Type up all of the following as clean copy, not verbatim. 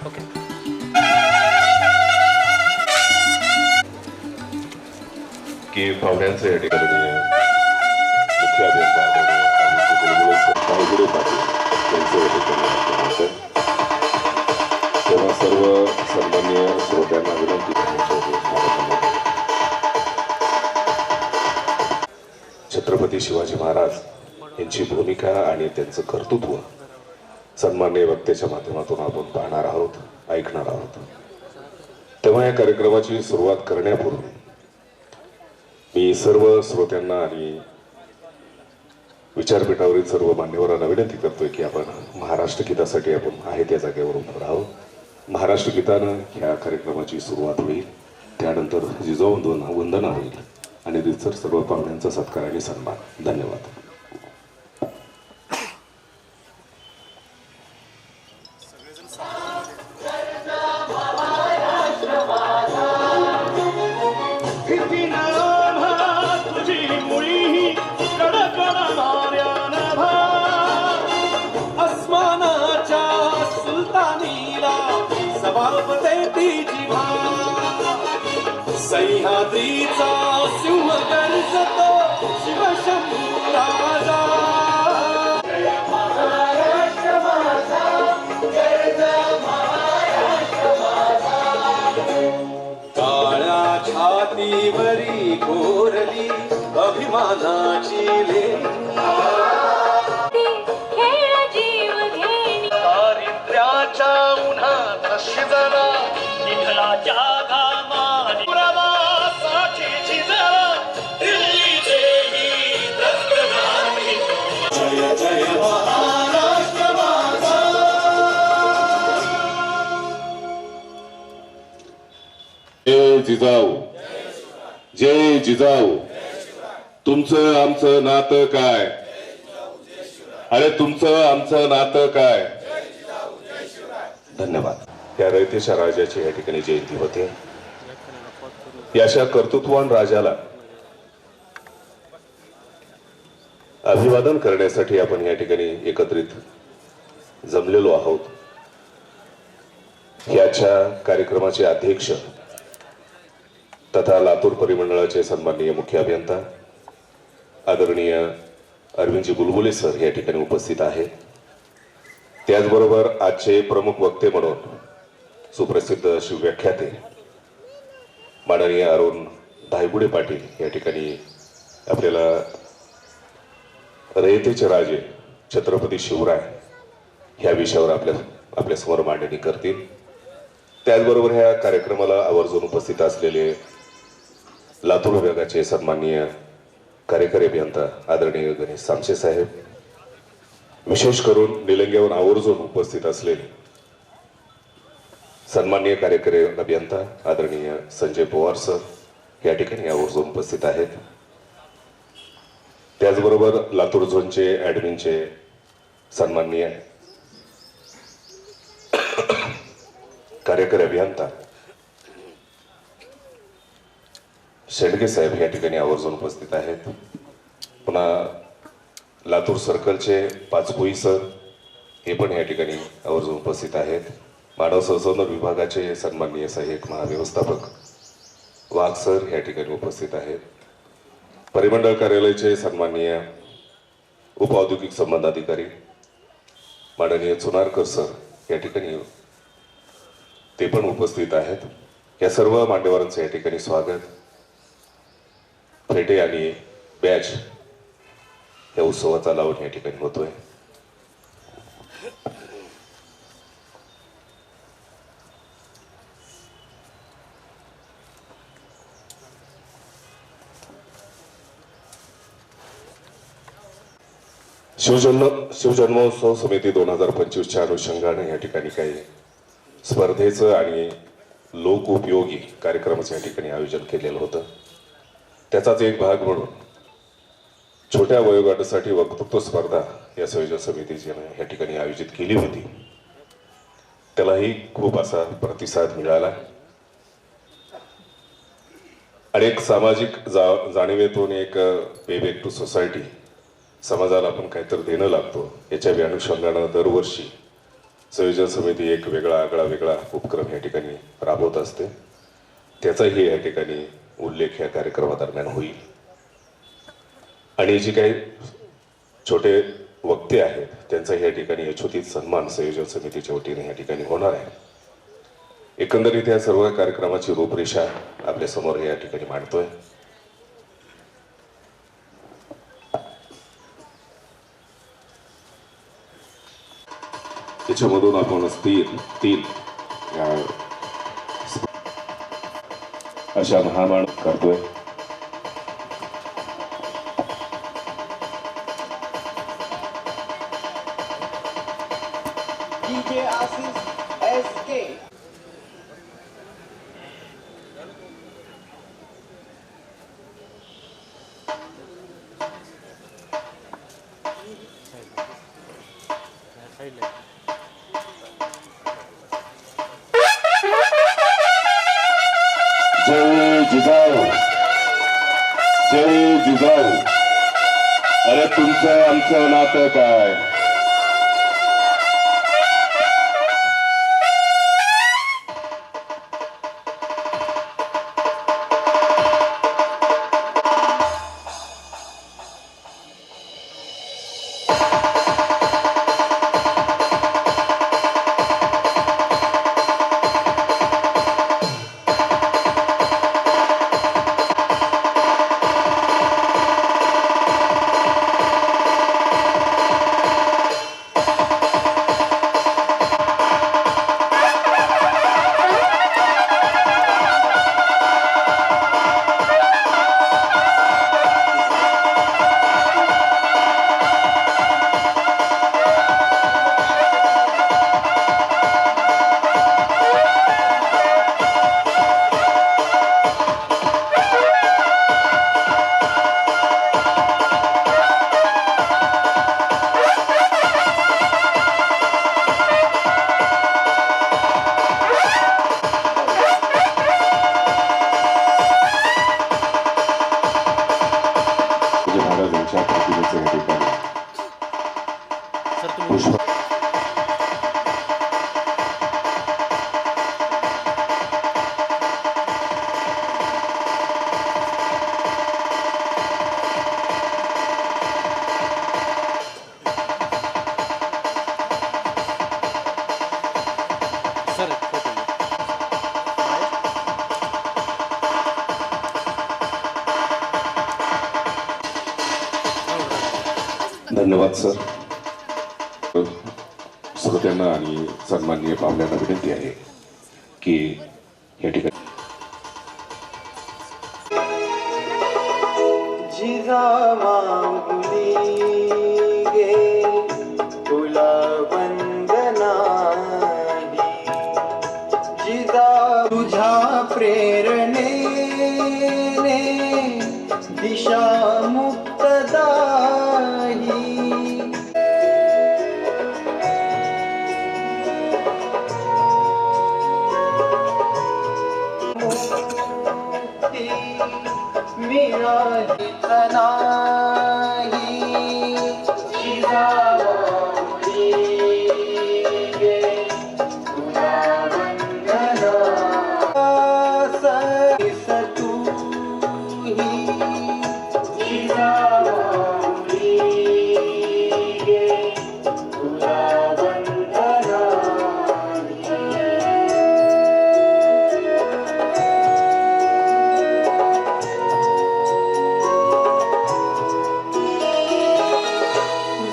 Okay. की पाहुण्यांचं या ठिकाणी मुख्य अभियंता तेव्हा सर्व सन्माननीय श्रोत्यांना विनंती छत्रपती शिवाजी महाराज यांची भूमिका आणि त्यांचं कर्तृत्व सन्माननीय वक्त्याच्या माध्यमातून आपण पाहणार आहोत, ऐकणार आहोत. तेव्हा या कार्यक्रमाची सुरुवात करण्यापूर्वी मी सर्व श्रोत्यांना आणि विचारपीठावरील सर्व मान्यवरांना विनंती करतोय की आपण महाराष्ट्र गीतासाठी आपण आहे त्या जागेवर उभं राहू. महाराष्ट्र गीतानं ह्या कार्यक्रमाची सुरुवात होईल, त्यानंतर जिजाऊ वंदना होईल आणि रितसर सर्व पाहुण्यांचा सत्कार आणि सन्मान. धन्यवाद. सह्याद्रीचा सिंह गर्जतो शिवशंभू राजा. जय महाराष्ट्र माझा, जय जय महाराष्ट्र माझा. काळ्या छातीवरी कोरली अभिमानाची लेणी, खेळ जीव घेणी दारिद्र्याच्या उन्हात शिजला विठ्ठलाच्या जय जिजाऊ, जय जिजाऊ. तुमचं आमचं नातं काय? अरे तुमचं आमचं नातं काय? धन्यवाद. या रयतेच्या राजाची या ठिकाणी जयंती होते. याच्या कर्तृत्वान राजाला अभिवादन करण्यासाठी आपण या ठिकाणी एकत्रित जमलेलो आहोत. याच्या कार्यक्रमाचे अध्यक्ष तथा लातूर परिमंडळाचे सन्माननीय मुख्य अभियंता आदरणीय अरविंदजी बुलबुले सर या ठिकाणी उपस्थित आहेत. त्याचबरोबर आजचे प्रमुख वक्ते म्हणून सुप्रसिद्ध शिवव्याख्याते माननीय अरुण धायगुडे पाटील या ठिकाणी आपल्याला रयतेचे राजे छत्रपती शिवराय ह्या विषयावर आपल्या समोर मांडणी करतील. त्याचबरोबर ह्या कार्यक्रमाला आवर्जून उपस्थित असलेले लातूर विभागाचे सन्माननीय कार्यकारी अभियंता आदरणीय गणेश सामशे साहेब, विशेष करून निलंग्यावर आवर्जून उपस्थित असलेले सन्माननीय कार्यकारी अभियंता आदरणीय संजय पवार सर या ठिकाणी आवर्जून उपस्थित आहेत. त्याचबरोबर लातूर झोनचे ऍडमिनचे सन्माननीय कार्यकारी अभियंता शेडगे साहेब या ठिकाणी आवर्जून उपस्थित आहेत. पुन्हा लातूर सर्कलचे पाचपोई सर हे पण या ठिकाणी आवर्जून उपस्थित आहेत. मानव संसाधन विभागाचे सन्माननीय सहाय्यक महाव्यवस्थापक वाघ सर या ठिकाणी उपस्थित आहेत. परिमंडळ कार्यालयाचे सन्माननीय उप औद्योगिक संबंध अधिकारी माननीय चुनारकर सर या ठिकाणी ते पण उपस्थित आहेत. या सर्व मान्यवरांचं या ठिकाणी स्वागत. फेटे आणि बॅच या उत्सवाचा लावून या ठिकाणी होतोय. शिवजन्मोत्सव समिती 2025च्या अनुषंगाने या ठिकाणी काही स्पर्धेचं आणि लोकोपयोगी कार्यक्रमाचं या ठिकाणी आयोजन केलेलं होतं. त्याचाच एक भाग म्हणून छोट्या वयोगटासाठी वक्तृत्व स्पर्धा या संयोजन समितीची या ठिकाणी आयोजित केली होती. त्यालाही खूप असा प्रतिसाद मिळाला. अनेक सामाजिक जाणीवेतून एक पे बॅक टू सोसायटी समाजाला आपण काहीतरी देणं लागतो याच्या अनुषंगानं दरवर्षी संयोजन समिती एक वेगळा वेगळा उपक्रम या ठिकाणी राबवत असते. त्याचाही या ठिकाणी उल्लेख या कार्यक्रमादरम्यान होईल. आणि जे काही छोटे वक्ते आहेत त्यांचा या ठिकाणी यशोचित सन्मान संयोजन समितीच्या वतीने या ठिकाणी होणार आहे. एकंदरीत या सर्व कार्यक्रमाची रूपरेषा आपल्या समोर या ठिकाणी मांडतोय. त्याच्यामधून आपण तीन अशा महामाण करतोय. DJ Asis SK. जय जिजाऊ, जय जिजाऊ. अरे तुमचं आमचं नातं काय? महाराजांच्या प्रतिमेचे या ठिकाणी पुष्प धन्यवाद सर. श्रोत्यांना आणि सन्माननीय पाहुण्यांना विनंती आहे की या ठिकाणी जिजामाऊली गे तुला वंदना जिजा तुझ्या प्रेरणेने दिशा मुक्तदायी मिळालीच नाही जिजामाऊली गे तुला वंदना सैस तूही जिजामाऊली गे तुला वंदना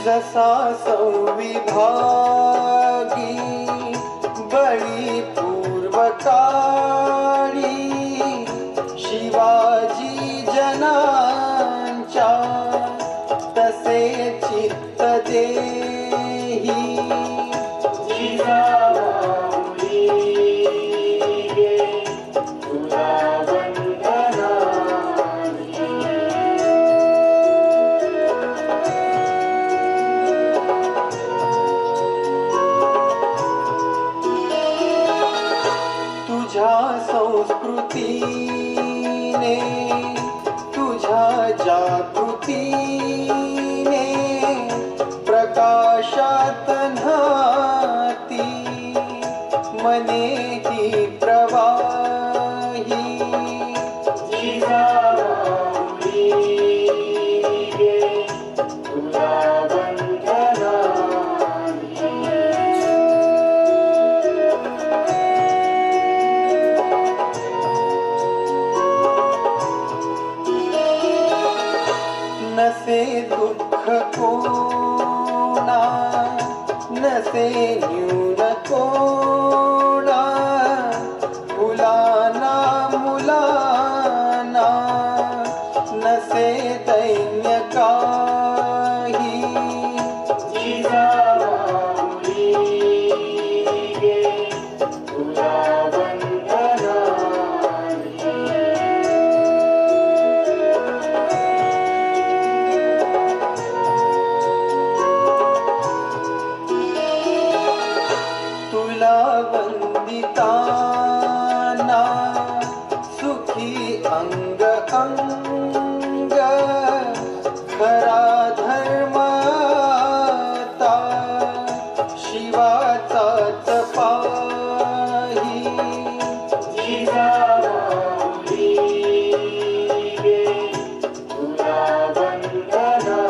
जसा संविभागी बळी पूर्वकाळी शिवाजी जनांच्या तसे चित्त देही जिजामाऊली गे तुला वंदना तुझ्या संस्कृतीने तुझ्या जागृतीने प्रकाशात न्हाती मने ही प्रवाही जिजाऊली गे तुला वंदना नसे दुःख कोणा नसे न्यून कोणा मुलाना मुलाना नसे दैन्य काही जिजाऊली गे तुला वंदना तुला वंदिताना सुखी अंग अंग खरा धर्माता शिवाचाच पाही जिजाऊली गे तुला वंदना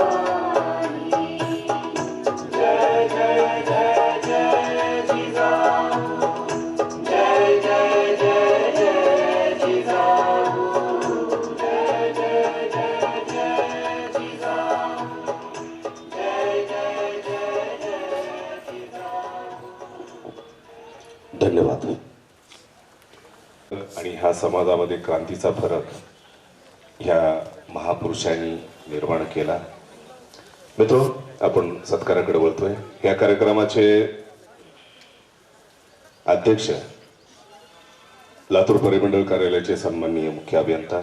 जय जय जय जय जिजाऊ जय जय जय जय जिजाऊ जय जय जय जय जिजाऊ जय जय जय जय जिजाऊ. धन्यवाद. आणि हा समाजामध्ये क्रांतीचा फरक ह्या महापुरुषांनी निर्माण केला. मित्र, आपण सत्काराकडे वळतोय. या कार्यक्रमाचे अध्यक्ष लातूर परिमंडळ कार्यालयाचे सन्माननीय मुख्य अभियंता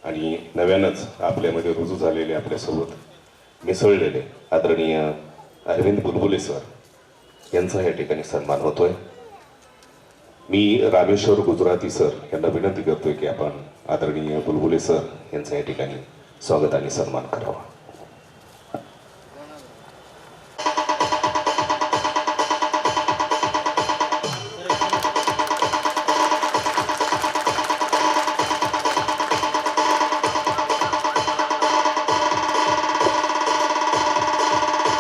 आणि नव्यानच आपल्यामध्ये रुजू झालेले, आपल्यासोबत मिसळलेले आदरणीय अरविंद बुलबुले सर यांचा या ठिकाणी सन्मान होतोय. मी रामेश्वर गुजराती सर यांना विनंती करतोय की आपण आदरणीय बुलबुले सर यांचा या ठिकाणी स्वागत आणि सन्मान करावा.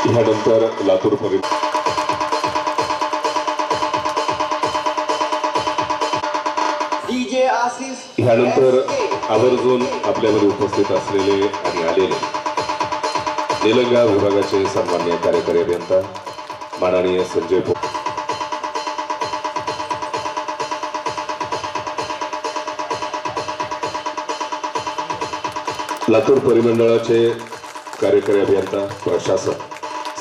ह्यानंतर लातूर डीजे आशिष ह्यानंतर आवर्जून आपल्यामध्ये उपस्थित असलेले आणि आलेले निलंगा विभागाचे सन्माननीय कार्यकारी अभियंता माननीय संजय लातूर परिमंडळाचे कार्यकारी अभियंता प्रशासक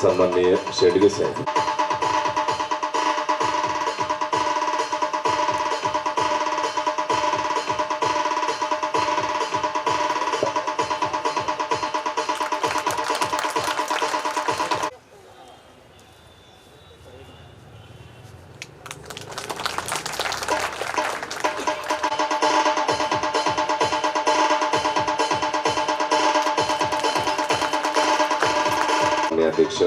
सन्माननीय शेडगे साहेब, अध्यक्ष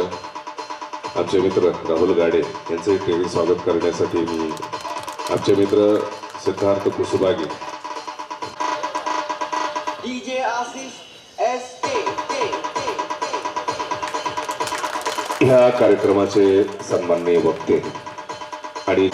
आमचे मित्र राहुल गाडे यांचे टेबल स्वागत करण्यासाठी मी आमचे मित्र सिद्धार्थ कुसुबागे, डीजे आशिष SK ह्या कार्यक्रमाचे सन्माननीय वक्ते आणि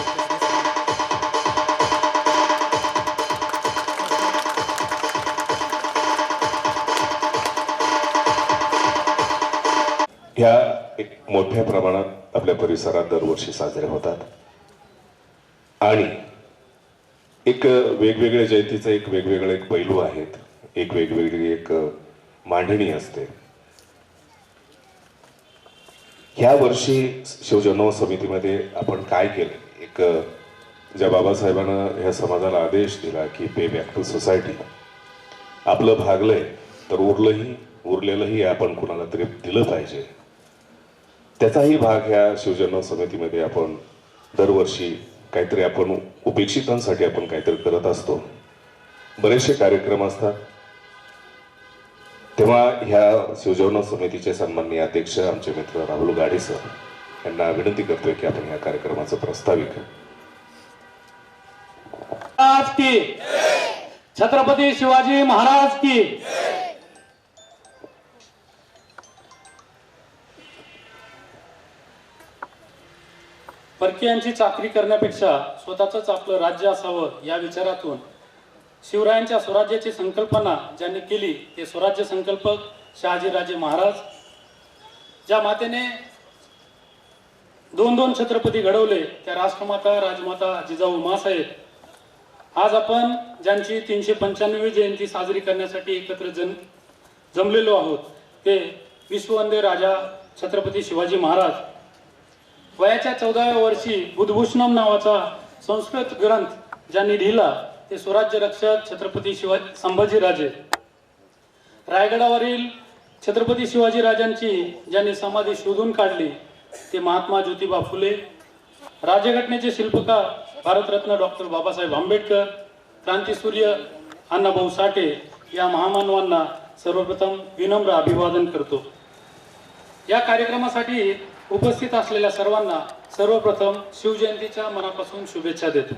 ह्या एक मोठ्या प्रमाणात आपल्या परिसरात दरवर्षी साजरे होतात आणि एक वेगवेगळ्या जयंतीचा एक वेगवेगळे एक पैलू आहेत, एक वेगवेगळी एक मांडणी असते. ह्या वर्षी शिवजन्म समितीमध्ये आपण काय केलं, एक ज्या बाबासाहेबांना ह्या समाजाला आदेश दिला की पे बॅक टू सोसायटी, आपलं भागलंय तर उरलेलंही आपण कुणाला तरी दिलं पाहिजे, त्याचाही भाग ह्या शिवजन्म समितीमध्ये आपण दरवर्षी काहीतरी आपण उपेक्षितांसाठी आपण काहीतरी करत असतो. बरेचसे कार्यक्रम असतात. तेव्हा ह्या शिवजन्म समितीचे सन्माननीय अध्यक्ष आमचे मित्र राहुल गाडे सर यांना विनंती करतोय की आपण ह्या कार्यक्रमाचं प्रास्ताविक महाराज की, छत्रपती शिवाजी महाराज की. परकीयांची चाकरी करण्यापेक्षा स्वतःच आपलं राज्य असावं या विचारातून शिवरायांच्या स्वराज्याची संकल्पना ज्यांनी केली ते स्वराज्य संकल्पक शहाजीराजे महाराज. ज्या मातेने दोन छत्रपती घडवले त्या राष्ट्रमाता राजमाता जिजाऊ उमासाहेब. आज आपण ज्यांची 395वी जयंती साजरी करण्यासाठी एकत्र जमलेलो आहोत ते विश्ववंदे राजा छत्रपती शिवाजी महाराज. वयाच्या 14व्या वर्षी बुधभूषणम नावाचा संस्कृत ग्रंथ ज्यांनी लिहिला ते स्वराज्य रक्षक छत्रपती संभाजीराजे. रायगडावरील छत्रपती शिवाजी राजांची ज्यांनी समाधी शोधून काढली ते महात्मा ज्योतिबा फुले. राज्यघटनेचे शिल्पकार भारतरत्न डॉक्टर बाबासाहेब आंबेडकर, क्रांतीसूर्य अण्णाभाऊ साठे या महामानवांना सर्वप्रथम विनम्र अभिवादन करतो. या कार्यक्रमासाठी उपस्थित असलेल्या सर्वांना सर्वप्रथम शिवजयंतीच्या मनापासून शुभेच्छा देतो.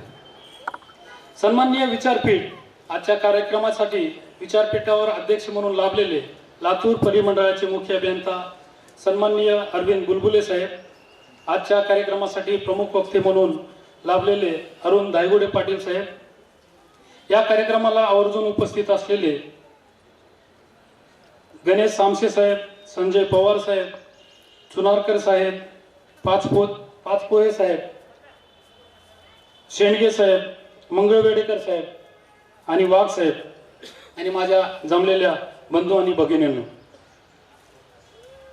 सन्माननीय विचारपीठ. आजच्या कार्यक्रमासाठी विचारपीठावर अध्यक्ष म्हणून लाभलेले लातूर परिमंडळाचे मुख्य अभियंता सन्माननीय अरविंद बुलबुले साहेब. आजच्या कार्यक्रमासाठी प्रमुख वक्ते म्हणून लाभलेले अरुण दायगुडे पाटील साहेब. या कार्यक्रमाला आवर्जून उपस्थित असलेले गणेश सामसे साहेब, संजय पवार साहेब, चुनारकर साहेब, पाचपोहे साहेब, शेंडगे साहेब, मंगळवेडेकर साहेब आणि वाघ साहेब आणि माझ्या जमलेल्या बंधू आणि भगिनींनो.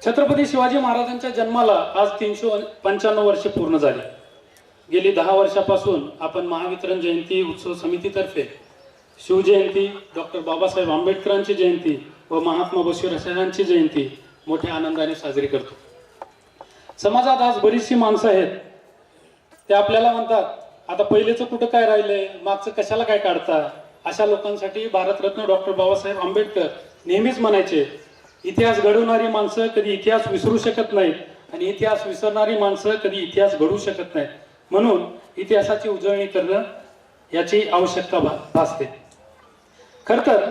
छत्रपती शिवाजी महाराजांच्या जन्माला आज 395 वर्षे पूर्ण झाली. गेली 10 वर्षापासून आपण महावितरण जयंती उत्सव समितीतर्फे शिवजयंती, डॉक्टर बाबासाहेब आंबेडकरांची जयंती व महात्मा बसवेश्वरांची जयंती मोठ्या आनंदाने साजरी करतो. समाजात आज बरीचशी माणसं आहेत ते आपल्याला म्हणतात आता पहिलेचं कुठं काय राहिलंय, मागचं कशाला काय काढता. अशा लोकांसाठी भारतरत्न डॉक्टर बाबासाहेब आंबेडकर नेहमीच म्हणायचे इतिहास घडवणारी माणसं कधी इतिहास विसरू शकत नाहीत आणि इतिहास विसरणारी माणसं कधी इतिहास घडवू शकत नाहीत. म्हणून इतिहासाची उजळणी करणं याची आवश्यकता भासते. खर तर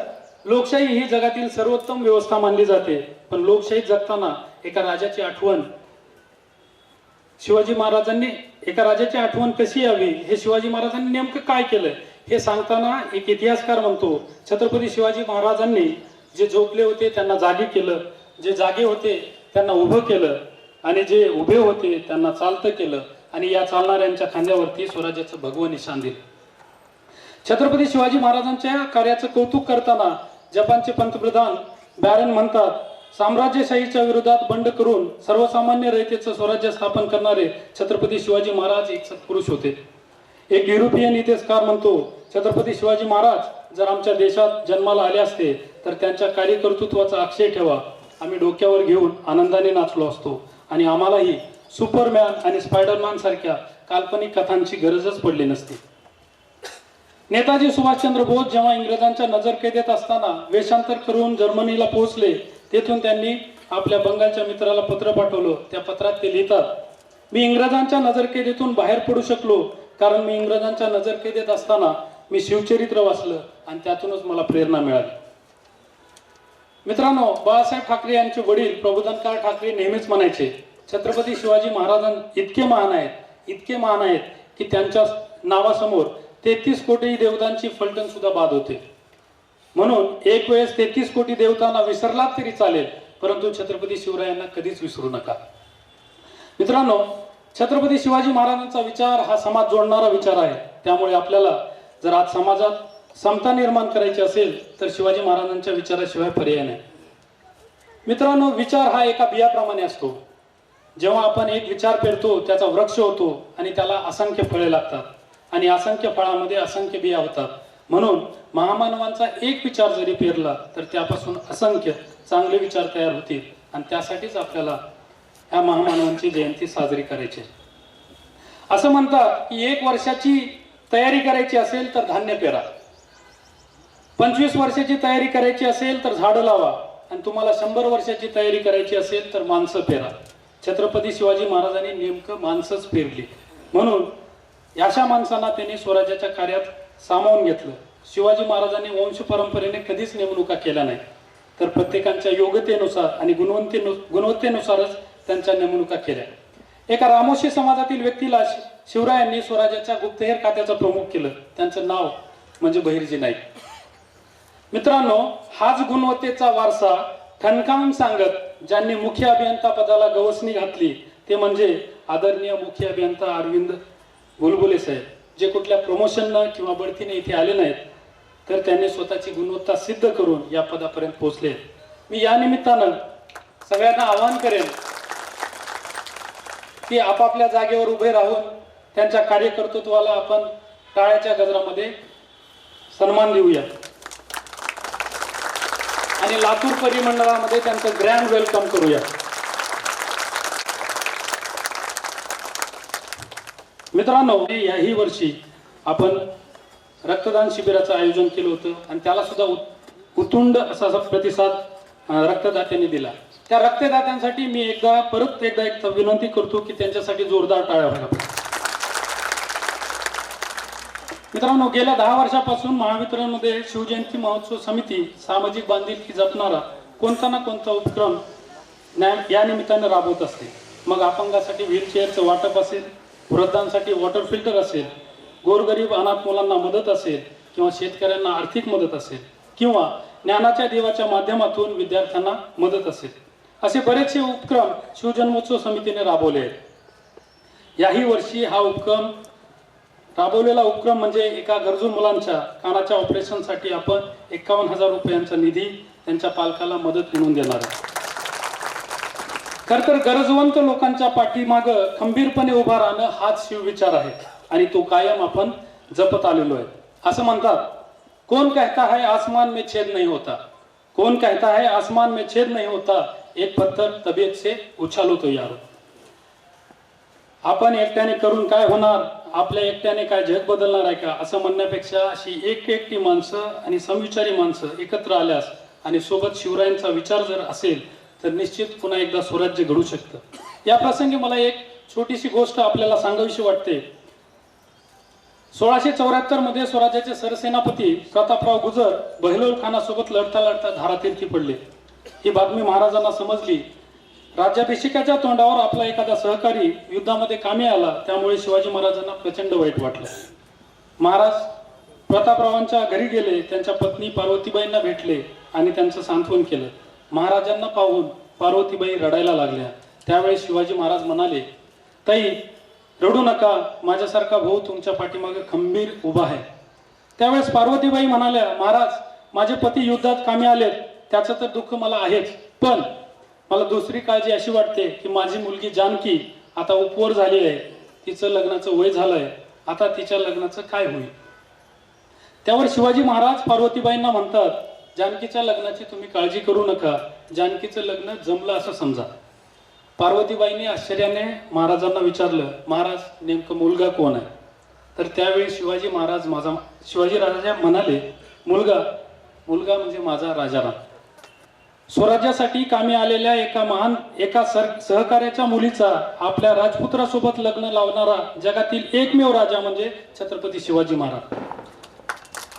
लोकशाही ही जगातील सर्वोत्तम व्यवस्था मानली जाते. पण लोकशाही जगताना एका राजाची आठवण कशी यावी हे शिवाजी महाराजांनी नेमकं काय केलंय हे सांगताना एक इतिहासकार म्हणतो छत्रपती शिवाजी महाराजांनी जे झोपले होते त्यांना जागे केलं, जे जागे होते त्यांना उभं केलं आणि जे उभे होते त्यांना चालतं केलं आणि या चालणाऱ्यांच्या खांद्यावरती स्वराज्याचं भगवं निशाण दिलं. छत्रपती शिवाजी महाराजांच्या कार्याचं कौतुक करताना जपानचे पंतप्रधान बॅरन म्हणतात साम्राज्यशाहीच्या विरोधात बंड करून सर्वसामान्य रयतेचं स्वराज्य स्थापन करणारे छत्रपती शिवाजी महाराज एक सत्पुरुष होते. एक युरोपियन इतिहासकार म्हणतो छत्रपती शिवाजी महाराज जर आमच्या देशात जन्माला आले असते तर त्यांच्या कार्यकर्तृत्वाचा अक्षय ठेवा आम्ही डोक्यावर घेऊन आनंदाने नाचलो असतो आणि आम्हालाही सुपरमॅन आणि स्पायडरमॅन सारख्या काल्पनिक कथांची गरजच पडली नसती. नेताजी सुभाषचंद्र बोस जेव्हा इंग्रजांच्या नजरकैदेत असताना वेषांतर करून जर्मनीला पोहोचले तेथून त्यांनी आपल्या बंगालच्या मित्राला पत्र पाठवलं. त्या पत्रात ते लिहितात मी इंग्रजांच्या नजरकैदेतून बाहेर पडू शकलो कारण मी इंग्रजांच्या नजरकैदेत असताना मी शिवचरित्र वाचलं आणि त्यातूनच मला प्रेरणा मिळाली. मित्रांनो, बाळासाहेब ठाकरे यांचे वडील प्रबोधनकार ठाकरे नेहमीच म्हणायचे छत्रपती शिवाजी महाराज इतके महान आहेत की त्यांच्या नावासमोर 33 कोटी देवतांची फलटण सुद्धा बाद होते. म्हणून एक वेळेस 33 कोटी देवतांना विसरलात तरी चालेल परंतु छत्रपती शिवरायांना कधीच विसरू नका. मित्रांनो, छत्रपती शिवाजी महाराजांचा विचार हा समाज जोडणारा विचार आहे. त्यामुळे आपल्याला जर आज समाजात समता निर्माण करायची असेल तर शिवाजी महाराजांच्या विचाराशिवाय पर्याय नाही. मित्रांनो, विचार हा एका बियाप्रमाणे असतो. जेव्हा आपण एक विचार पेरतो त्याचा वृक्ष होतो आणि त्याला असंख्य फळे लागतात आणि असंख्य फळामध्ये असंख्य बिया होतात. म्हणून महामानवांचा एक विचार जरी पेरला तर त्यापासून असंख्य चांगले विचार तयार होतील आणि त्यासाठीच आपल्याला ह्या महामानवांची जयंती साजरी करायची. असं म्हणतात की 1 वर्षाची तयारी करायची असेल तर धान्य पेरा, 25 वर्षाची तयारी करायची असेल तर झाडं लावा आणि तुम्हाला 100 वर्षाची तयारी करायची असेल तर माणसं पेरा. छत्रपती शिवाजी महाराजांनी नेमकं माणसंच पेरली. म्हणून अशा माणसांना त्यांनी स्वराज्याच्या कार्यात सामावून घेतलं. शिवाजी महाराजांनी वंश परंपरेने कधीच नेमणुका केल्या नाही, तर प्रत्येकांच्या योग्यतेनुसार आणि गुणवत्तेनुसारच त्यांच्या नेमणुका केल्या. एका रामोशी समाजातील व्यक्तीला शिवरायांनी स्वराज्याच्या गुप्तहेर खात्याचं प्रमुख केलं. त्यांचं नाव म्हणजे बहिर्जी नाईक. मित्रांनो, हाच गुणवत्तेचा वारसा ठणकावून सांगत ज्यांनी मुख्य अभियंता पदाला गवसणी घातली ते म्हणजे आदरणीय मुख्य अभियंता अरविंद बुलबुले साहेब, जे कुठल्या प्रमोशननं किंवा बढतीने इथे आले नाहीत, तर त्यांनी स्वतःची गुणवत्ता सिद्ध करून या पदापर्यंत पोहोचले. मी या निमित्तानं सगळ्यांना आवाहन करेन की आपापल्या जागेवर उभे राहून त्यांच्या कार्यकर्तृत्वाला आपण टाळ्याच्या गजरामध्ये सन्मान देऊया आणि लातूर परिमंडळामध्ये त्यांचं ग्रँड वेलकम करूया. मित्रांनो, याही वर्षी आपण रक्तदान शिबिराचं आयोजन केलं होतं आणि त्याला सुद्धा उत्तुंड असा प्रतिसाद रक्तदात्यांनी दिला. त्या रक्तदात्यांसाठी मी परत एकदा एक विनंती करतो की त्यांच्यासाठी जोरदार टाळ्या व्हायला पाहिजे. मित्रांनो, गेल्या 10 वर्षापासून महावितरणमध्ये शिवजयंती महोत्सव समिती सामाजिक बांधिलकी जपणारा कोणता ना कोणता उपक्रम या निमित्तानं राबवत असते. मग अपंगासाठी व्हीलचेअरचं वाटप असेल, वृद्धांसाठी वॉटर फिल्टर असेल, गोरगरीब अनाथ मुलांना मदत असेल, किंवा शेतकऱ्यांना आर्थिक मदत असेल, किंवा ज्ञानाच्या देवाच्या माध्यमातून विद्यार्थ्यांना मदत असेल, असे बरेचसे उपक्रम शिवजन्मोत्सव समितीने राबवले आहेत. याही वर्षी हा राबवलेला उपक्रम म्हणजे एका गरजू मुलांच्या कानाच्या ऑपरेशनसाठी आपण 51,000 रुपयांचा निधी त्यांच्या पालकाला मदत म्हणून देणार आहे. खरं तर गरजवंत लोकांच्या पाठीमाग खंबीरपणे उभा राहणं हाच शिवविचार आहे आणि तो कायम आपण जपत आलेलो आहे. असं म्हणतात, कोण कहता है आसमान में छेद नहीं होता, कौन कहता है आसमान में छेद नहीं होता, एक पत्थर तबीयत से उछालो तो यारो. आपण एकट्याने करून काय होणार, आपल्या एकट्याने काय जग बदलणार आहे का, असं म्हणण्यापेक्षा अशी एकटी माणसं आणि समविचारी माणसं एकत्र आल्यास आणि सोबत शिवरायांचा विचार जर असेल तर निश्चित पुन्हा एकदा स्वराज्य घडू शकतं. या प्रसंगी मला एक छोटीशी गोष्ट आपल्याला सांगावीशी वाटते. 1674 मध्ये स्वराज्याचे सरसेनापती प्रतापराव गुजर बहिलोल खानासोबत लढता लढता धारातीर्थी पडले. ही बातमी महाराजांना समजली. राज्याभिषेकाच्या तोंडावर आपला एखादा सहकारी युद्धामध्ये कामी आला, त्यामुळे शिवाजी महाराजांना प्रचंड वाईट वाटलं. महाराज प्रतापरावांच्या घरी गेले, त्यांच्या पत्नी पार्वतीबाईंना भेटले आणि त्यांचं सांत्वन केलं. महाराजांना पाहून पार्वतीबाई रडायला लागल्या. त्यावेळी शिवाजी महाराज म्हणाले, ताई रडू नका, माझ्यासारखा भाऊ तुमच्या पाठीमागे खंबीर उभा आहे. त्यावेळेस पार्वतीबाई म्हणाल्या, महाराज माझे पती युद्धात कामी आलेत, त्याचं तर दुःख मला आहेच, पण मला दुसरी काळजी अशी वाटते की माझी मुलगी जानकी आता उपवर झाली आहे, तिचं लग्नाचं वय झालंय, आता तिच्या लग्नाचं काय होईल. त्यावर शिवाजी महाराज पार्वतीबाईंना म्हणतात, जानकीच्या लग्नाची तुम्ही काळजी करू नका, जानकीचं लग्न जमलं असं समजा. पार्वतीबाईंनी आश्चर्याने महाराजांना विचारलं, महाराज नेमकं मुलगा कोण आहे. तर त्यावेळी शिवाजी राजा म्हणाले, मुलगा म्हणजे माझा राजाराम. स्वराज्यासाठी कामी आलेल्या एका सहकार्याच्या मुलीचा आपल्या राजपुत्रासोबत लग्न लावणारा जगातील एकमेव राजा म्हणजे छत्रपती शिवाजी महाराज.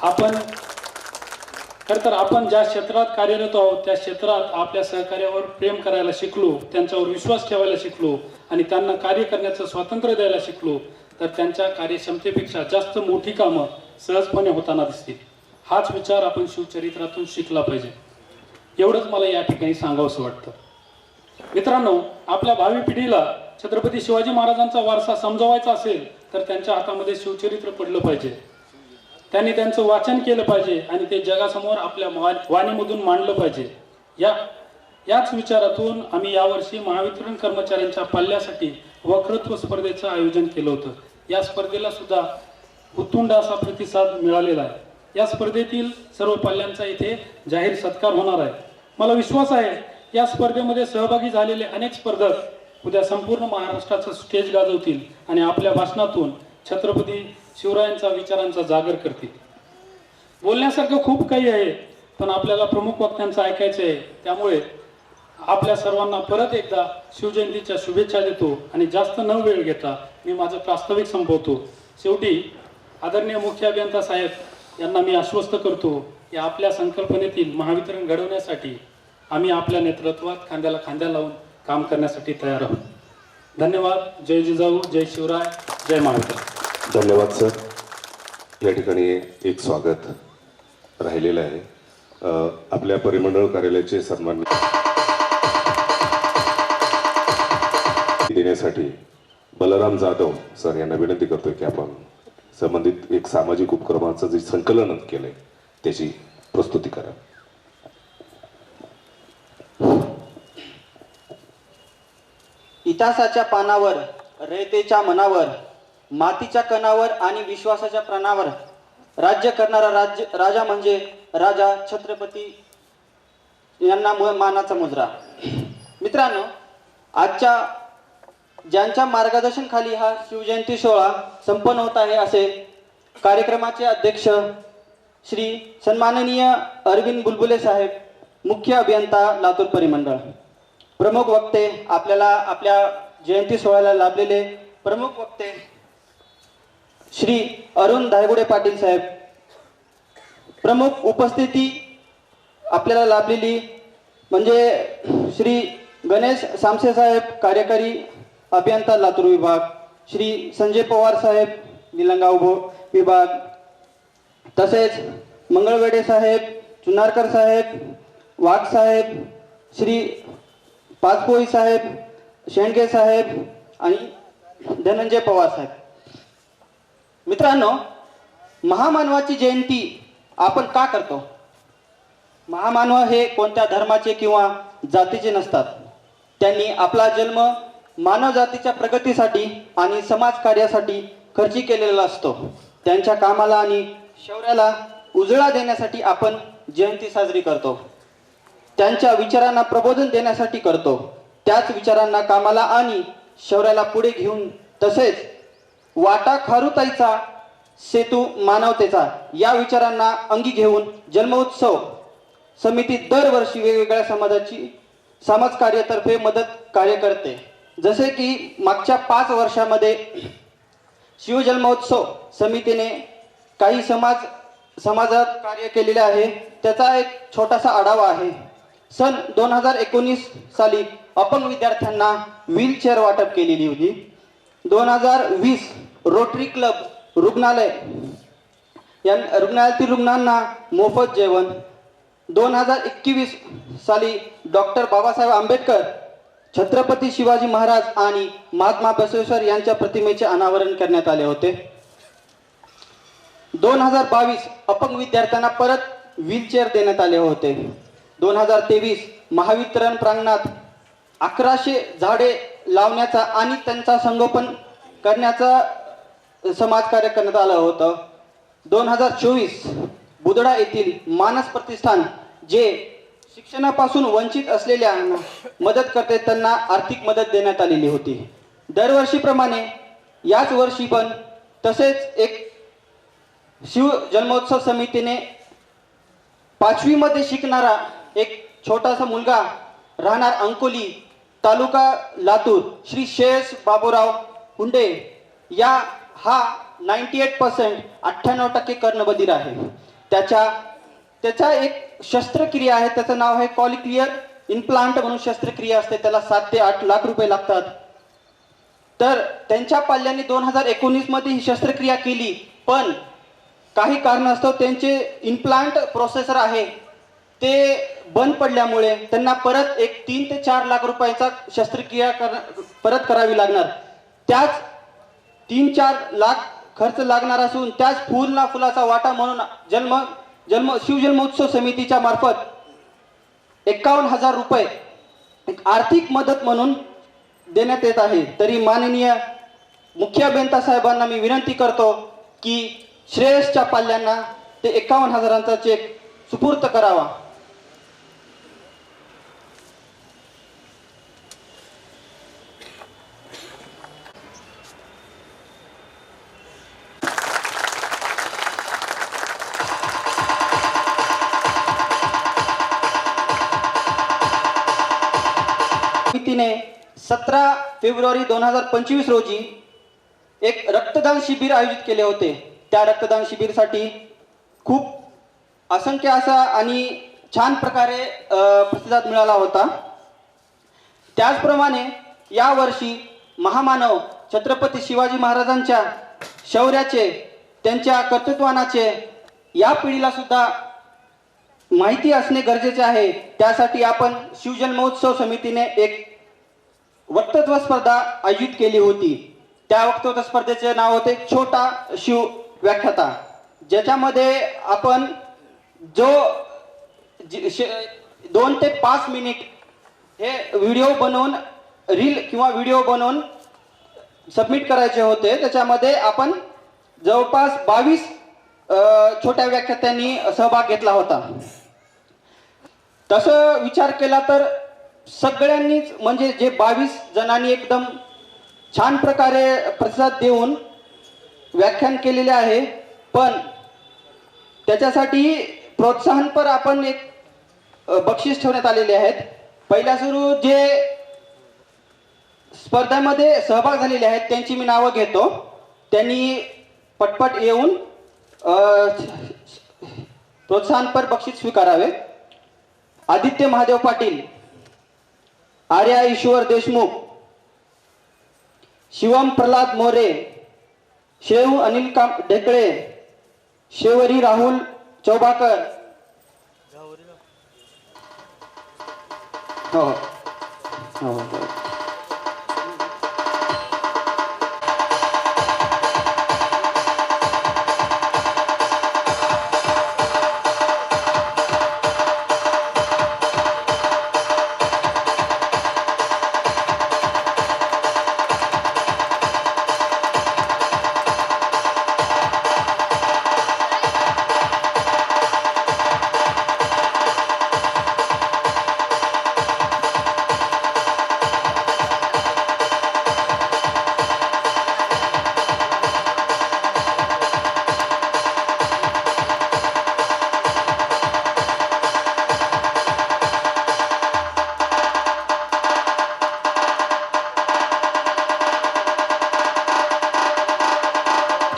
आपण ज्या क्षेत्रात कार्यरत आहोत त्या क्षेत्रात आपल्या सहकार्यावर प्रेम करायला शिकलो, त्यांच्यावर विश्वास ठेवायला शिकलो आणि त्यांना कार्य करण्याचं स्वातंत्र्य द्यायला शिकलो, तर त्यांच्या कार्यक्षमतेपेक्षा जास्त मोठी कामं सहजपणे होताना दिसतील. हाच विचार आपण शिवचरित्रातून शिकला पाहिजे. एवढंच मला या ठिकाणी सांगावंसं वाटतं. मित्रांनो, आपल्या भावी पिढीला छत्रपती शिवाजी महाराजांचा वारसा समजावायचा असेल तर त्यांच्या हातामध्ये शिवचरित्र पडलं पाहिजे, त्यांनी त्यांचं वाचन केलं पाहिजे आणि ते जगासमोर आपल्या वाणीमधून मांडलं पाहिजे. याच विचारातून आम्ही यावर्षी महावितरण कर्मचाऱ्यांच्या पल्ल्यासाठी वक्तृत्व स्पर्धेचं आयोजन केलं होतं. या स्पर्धेला सुद्धा उत्तुंड असा प्रतिसाद मिळालेला आहे. या स्पर्धेतील सर्व पल्ल्यांचा इथे जाहीर सत्कार होणार आहे. मला विश्वास आहे या स्पर्धेमध्ये सहभागी झालेले अनेक स्पर्धक उद्या संपूर्ण महाराष्ट्राचं स्टेज गाजवतील आणि आपल्या भाषणातून छत्रपती शिवरायांचा विचारांचा जागर करतील. बोलण्यासारखं खूप काही आहे, पण आपल्याला प्रमुख वक्त्यांचं ऐकायचं आहे. त्यामुळे आपल्या सर्वांना परत एकदा शिवजयंतीच्या शुभेच्छा देतो आणि जास्त न वेळ घेता मी माझं प्रास्ताविक संपवतो. शेवटी आदरणीय मुख्य अभियंता साहेब यांना मी आश्वस्त करतो की आपल्या संकल्पनेतील महावितरण घडवण्यासाठी आम्ही आपल्या नेतृत्वात खांद्याला खांद्या लावून काम करण्यासाठी तयार आहोत. धन्यवाद. जय जिजाऊ, जय शिवराय, जय महावितरण. धन्यवाद सर. या ठिकाणी एक स्वागत राहिलेलं आहे. आपल्या परिमंडळ कार्यालयाचे सन्मान देण्यासाठी बलराम जाधव सर यांना विनंती करतोय की आपण संबंधित एक सामाजिक उपक्रमाचं जे संकलन केलंय त्याची प्रस्तुती करा. इतिहासाच्या पानावर, रयतेच्या मनावर, मातीच्या कणावर आणि विश्वासाच्या प्राणावर राज्य करणारा राजा म्हणजे राजा छत्रपती यांना मानाचा मुजरा. मित्रांनो, आजच्या ज्यांच्या मार्गदर्शनाखाली हा शिवजयंती सोहळा संपन्न होत आहे असे कार्यक्रमाचे अध्यक्ष श्री सन्माननीय अरविंद बुलबुले साहेब, मुख्य अभियंता लातूर परिमंडळ. प्रमुख वक्ते आपल्याला आपल्या जयंती सोहळ्याला लाभलेले प्रमुख वक्ते श्री अरुण धायगुडे पाटील साहेब. प्रमुख उपस्थिती आपल्याला लाभलेली म्हणजे श्री गणेश सामसे साहेब, कार्यकारी अभियंता लातूर विभाग, श्री संजय पवार साहेब, निलंगाव विभाग, तसेच मंगळवेडे साहेब, चुनारकर साहेब, वाघ साहेब, श्री पाचपोई साहेब, शेंडगे साहेब आणि धनंजय पवार साहेब. मित्रांनो, महामानवाची जयंती आपण का करतो? महामानव हे कोणत्या धर्माचे किंवा जातीचे नसतात. त्यांनी आपला जन्म मानव जातीच्या प्रगतीसाठी आणि समाजकार्यासाठी खर्ची केलेला असतो. त्यांच्या कामाला आणि शौर्याला उजळा देण्यासाठी आपण जयंती साजरी करतो. त्यांच्या विचारांना प्रबोधन देण्यासाठी करतो. त्याच विचारांना, कामाला आणि शौर्याला पुढे घेऊन, तसेच वाटा खारुताईचा सेतू मानवतेचा या विचारांना अंगी घेऊन जन्मोत्सव समिती दरवर्षी वेगवेगळ्या समाजकार्यातर्फे मदत कार्य करते. जसे की मागच्या 5 वर्षामध्ये शिवजन्मोत्सव समितीने काही समाजात कार्य केलेले आहे. त्याचा एक छोटासा आढावा आहे. सन 2019 साली अपंग विद्यार्थ्यांना व्हीलचेअर वाटप केलेली होती. 2020 रोटरी क्लब रुग्णालय रुग्णालयातील रुग्णांना मोफत जेवण. 2021 साली डॉक्टर बाबासाहेब आंबेडकर, छत्रपती शिवाजी महाराज आणि महात्मा बसवेश्वर यांच्या प्रतिमेचे अनावरण करण्यात आले होते. 2022 अपंग विद्यार्थ्यांना परत व्हीलचेअर देण्यात आले होते. 2023 महावितरण प्रांगणात 1100 झाडे लावण्याचा आणि त्यांचा संगोपन करण्याचा समाजकार्य करण्यात आलं होतं. 2024 बुधडा येथील मानस प्रतिष्ठान जे शिक्षणापासून वंचित असलेल्यांना मदत करते, त्यांना आर्थिक मदत देण्यात आलेली होती. दरवर्षीप्रमाणे याच वर्षी पण तसेच एक शिव जन्मोत्सव समितीने 5वी मध्ये शिकणारा एक छोटासा मुलगा राहणार अंकोली, तालुका लातूर, श्री शेष बाबूराव हुंडे हा 98% 98% कर्णबधीर आहे. त्याच्या एक शस्त्रक्रिया आहे. त्याचं नाव आहे कॉलिक्लिअर इम्प्लांट म्हणून शस्त्रक्रिया असते. त्याला 7 ते 8 लाख रुपये लागतात. तर त्यांच्या पाल्यांनी 2019 मध्ये ही शस्त्रक्रिया केली, पण काही कारणास्तव त्यांचे इम्प्लांट प्रोसेसर आहे ते बंद पडल्यामुळे त्यांना परत एक 3 ते 4 लाख रुपयाचा शस्त्रक्रिया परत करावी लागणार. त्याच 3-4 लाख खर्च लागणार असून त्याच फुलाचा वाटा म्हणून शिवजन्मोत्सव समितीच्या मार्फत 51,000 रुपये एक आर्थिक मदत म्हणून देण्यात येत आहे. तरी माननीय मुख्य अभियंता साहेबांना मी विनंती करतो की श्रेयसच्या पाल्यांना ते 51,000चा चेक सुपूर्त करावा. समितीने 17 फेब्रुवारी 2025 रोजी एक रक्तदान शिबिर आयोजित केले होते. त्या रक्तदान शिबिरसाठी खूप असंख्य असा आणि छान प्रकारे प्रतिसाद मिळाला होता. त्याचप्रमाणे यावर्षी महामानव छत्रपती शिवाजी महाराजांच्या शौर्याचे, त्यांच्या कर्तृत्वानाचे या पिढीला सुद्धा माहिती असणे गरजेचे आहे. त्यासाठी आपण शिवजन्मोत्सव समितीने एक वक्तृत्व स्पर्धा आयोजित केली होती. त्या वक्तृत्व स्पर्धेचे नाव होते छोटा शिव व्याख्याता, ज्याच्यामध्ये आपण जो 2 ते 5 मिनिट हे व्हिडिओ बनवून, रील किंवा व्हिडिओ बनवून सबमिट करायचे होते. त्याच्यामध्ये आपण जवळपास 22 छोट्या व्याख्यात्यांनी सहभाग घेतला होता. तसं विचार केला तर सगळ्यांनीच, म्हणजे जे 22 जणांनी एकदम छान प्रकारे प्रतिसाद देऊन व्याख्यान केलेले आहे. पण त्याच्यासाठी प्रोत्साहनपर आपण एक बक्षीस ठेवण्यात आलेले आहेत. पहिल्या सुरू जे स्पर्धेमध्ये सहभाग झालेले आहेत त्यांची मी नावं घेतो. त्यांनी पटपट येऊन प्रोत्साहनपर बक्षीस स्वीकारावे. आदित्य महादेव पाटील, आर्या ईश्वर देशमुख, शिवम प्रल्हाद मोरे, शेव अनिल ढेकळे, शेवरी राहुल चौबाकर, हो.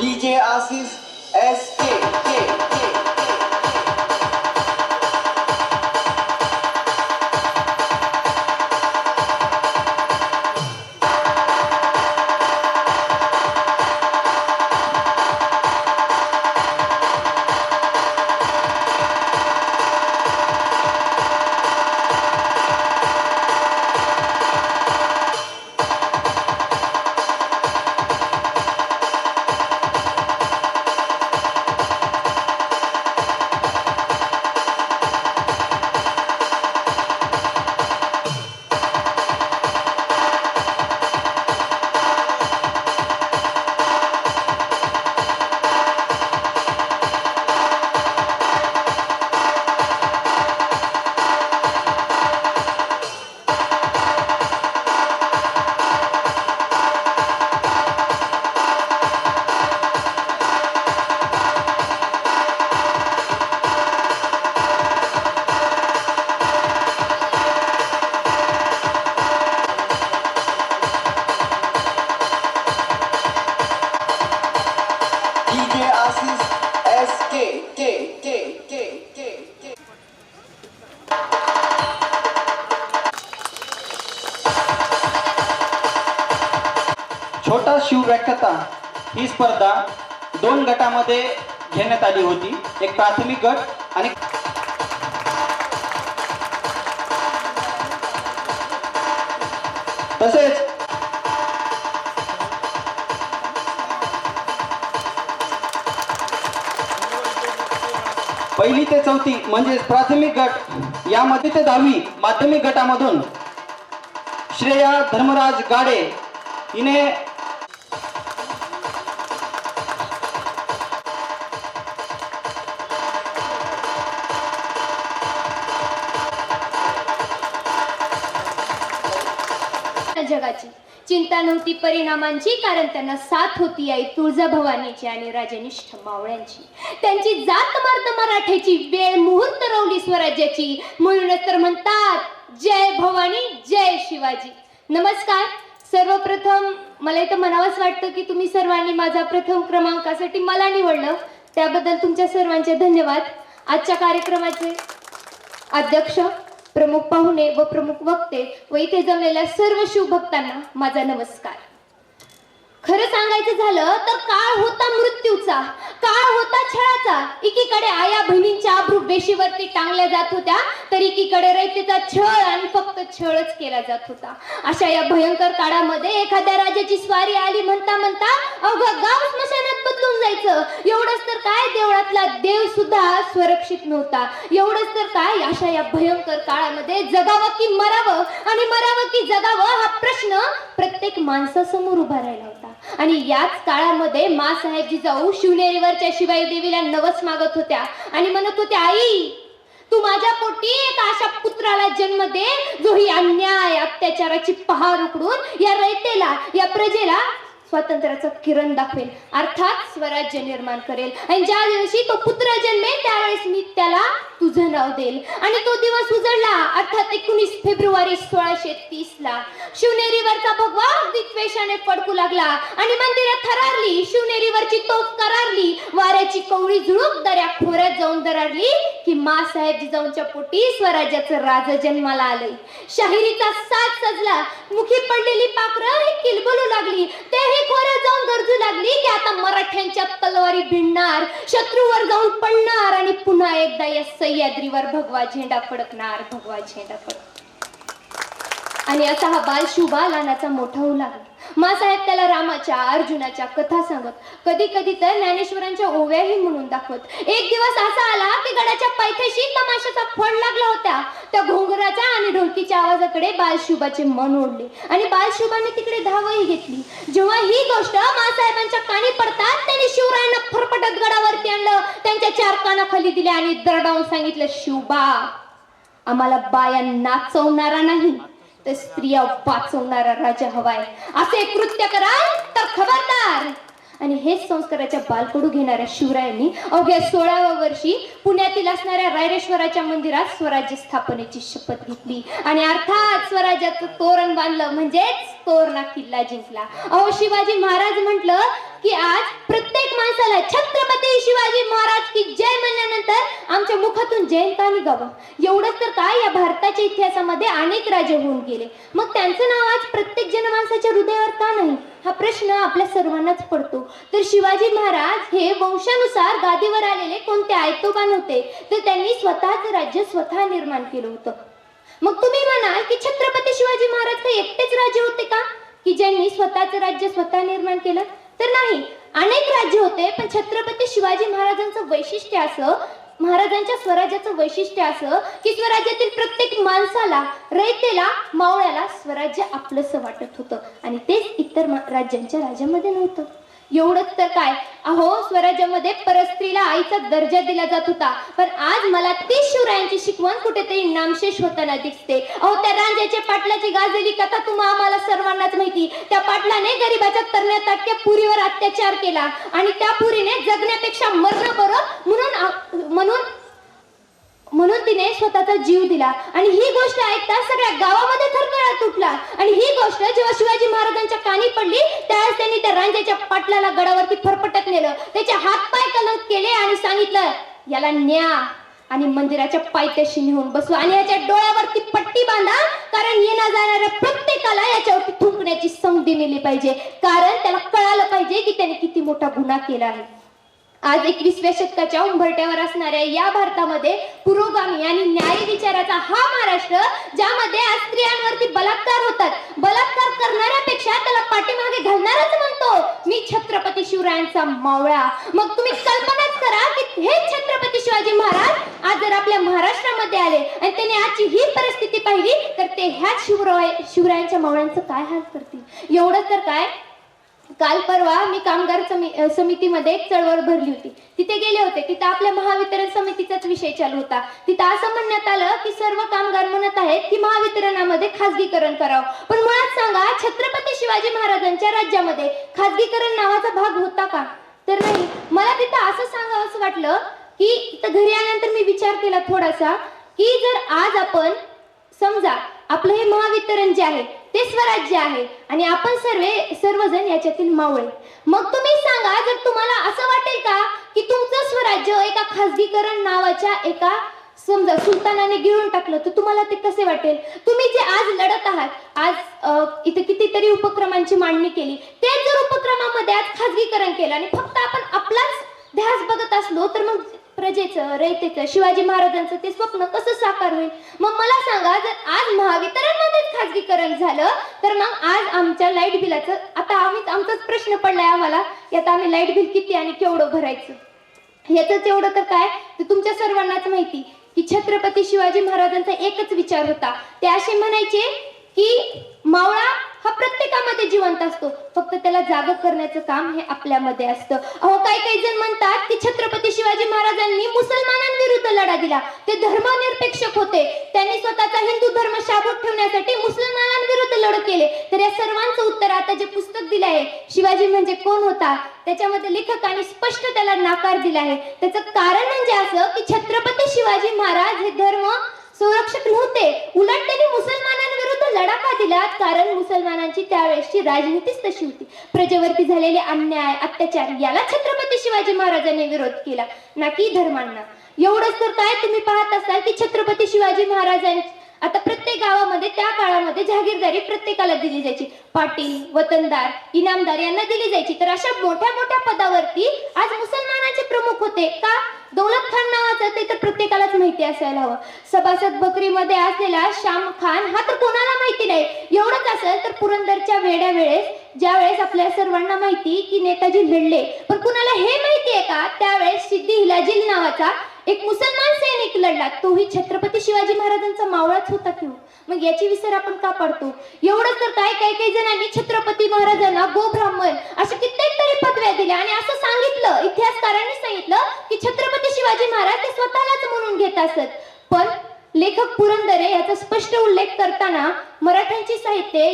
DJ Ashish SK. छोटा शिव व्याख्याता ही स्पर्धा 2 गटामध्ये घेण्यात आली होती. एक प्राथमिक गट आणि तसेच पहिली ते चौथी म्हणजे प्राथमिक गट, यामध्ये ते 10वी माध्यमिक गटामधून श्रेया धर्मराज गाडे हिने जगाची चिंता नव्हती परिणामांची, कारण त्यांना साथ होती आई तुळजाभवानीची आणि राजनिष्ठ मावळ्यांची. त्यांची जात मर्द मराठ्याची, वेळ मुहूर्त रवली स्वराज्याची. म्हणूनच तर म्हणतात जय भवानी जय शिवाजी. नमस्कार सर्वप्रथम मला इथं म्हणावंच वाटतं की तुम्ही सर्वांनी माझा प्रथम क्रमांकासाठी मला निवडलं, त्याबद्दल तुमच्या सर्वांचे धन्यवाद. आजच्या कार्यक्रमाचे अध्यक्ष, प्रमुख पाहुणे व प्रमुख वक्ते व इथे जमलेल्या सर्व शिवभक्तांना माझा नमस्कार. खरं सांगायचं झालं तर काळ होता मृत्यूचा, काळ होता छळाचा. एकीकडे आया बहिणींच्या अब्रू वेशीवरती टांगल्या जात होत्या, तर एकीकडे रयतेचा छळ आणि फक्त छळच केला जात होता. अशा या भयंकर काळामध्ये एखाद्या राजाची स्वारी आली म्हणता म्हणता अवघं गाव स्मशानात बदलून जायचं. एवढंच तर काय, देवळातला देव सुद्धा सुरक्षित नव्हता. एवढंच तर काय, अशा या भयंकर काळामध्ये जगावं की मरावं आणि मरावं की जगावं हा प्रश्न प्रत्येक माणसासमोर उभा राहिला होता. आणि याच काळामध्ये माँसाहेब जिजाऊ शिवनेरीवरच्या शिवाई देवीला नवस मागत होत्या आणि म्हणत होत्या, आई तू माझ्या पोटी एका अशा पुत्राला जन्म दे जो ही अन्याय अत्याचाराची पहार उकडून या रयतेला, या प्रजेला स्वातंत्र्याचं किरण दाखवेल, अर्थात स्वराज्य निर्माण करेल. आणि ज्या दिवशी तो पुत्र जन्मेल त्यावेळेस मी त्याला तुझं नाव देईल. आणि तो दिवस उजळला, अर्थात 19 फेब्रुवारी 1630 शिवनेरीवरचा भगवा अगदी द्वेषाने फडकू लागला आणि मंदिरात थरारली. शिवनेरीवरची तोफ करारली, वाऱ्याची कवळी झुळूक दऱ्या खोऱ्यात जाऊन दरारली की माँसाहेब जिजाऊंच्या पोटी स्वराज्याचं राज जन्माला आलंय. शाहिरीचा साज सजला, मुखी पडलेली पाखरं ही किलबलू लागली, तेही खोऱ्यात जाऊन गरजू लागली की आता मराठ्यांच्या तलवारी भिडणार, शत्रूवर जाऊन पडणार आणि पुन्हा एकदा या सह्याद्रीवर भगवा झेंडा फडकणार, भगवा झेंडा फडकणार. आणि असा हा बाल शिवबा लहानाचा मोठा होऊ लागला. माँसाहेब त्याला रामाच्या, अर्जुनाच्या कथा सांगत, कधी कधी तर ज्ञानेश्वरांच्या ओव्याही म्हणून दाखवत. एक दिवस असा आला की गडाच्या पायथ्याशी तमाशाचा फड लागला होता. त्या घोंगराच्या आणि ढोलकीच्या आवाजाकडे बालशिवबाचे मन ओढले आणि बालशिवबाने तिकडे धावही घेतली. जेव्हा ही गोष्ट माँसाहेबांच्या कानी पडतात त्यांनी शिवरायांना फरफटत गडावरती आणलं, त्यांच्या 4 कानाखाली दिले आणि दरडावून सांगितलं, शिवबा आम्हाला बाया नाचवणारा नाही तर स्त्रिया वाचवणारा राजा हवाय. असे कृत्य कराल तर खबरदार. आणि हेच संस्काराच्या बालकडू घेणाऱ्या शिवरायांनी अवघ्या 16व्या वर्षी पुण्यातील असणाऱ्या रायरेश्वराच्या मंदिरात स्वराज्य स्थापनेची शपथ घेतली आणि अर्थात स्वराज्याचं तोरण बांधलं, म्हणजेच तोरणा किल्ला जिंकला. अहो शिवाजी महाराज म्हटलं की आज प्रत्येक माणसाला छत्रपती शिवाजी महाराज की जय म्हणल्यानंतर आमच्या मुखातून जयंता निघावं. एवढंच तर काय, या भारताच्या इतिहासामध्ये अनेक राजे होऊन गेले, मग त्यांचं नाव आज प्रत्येक जनमानसाच्या हृदयावर का नाही हा प्रश्न आपल्या सर्वांनाच पडतो. तर शिवाजी महाराज हे वंशानुसार गादीवर आलेले कोणते आयतोबा नव्हते, तर त्यांनी स्वतःचं राज्य स्वतः निर्माण केलं होतं. मग तुम्ही म्हणाल की छत्रपती शिवाजी महाराज काही एकटेच राजे होते का की ज्यांनी स्वतःचं राज्य स्वतः निर्माण केलं? तर नाही, अनेक राज्य होते, पण छत्रपती शिवाजी महाराजांचं वैशिष्ट्य असं, महाराजांच्या स्वराज्याचं वैशिष्ट्य असं की स्वराज्यातील प्रत्येक माणसाला, रयतेला, मावळ्याला स्वराज्य आपलंसं वाटत होतं आणि तेच इतर राज्यांच्या राज्यामध्ये नव्हतं. एवढंच तर काय, अहो स्वराज्यामध्ये परस्त्रीला आईचा दर्जा दिला जात होता, पण आज मला ती शिवरायांची शिकवण कुठेतरी नामशेष होताना दिसते. अहो त्या रांझ्याच्या पाटलाची गाजलेली कथा तुम्हा आम्हाला सर्वांनाच माहिती. त्या पाटलाने गरीबाच्या तरण्या ताटक्या पुरीवर अत्याचार केला आणि त्या पुरीने जगण्यापेक्षा मरणं बरं म्हणून तिने स्वतःचा जीव दिला. आणि ही गोष्ट ऐकता सगळ्या गावामध्ये थरकळा तुटला. आणि ही गोष्ट जेव्हा शिवाजी महाराजांच्या कानी पडली त्यावेळेस त्यांनी त्या रांझ्याच्या पाटलाला गडावरती फरफटत नेलं, त्याचे हातपाय कलंक केले आणि सांगितलं, याला न्या आणि मंदिराच्या पायथ्याशी नेऊन बसवा आणि याच्या डोळ्यावरती पट्टी बांधा, कारण येणा जाणाऱ्या प्रत्येकाला याच्यावरती थुंकण्याची संधी मिळली पाहिजे, कारण त्याला कळालं पाहिजे की त्याने किती मोठा गुन्हा केला आहे. आज 21व्या शतकाच्या उंबरठ्यावर असणाऱ्या या भारतामध्ये पुरोगामी आणि न्याय विचाराचा हा महाराष्ट्र, ज्यामध्ये आज स्त्रियांवरती बलात्कार होतात, बलात्कार करणाऱ्यापेक्षा त्याला पाठीमागे घालणारच म्हणतो मी छत्रपती शिवरायांचा मावळा. मग तुम्ही कल्पनाच करा की हे छत्रपती शिवाजी महाराज आज जर आपल्या महाराष्ट्रामध्ये आले आणि त्याने आजची ही परिस्थिती पाहिली तर ते ह्याच शिवरायांच्या मावळ्यांचं काय हाल करतील. एवढंच तर काय, काल परवा मी कामगार समितीमध्ये एक चळवळ भरली होती, तिथे गेले होते. तिथं आपल्या महावितरण समितीचाच विषय चालू होता. तिथं असं म्हणण्यात आलं की सर्व कामगार म्हणत आहेत की महावितरणामध्ये खाजगीकरण करावं, पण मुळात सांगा छत्रपती शिवाजी महाराजांच्या राज्यामध्ये खाजगीकरण नावाचा भाग होता का? तर नाही. मला तिथं असं सांगावं असं वाटलं की तिथं घरी आल्यानंतर मी विचार केला थोडासा की जर आज आपण समजा आपलं हे महावितरण जे आहे ते स्वराज्य आहे आणि आपण सर्वजण याच्यातील मावळे. मग तुम्ही सांगा, जर तुम्हाला असं वाटेल का की तुमचं स्वराज्य एका खाजगीकरण नावाच्या एका समजा सुलतानाने गिळून टाकलं, तर तुम्हाला ते कसे वाटेल? तुम्ही जे आज लढत आहात, आज इथे कितीतरी उपक्रमांची मांडणी केली, तेच जर उपक्रमामध्ये आज खाजगीकरण केलं आणि फक्त आपण आपलाच ध्यास बघत असलो, तर मग प्रजेचं, रयतेचं, शिवाजी महाराजांचं ते स्वप्न कसं साकार होईल? मग मला सांगा, जर आज महावितरणमध्येच खाजगीकरण झालं, तर मग आज आमच्या लाईट बिलाचं, आता आमचाच प्रश्न पडलाय आम्हाला, यात आम्ही लाईट बिल किती आणि केवढं भरायचं? याच एवढं तर काय, तर तुमच्या सर्वांनाच माहिती की छत्रपती शिवाजी महाराजांचा एकच विचार होता. ते असे म्हणायचे की मावळा हा प्रत्येकामध्ये जिवंत असतो, फक्त त्याला जाग करण्याचं काम हे आपल्यामध्ये असतं. अहो, काही जण म्हणतात की छत्रपती शिवाजी महाराजांनी मुसलमानांविरुद्ध लढा दिला, ते धर्मनिरपेक्षक होते, त्यांनी स्वतःचा हिंदू धर्म शाबूत ठेवण्यासाठी मुसलमानांविरुद्ध लढत केले. तर या सर्वांचं उत्तर आता जे पुस्तक दिलं आहे, शिवाजी म्हणजे कोण होता, त्याच्यामध्ये लेखकांनी स्पष्ट त्याला नकार दिला आहे. त्याचं कारण म्हणजे असं की छत्रपती शिवाजी महाराज हे धर्म संरक्षक नव्हते, उलट त्यांनी मुसलमानांविरुद्ध लढा का दिला? कारण मुसलमानांची त्यावेळेसची राजनीतीच तशी होती. प्रजेवरती झालेले अन्याय, अत्याचार याला छत्रपती शिवाजी महाराजांनी विरोध केला, ना की धर्मांना. एवढंच तर काय, तुम्ही पाहत असाल की छत्रपती शिवाजी महाराजांची आता प्रत्येक गावामध्ये त्या काळामध्ये जहागीरदारी प्रत्येकाला दिली जायची. पाटील, वतनदार, इनामदार यांना दिली जायची. तर अशा मोठ्या मोठ्या पदावरती आज मुसलमानाचे प्रमुख होते का? दौलत खान नावाचा ते तर प्रत्येकालाच माहिती असायला हवं. सभासद बकरीमध्ये असलेला श्याम खान हा तर कोणाला माहिती नाही. एवढंच असेल तर पुरंदरच्या वेड्या वेळेस ज्या वेळेस आपल्या सर्वांना माहिती की नेताजी लढले, पण कुणाला हे माहिती आहे का त्यावेळेस सिद्दी हिलाजी नावाचा एक मुसलमान सैनिक लढला, तोही छत्रपती शिवाजी महाराजांचा मावळाच होता की. मग याची विसर आपण का पडतो? एवढंच तर काय, काही जणांनी छत्रपती महाराजांना गोब्राह्मण अशा कित्येक तरी पदव्या दिल्या आणि असं सांगितलं, इतिहासकारांनी सांगितलं की छत्रपती शिवाजी महाराज ते स्वतःलाच म्हणून घेत असत. पण लेखक पुरंदरे याचा स्पष्ट उल्लेख करताना मराठ्यांची साहित्य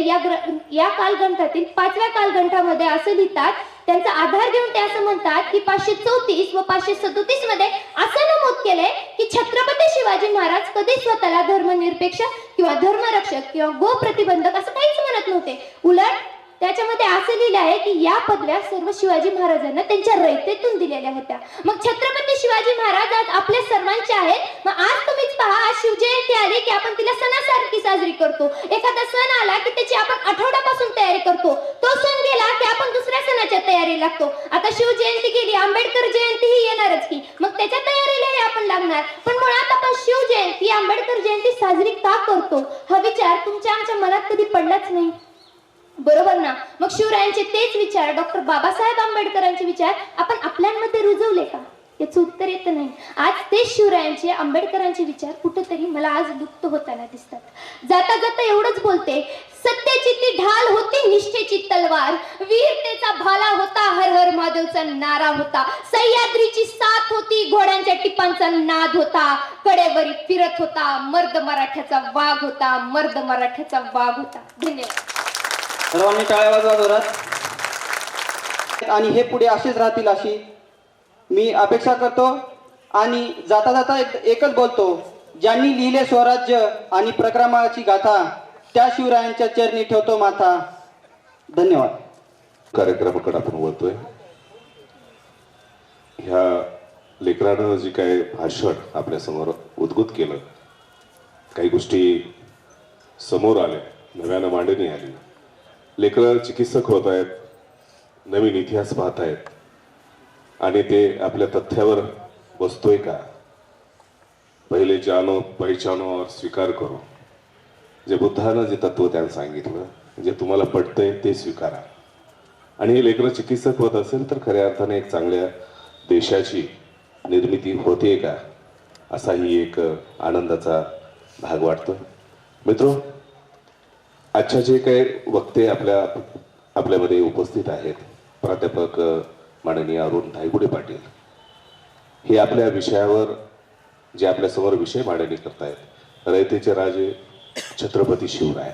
या कालग्रंथातील 5व्या कालग्रंथामध्ये असं लिहितात, त्यांचा आधार घेऊन ते असं म्हणतात की 534 व 537 मध्ये असं नमूद केलंय की छत्रपती शिवाजी महाराज कधी स्वतःला धर्मनिरपेक्ष किंवा धर्मरक्षक किंवा गो प्रतिबंधक असं काहीच म्हणत नव्हते. उलट त्याच्यामध्ये असं लिहिलं आहे की या पदव्या सर्व शिवाजी महाराजांना त्यांच्या रयतेतून दिलेल्या होत्या. मग छत्रपती शिवाजी महाराज आज आपल्या सर्वांचे आहेत. मग आज तुम्हीच पहा, आज शिवजयंती आली की आपण तिला सणासारखी साजरी करतो. एखादा सण आला की त्याची आपण आठवड्यापासून तयारी करतो. तो सण गेला की आपण दुसऱ्या सणाच्या तयारी लागतो. आता शिवजयंती गेली, आंबेडकर जयंती ही येणारच की, मग त्याच्या तयारीलाही आपण लागणार. पण मुळात आपण शिवजयंती, आंबेडकर जयंती साजरी का करतो हा विचार तुमच्या आमच्या मनात कधी पडलाच नाही, बरोबर ना? मग शिवरायांचे तेच विचार, डॉक्टर बाबासाहेब आंबेडकरांचे विचार आपण आपल्यामध्ये रुजवले का? याचं उत्तर येत नाही. आज तेच शिवरायांचे, आंबेडकरांचे विचार कुठेतरी मला आज लुप्त होताना दिसतात. जाता जाता एवढंच बोलते, सत्तेची ती ढाल होती, निष्ठेची तलवार, वीरतेचा भाला होता, हर हर महादेवचा नारा होता, सह्याद्रीची साथ होती, घोड्यांच्या टिपांचा नाद होता, कडेवरी फिरत होता, मर्द मराठ्याचा वाघ होता, मर्द मराठ्याचा वाघ होता. धन्यवाद. सर्वांनी टाळ्या वाजवा जोरात. आणि हे पुढे असेच राहतील अशी मी अपेक्षा करतो. आणि जाता जाता एकच बोलतो, ज्यांनी लिहिले स्वराज्य आणि प्रक्रमाची गाथा, त्या शिवरायांच्या चरणी ठेवतो माथा. धन्यवाद. कार्यक्रमाकडे आपण वळतोय. ह्या लेकरानं जे काय भाषण आपल्या समोर उद्गत केलं, काही गोष्टी समोर आल्या, नव्यानं मांडणी आली. लेकरं चिकित्सक होत आहेत, नवीन इतिहास पाहत आहेत, आणि ते आपल्या तथ्यावर बसतोय का? पहिले जानो पहिचानो और स्वीकार करो. जे बुद्धानं जे तत्व त्यानं सांगितलं, जे तुम्हाला पटतंय ते स्वीकारा. आणि हे लेकरं चिकित्सक होत असेल तर खऱ्या अर्थाने एक चांगल्या देशाची निर्मिती होते का, असाही एक आनंदाचा भाग वाटतो. मित्रो, आजच्या जे काही वक्ते आपल्यामध्ये उपस्थित आहेत, प्राध्यापक माननीय अरुण धायगुडे पाटील, हे आपल्या विषयावर जे आपल्यासमोर विषय मांडणी करतायत, रयतेचे राजे छत्रपती शिवराय.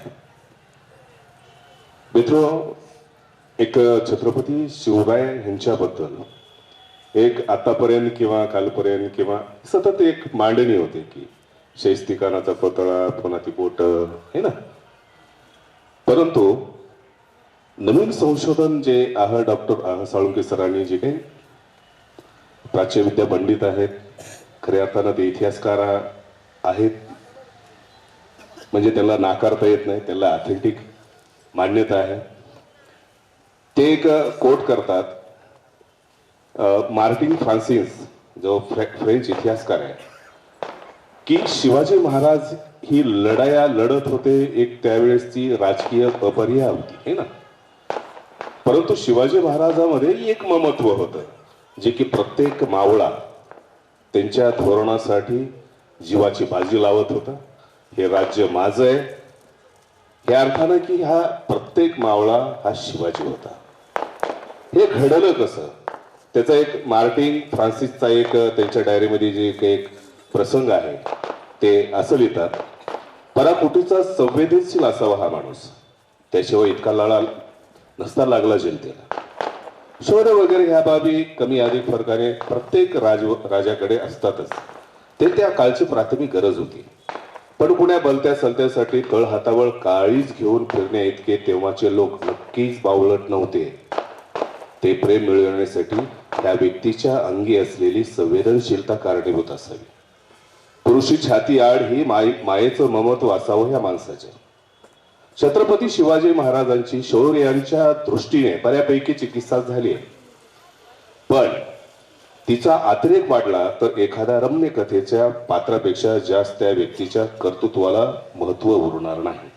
मित्रो, एक छत्रपती शिवराय यांच्याबद्दल एक आतापर्यंत किंवा कालपर्यंत किंवा सतत एक मांडणी होते की शैस्तिकानाचा पुतळा, पुन्हा ती बोट, हे ना. परंतु नवीन संशोधन जे डॉक्टर साळुंके सरांनी जे काही प्राच्यविद्या पंडित आहेत, खऱ्या अर्थानं ते इतिहासकार आहेत, म्हणजे त्याला नाकारता येत नाही, त्याला ऑथेंटिक मान्यता आहे. ते एक कोट करतात, मार्टिन फ्रान्सिस जो फ्रेंच इतिहासकार आहे, की शिवाजी महाराज ही लढाया लढत होते, एक त्यावेळेसची राजकीय अपरिया होती है ना, परंतु शिवाजी महाराजांमध्ये एक ममत्व होतं, जे की प्रत्येक मावळा त्यांच्या धोरणासाठी जीवाची बाजी लावत होता. हे राज्य माझं आहे या अर्थानं की हा प्रत्येक मावळा हा शिवाजी होता. हे घडलं कसं, त्याचा एक मार्टिन फ्रान्सिसचा एक त्यांच्या डायरीमध्ये जे एक प्रसंग आहे ते असं लिहितात, पराकोटीचा संवेदनशील असावा हा माणूस, त्याशिवाय इतका लढा नसता लागला जनतेला. शौर्य वगैरे ह्या बाबी कमी अधिक फरकाने प्रत्येक राजाकडे असतातच, ते त्या काळची प्राथमिक गरज होती. पण कुण्या बलत्या सलत्यासाठी तळ हातावर काळीच घेऊन फिरण्या इतके तेव्हाचे लोक नक्कीच बावळट नव्हते. ते प्रेम मिळवण्यासाठी त्या व्यक्तीच्या अंगी असलेली संवेदनशीलता कारणीभूत असावी. पुरुषी छाती आड ही मायेचं ममत्व असावं या माणसाच्या. छत्रपती शिवाजी महाराजांची शौर्यांच्या दृष्टीने बऱ्यापैकी चिकित्सा झाली, पण तिचा अतिरेक वाढला तर एखाद्या रम्य कथेच्या पात्रापेक्षा जास्त त्या व्यक्तीच्या कर्तृत्वाला महत्व उरणार नाही.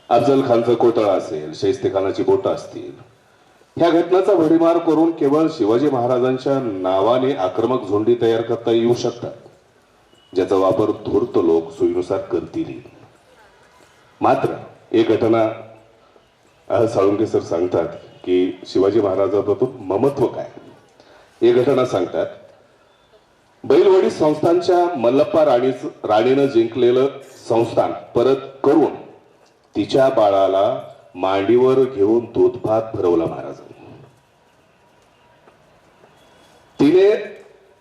अफजल खानचा कोतळा असेल, शाहिस्तेखानाची बोटं असतील, ह्या घटनांचा भडीमार करून केवळ शिवाजी महाराजांच्या नावाने आक्रमक झोंडी तयार करता येऊ शकतात, ज्याचा वापर धूर्त लोक सोयीनुसार करतील. मात्र एक घटना साळुंके सर सांगतात की शिवाजी महाराजांबद्दल ममत्व काय. एक घटना सांगतात, बैलवाडी संस्थानच्या मल्लप्पा राणीनं जिंकलेलं संस्थान परत करून तिच्या बाळाला मांडीवर घेऊन दूधभात भरवला महाराजांनी. तिने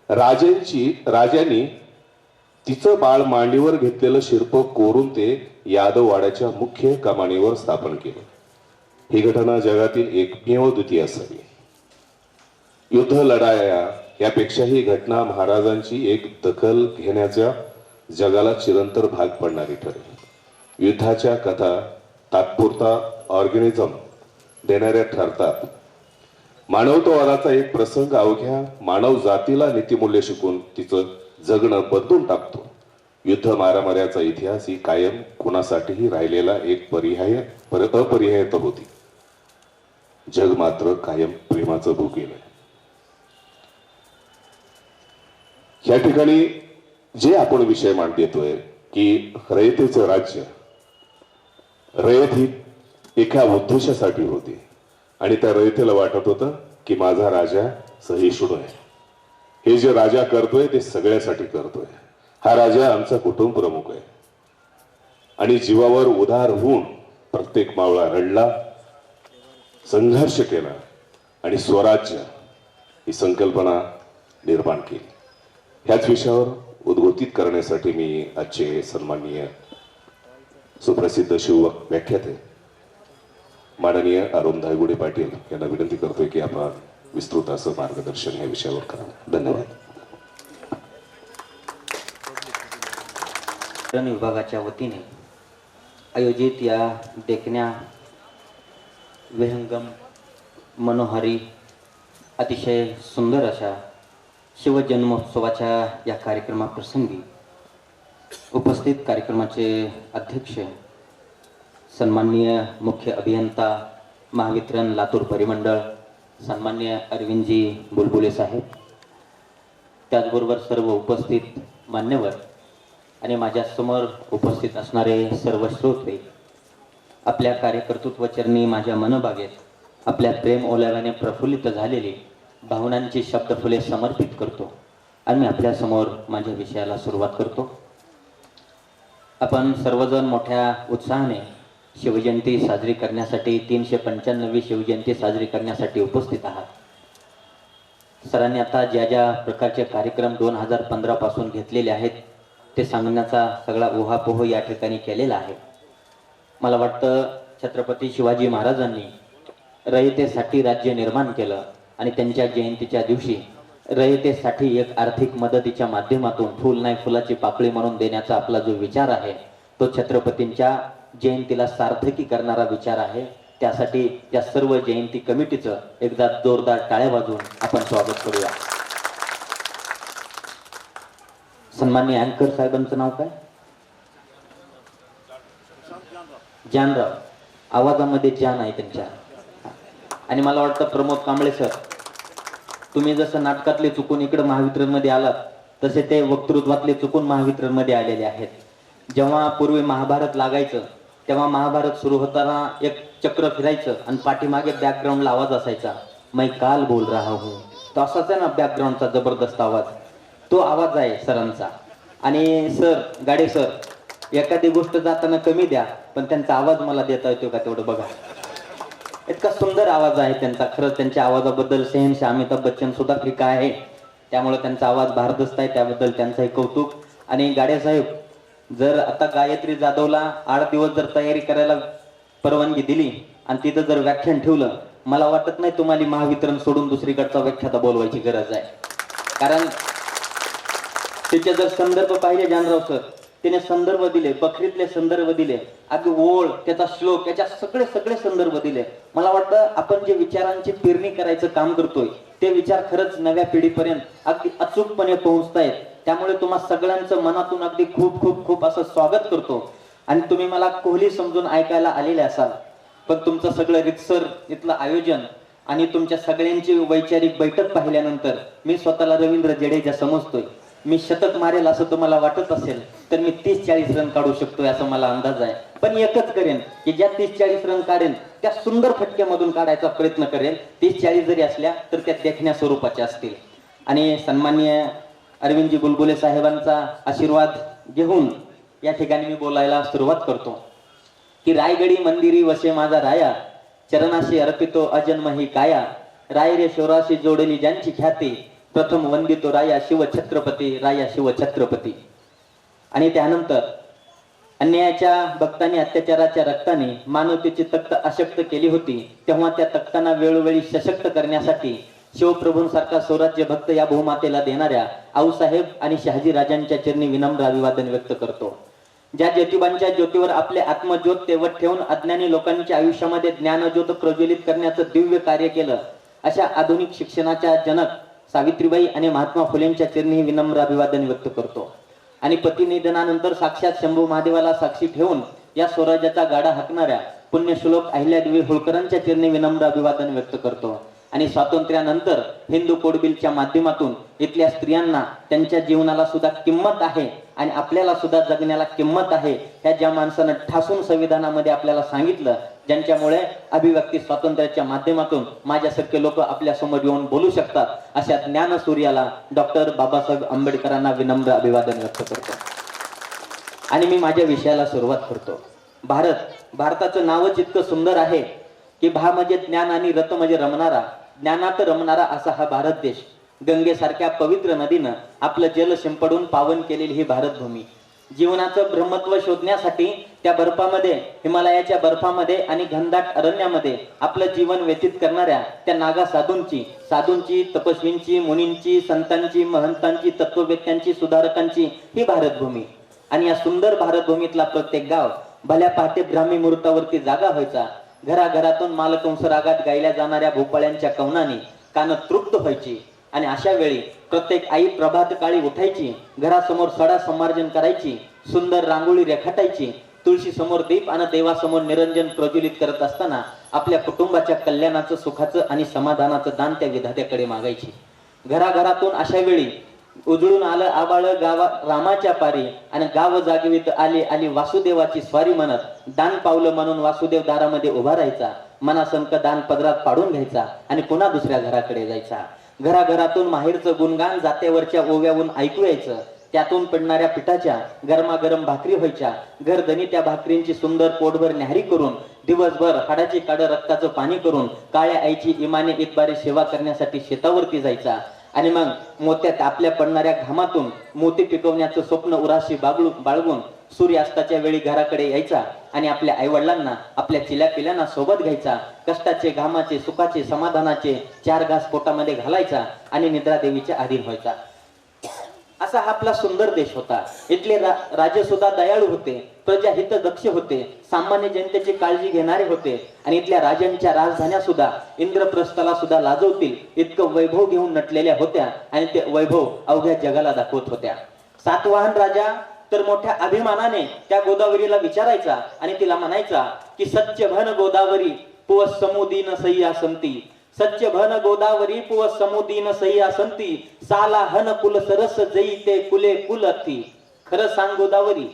राजांनी तिचं बाळ मांडीवर घेतलेलं शिरप कोरून ते यादववाड्याच्या मुख्य कमानीवर स्थापन केलं. ही घटना जगातील एकमेव द्वितीय असावी. युद्ध लढाया यापेक्षा ही घटना महाराजांची एक दखल घेण्याच्या जगाला चिरंतर भाग पडणारी ठरेल. युद्धाच्या कथा तात्पुरता ऑर्गॅनिझम देणाऱ्या ठरतात. मानवतावादाचा एक प्रसंग अवघ्या मानव जातीला नीतिमूल्य शिकून तिचं जगणं बदलून टाकतो. युद्ध मारामाऱ्याचा इतिहास ही कायम कुणासाठीही राहिलेला एक अपरिहार्य होती. जग मात्र कायम प्रेमाचं भुकेलं. या ठिकाणी जे आपण विषय मांडतोय की रयतेचं राज्य, रयत ही एका उद्देशासाठी होती आणि त्या रयतेला वाटत होतं की माझा राजा सहिष्णू आहे. हे जे राजा करतोय ते सगळ्यासाठी करतोय. हा राजा आमचा कुटुंब प्रमुख आहे. आणि जीवावर उदार होऊन प्रत्येक मावळा रडला, संघर्ष केला आणि स्वराज्य ही संकल्पना निर्माण केली. ह्याच विषयावर उद्बोधित करण्यासाठी मी आजचे सन्माननीय सुप्रसिद्ध व्याख्याते माननीय अरुण धायगुडे पाटील यांना विनंती करतोय की आपण विस्तृत असं मार्गदर्शन या विषयावर करावं. धन्यवाद. विभागाच्या वतीने आयोजित या देखण्या विहंगम मनोहारी अतिशय सुंदर अशा शिवजन्मोत्सवाच्या या कार्यक्रमाप्रसंगी उपस्थित कार्यक्रमाचे अध्यक्ष सन्माननीय मुख्य अभियंता महावितरण लातूर परिमंडळ सन्माननीय अरविंदजी बुलबुले साहेब, त्याचबरोबर सर्व उपस्थित मान्यवर आणि माझ्यासमोर उपस्थित असणारे सर्व श्रोते, आपल्या कार्यकर्तृत्व चरणी माझ्या मनोबागेत आपल्या प्रेम ओलाव्याने प्रफुल्लित झालेली भावनांची शब्दफुले समर्पित करतो आणि मी आपल्यासमोर माझ्या विषयाला सुरुवात करतो. आपण सर्वजण मोठ्या उत्साहाने शिवजयंती साजरी करण्यासाठी 395वी शिवजयंती साजरी करण्यासाठी उपस्थित आहात. सरांनी आता ज्या ज्या प्रकारचे कार्यक्रम 2015 पासून घेतलेले आहेत ते सांगण्याचा सगळा उहापोह या ठिकाणी केलेला आहे. मला वाटतं छत्रपती शिवाजी महाराजांनी रयतेसाठी राज्य निर्माण केलं आणि त्यांच्या जयंतीच्या दिवशी रयतेसाठी एक आर्थिक मदतीच्या माध्यमातून फुल नाही फुलाची पाकळी म्हणून देण्याचा आपला जो विचार आहे तो छत्रपतींच्या जयंतीला सार्थकी करणारा विचार आहे. त्यासाठी या सर्व जयंती कमिटीचं एकदा जोरदार टाळ्या वाजवून आपण स्वागत करूया. सन्माननीय अँकर साहेबांचं नाव काय? जानराव. आवाजामध्ये जान आहे त्यांच्या. आणि मला वाटतं प्रमोद कांबळे सर, तुम्ही जसं नाटकातले चुकून इकडे महावितरणमध्ये आलात तसे ते वक्तृत्वातले चुकून महावितरणमध्ये आलेले आहेत. जेव्हा पूर्वी महाभारत लागायचं तेव्हा महाभारत सुरू होताना एक चक्र फिरायचं आणि पाठीमागे बॅकग्राऊंडला आवाज असायचा, मैं काल बोल रहा हूं. तो असाच आहे ना बॅकग्राऊंडचा जबरदस्त आवाज, तो आवाज आहे सरांचा. आणि सर, गाडे सर, एखादी गोष्ट जाताना कमी द्या पण त्यांचा आवाज मला देता येतो का तेवढं बघा. इतका सुंदर आवाज आहे त्यांचा. खरंच त्यांच्या आवाजाबद्दल शहनशाह अमिताभ बच्चन सुद्धा फिका आहे, त्यामुळे त्यांचा आवाज भारदस्त आहे, त्याबद्दल त्यांचंही कौतुक. आणि गाडे साहेब, जर आता गायत्री जाधवला 8 दिवस जर तयारी करायला परवानगी दिली आणि तिथं जर व्याख्यान ठेवलं, मला वाटत नाही तुम्हाला महावितरण सोडून दुसरीकडचा व्याख्याता बोलवायची गरज आहे. कारण तिचे जर संदर्भ पाहिले जानराव सर, तिने संदर्भ दिले, बकरीतले संदर्भ दिले, अगदी ओळ, त्याचा श्लोक, याच्या सगळे संदर्भ दिले. मला वाटतं आपण जे विचारांची पेरणी करायचं काम करतोय ते विचार खरंच नव्या पिढीपर्यंत अगदी अचूकपणे पोहोचतायत. त्यामुळे तुम्हा सगळ्यांचं मनातून अगदी खूप खूप खूप असं स्वागत करतो. आणि तुम्ही मला कोहली समजून ऐकायला आलेले असाल, पण तुमचं सगळं रितसर इथलं आयोजन आणि तुमच्या सगळ्यांची वैचारिक बैठक पाहिल्यानंतर मी स्वतःला रवींद्र जडेजा समजतोय. मी शतक मारेल असं तुम्हाला वाटत असेल तर मी 30-40 रन काढू शकतोय असं मला अंदाज आहे. पण एकच करेन की ज्या 30-40 रन काढेन त्या सुंदर फटक्यामधून काढायचा प्रयत्न करेल. 30-40 जरी असल्या तर त्या देखण्या स्वरूपाच्या असतील. आणि सन्माननीय अरविंदजी बुलबुले साहेबांचा आशीर्वाद घेऊन या ठिकाणी मी बोलायला सुरुवात करतो की रायगडी मंदिरी वसे माझा राया, चरणाशी अर्पितो अजन्म ही काया, राय रे शौराशी जोडली ज्यांची ख्याती, प्रथम वंदितो राया शिव छत्रपती, राया शिव छत्रपती. आणि त्यानंतर अन्यायाच्या भक्तांनी अत्याचाराच्या रक्ताने मानवतेची तक्त अशक्त केली होती, तेव्हा त्या तक्तांना वेळोवेळी सशक्त करण्यासाठी शिवप्रभूंसारखा स्वराज्य भक्त या भूमातेला देणाऱ्या आऊसाहेब आणि शहाजी राजांच्या चरणी विनम्र अभिवादन व्यक्त करतो. ज्या ज्योतिबांच्या ज्योतीवर आपले आत्मज्योत तेवत ठेवून अज्ञानी लोकांच्या आयुष्यामध्ये ज्ञानज्योत प्रज्वलित करण्याचं दिव्य कार्य केलं अशा आधुनिक शिक्षणाच्या जनक सावित्रीबाई आणि महात्मा फुलेंच्या चरणी विनम्र अभिवादन व्यक्त करतो. आणि पती निधनानंतर साक्षात शंभू महादेवाला साक्षी ठेवून या स्वराज्याचा गाडा हाकणाऱ्या पुण्यश्लोक अहिल्यादेवी होळकरांच्या चरणी विनम्र अभिवादन व्यक्त करतो. आणि स्वातंत्र्यानंतर हिंदू कोडबिलच्या माध्यमातून इथल्या स्त्रियांना त्यांच्या जीवनाला सुद्धा किंमत आहे आणि आपल्याला सुद्धा जगण्याला किंमत आहे, ह्या ज्या माणसानं ठासून संविधानामध्ये आपल्याला सांगितलं, ज्यांच्यामुळे अभिव्यक्ती स्वातंत्र्याच्या माध्यमातून माझ्यासारखे लोक आपल्या समोर येऊन बोलू शकतात, अशा ज्ञानसूर्याला डॉक्टर बाबासाहेब आंबेडकरांना विनम्र अभिवादन व्यक्त करतो. आणि मी माझ्या विषयाला सुरुवात करतो. भारताचं नावच इतकं सुंदर आहे की भा म्हणजे ज्ञान आणि रत म्हणजे रमणारा, ज्ञानात रमणारा असा हा भारत देश. गंगेसारख्या पवित्र नदीनं आपलं जल शिंपडून पावन केलेली ही भारतभूमी. जीवनाचं ब्रह्मत्व शोधण्यासाठी त्या बर्फामध्ये, हिमालयाच्या बर्फामध्ये आणि घनदाट अरण्यामध्ये आपलं जीवन व्यतीत करणाऱ्या त्या नागा साधूंची, तपस्वींची, मुनींची, संतांची, महंतांची, तत्ववेत्यांची, सुधारकांची ही भारतभूमी. आणि या सुंदर भारतभूमीतला प्रत्येक गाव भल्या पहाटे ब्राह्मी मुहूर्तावरती जागा व्हायचा. घराघरातून मालकंस रागात गायल्या जाणाऱ्या भोपाळ्यांच्या कवनाने कान तृप्त व्हायची. आणि अशा वेळी प्रत्येक आई प्रभात काळी उठायची, घरासमोर सडा समार्जन करायची, सुंदर रांगोळी रेखाटायची, तुळशी समोर दीप आणि देवासमोर निरंजन प्रज्वलित करत असताना आपल्या कुटुंबाच्या कल्याणाचं, सुखाचं आणि समाधानाचं दान त्या विधात्याकडे मागायची. घराघरातून अशा वेळी उजळून आलं आबाळ गावा रामाच्या पारी आणि गाव जागवित आली आली वासुदेवाची स्वारी म्हणत दान पावलं म्हणून वासुदेव दारामध्ये उभा राहायचा. मनासंक दान पदरात पाडून घ्यायचा आणि पुन्हा दुसऱ्या घराकडे जायचा. घराघरातून माहेरचं गुणगान जात्यावरच्या ओव्याहून ऐकू यायचं. त्यातून पडणाऱ्या पिठाच्या गरमागरम भाकरी व्हायच्या. घरधनी त्या भाकरींची सुंदर पोटभर न्याहारी करून दिवसभर हाडाची काढ रक्ताचं पाणी करून काळ्या आईची इमाने इतबारी सेवा करण्यासाठी शेतावरती जायचा. आणि मग मोत्यात आपल्या पडणाऱ्या घामातून मोती पिकवण्याचं स्वप्न उराशी बाळगून सूर्यास्ताच्या वेळी घराकडे यायचा आणि आपल्या आईवडिलांना, आपल्या चिल्या पिल्यांना सोबत घ्यायचा, कष्टाचे, घामाचे, सुखाचे, समाधानाचे 4 घास पोटामध्ये घालायचा आणि निद्रा देवीच्या अधीन व्हायचा. असा हा आपला सुंदर देश होता. इथले राजे सुद्धा दयाळू होते, प्रजा हित दक्ष होते, सामान्य जनतेची काळजी घेणारे होते आणि इथल्या राजांच्या राजधान्या सुद्धा इंद्रप्रस्थाला सुद्धा लाजवतील इतकं वैभव घेऊन नटलेल्या होत्या आणि ते वैभव अवघ्या जगाला दाखवत होत्या. सातवाहन राजा तर मोठ्या अभिमानाने त्या गोदावरीला विचारायचा आणि तिला म्हणायचा की सच्च भन गोदावरी पुव समुदीन सह्यासंती, सच्च भन गोदावरी पुव समुदीन सह्यासंती, साला हन कुल सरस जई ते कुले कुलती. खरं सांग गोदावरी,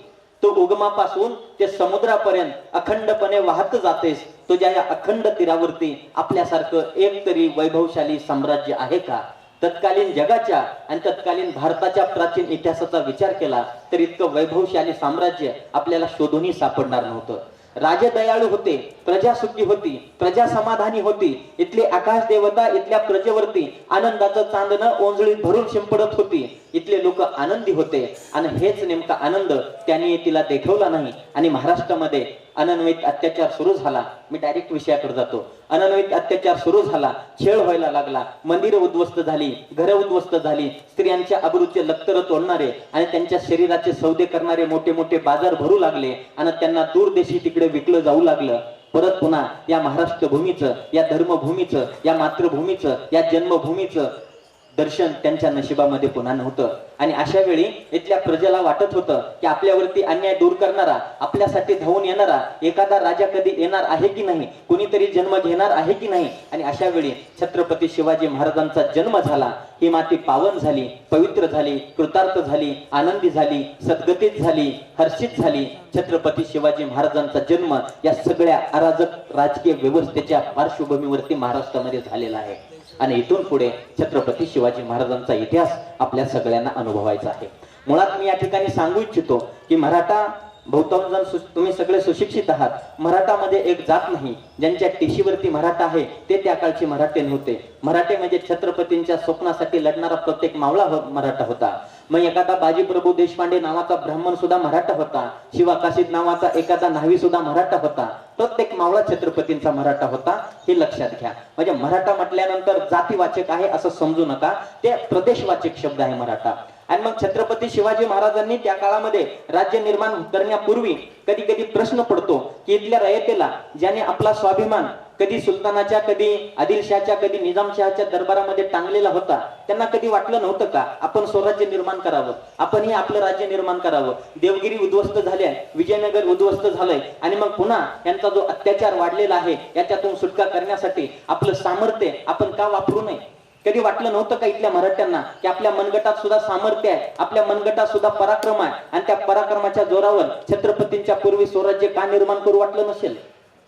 तू उगमापासून ते समुद्रापर्यंत अखंडपणे वाहत जातेस. तुझ्या या अखंड तीरावरती आपल्यासारखं एक तरी वैभवशाली साम्राज्य आहे का? तत्कालीन जगाच्या आणि तत्कालीन भारताच्या प्राचीन इतिहासाचा विचार केला तर इतकं वैभवशाली साम्राज्य आपल्याला शोधूनही सापडणार नव्हतं. राजे दयाळू होते, प्रजा सुखी होती, प्रजा समाधानी होती. इथले आकाश देवता इथल्या प्रजेवरती आनंदाचं चांदणं ओंजळीत भरून शिंपडत होती. इथले लोक आनंदी होते आणि हेच नेमका आनंद त्यांनी तिला देखवला नाही आणि महाराष्ट्रामध्ये अनन्वित अत्याचार सुरू झाला. मी डायरेक्ट विषयाकडे जातो. अनन्वित अत्याचार सुरू झाला, छेड व्हायला लागला, मंदिरं उद्ध्वस्त झाली, घरं उद्ध्वस्त झाली, स्त्रियांच्या अब्रूचे लक्तर तोडणारे आणि त्यांच्या शरीराचे सौदे करणारे मोठे मोठे बाजार भरू लागले आणि त्यांना दूरदेशी तिकडे विकलं जाऊ लागलं. परत पुन्हा या महाराष्ट्र भूमीचं, या धर्मभूमीचं, या मातृभूमीचं, या जन्मभूमीचं दर्शन त्यांच्या नशिबामध्ये पुन्हा नव्हतं. आणि अशा वेळी इथल्या प्रजेला वाटत होतं की आपल्यावरती अन्याय दूर करणारा, आपल्यासाठी धावून येणारा एखादा राजा कधी येणार आहे की नाही, कुणीतरी जन्म घेणार आहे की नाही. आणि अशा वेळी छत्रपती शिवाजी महाराजांचा जन्म झाला. ही माती पावन झाली, पवित्र झाली, कृतार्थ झाली, आनंदी झाली, सद्गतीत झाली, हर्षित झाली. छत्रपती शिवाजी महाराजांचा जन्म या सगळ्या अराजक राजकीय व्यवस्थेच्या पार्श्वभूमीवरती महाराष्ट्रामध्ये झालेला आहे आणि इथून पुढे छत्रपती शिवाजी महाराजांचा इतिहास आपल्या सगळ्यांना अनुभवायचा आहे. मुळात मी या ठिकाणी सांगू इच्छितो की मराठा बहुतांश तुम्ही सगळे सुशिक्षित आहात. मराठामध्ये एक जात नाही, ज्यांच्या टिशीवरती मराठा आहे ते त्या काळचे मराठे नव्हते. मराठे म्हणजे छत्रपतींच्या स्वप्नासाठी लढणारा प्रत्येक मावळा मराठा होता. मग एखादा बाजीप्रभू देशपांडे नावाचा ब्राह्मण सुद्धा मराठा होता. शिवाकाशीद नावाचा एखादा न्हावी सुद्धा मराठा होता. प्रत्येक मावळा छत्रपतींचा मराठा होता, हे लक्षात घ्या. म्हणजे मराठा म्हटल्यानंतर जातीवाचक आहे असं समजू नका, ते प्रदेशवाचक शब्द आहे मराठा. आणि मग छत्रपती शिवाजी महाराजांनी त्या काळामध्ये राज्य निर्माण करण्यापूर्वी कधी कधी प्रश्न पडतो की इथल्या रयतेला ज्याने आपला स्वाभिमान कधी सुलतानाच्या, कधी आदिलशाहच्या, कधी निजामशाहच्या दरबारामध्ये टांगलेला होता, त्यांना कधी वाटलं नव्हतं का आपण स्वराज्य निर्माण करावं, आपण हे आपलं राज्य निर्माण करावं. देवगिरी उद्ध्वस्त झाले, विजयनगर उद्ध्वस्त झालंय आणि मग पुन्हा यांचा जो अत्याचार वाढलेला आहे याच्यातून सुटका करण्यासाठी आपलं सामर्थ्य आपण का वापरू नये? कधी वाटलं नव्हतं का इथल्या मराठ्यांना की आपल्या मनगटात सुद्धा सामर्थ्य आहे, आपल्या मनगटात सुद्धा पराक्रम आहे आणि त्या पराक्रमाच्या जोरावर छत्रपतींच्या पूर्वी स्वराज्य का निर्माण करू वाटलं नसेल?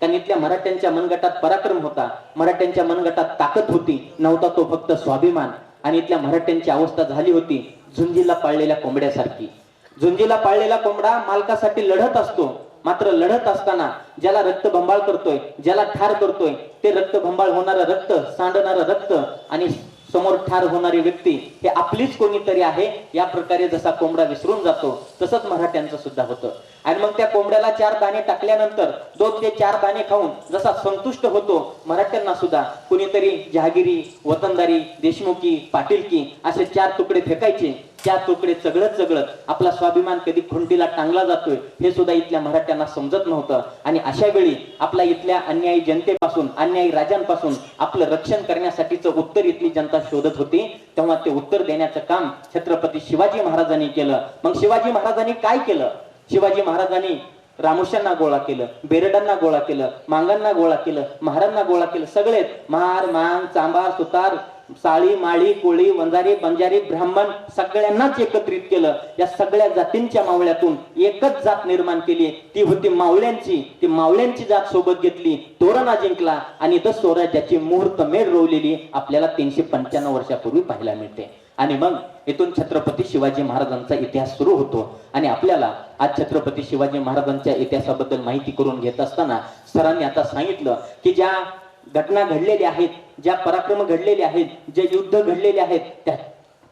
कारण इथल्या मराठ्यांच्या मनगटात पराक्रम होता, मराठ्यांच्या मनगटात ताकद होती, नव्हता तो फक्त स्वाभिमान. आणि इथल्या मराठ्यांची अवस्था झाली होती झुंजीला पाळलेल्या कोंबड्यासारखी. झुंजीला पाळलेला कोंबडा मालकासाठी लढत असतो, मात्र लढत असताना ज्याला रक्तबंबाळ करतोय, ज्याला ठार करतोय, ते रक्तबंबाळ होणारं रक्त, सांडणारं रक्त आणि समोर ठार होणारी व्यक्ती हे आपलीच कोणीतरी आहे या प्रकारे जसा कोंबडा विसरून जातो तसंच मराठ्यांचं सुद्धा होतं. आणि मग त्या कोंबड्याला 4 दाणे टाकल्यानंतर 2 ते 4 दाणे खाऊन जसा संतुष्ट होतो, मराठ्यांना सुद्धा कुणीतरी जहागिरी, वतनदारी, देशमुखी, पाटीलकी असे 4 तुकडे फेकायचे. 4 तुकडे चगळत आपला स्वाभिमान कधी खुंटीला टांगला जातोय हे सुद्धा इथल्या मराठ्यांना समजत नव्हतं. आणि अशा वेळी आपल्या इथल्या अन्यायी जनतेपासून, अन्यायी राजांपासून आपलं रक्षण करण्यासाठीचं उत्तर इथली जनता शोधत होती. तेव्हा ते उत्तर देण्याचं काम छत्रपती शिवाजी महाराजांनी केलं. मग शिवाजी महाराजांनी काय केलं? शिवाजी महाराजांनी रामोशांना गोळा केलं, बेरडांना गोळा केलं, मांगांना गोळा केलं, महारांना गोळा केलं. सगळेच महार, मांग, चांबार, सुतार, साळी, माळी, कोळी, वंजारी, बंजारी, ब्राह्मण सगळ्यांनाच एकत्रित केलं. या सगळ्या जातींच्या मावळ्यातून एकच जात निर्माण केली, ती होती मावळ्यांची. ती मावळ्यांची जात सोबत घेतली, तोरणा जिंकला आणि इथं स्वराज्याची मुहूर्तमेढ रोवलेली आपल्याला 395 वर्षापूर्वी पाहायला मिळते. आणि मग इथून छत्रपती शिवाजी महाराजांचा इतिहास सुरू होतो. आणि आपल्याला आज छत्रपती शिवाजी महाराजांच्या इतिहासाबद्दल माहिती करून घेत असताना सरांनी आता सांगितलं की ज्या घटना घडलेल्या आहेत, ज्या पराक्रम घडलेले आहेत, जे युद्ध घडलेले आहेत,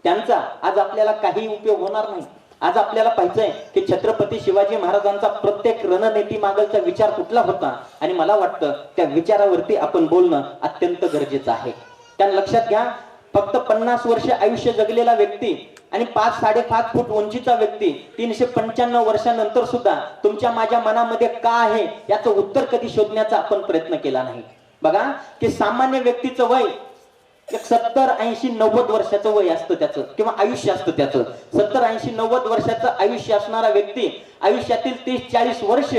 त्यांचा आज आपल्याला काही उपयोग होणार नाही. आज आपल्याला पाहिजे की छत्रपती शिवाजी महाराजांचा प्रत्येक रणनीती मागलचा विचार कुठला होता, आणि मला वाटतं त्या विचारावरती आपण बोलणं अत्यंत गरजेचं आहे. त्या लक्षात घ्या, फक्त 50 वर्ष आयुष्य जगलेला व्यक्ती आणि 5-5.5 फूट उंचीचा व्यक्ती 395 वर्षानंतर सुद्धा तुमच्या माझ्या मनामध्ये का आहे याचं उत्तर कधी शोधण्याचा आपण प्रयत्न केला नाही. बघा की सामान्य व्यक्तीचं वय एक 70-80-90 वर्षाचं वय असतं त्याचं, किंवा आयुष्य असतं त्याचं. 70-80-90 वर्षाचं आयुष्य असणारा व्यक्ती आयुष्यातील 30-40 वर्ष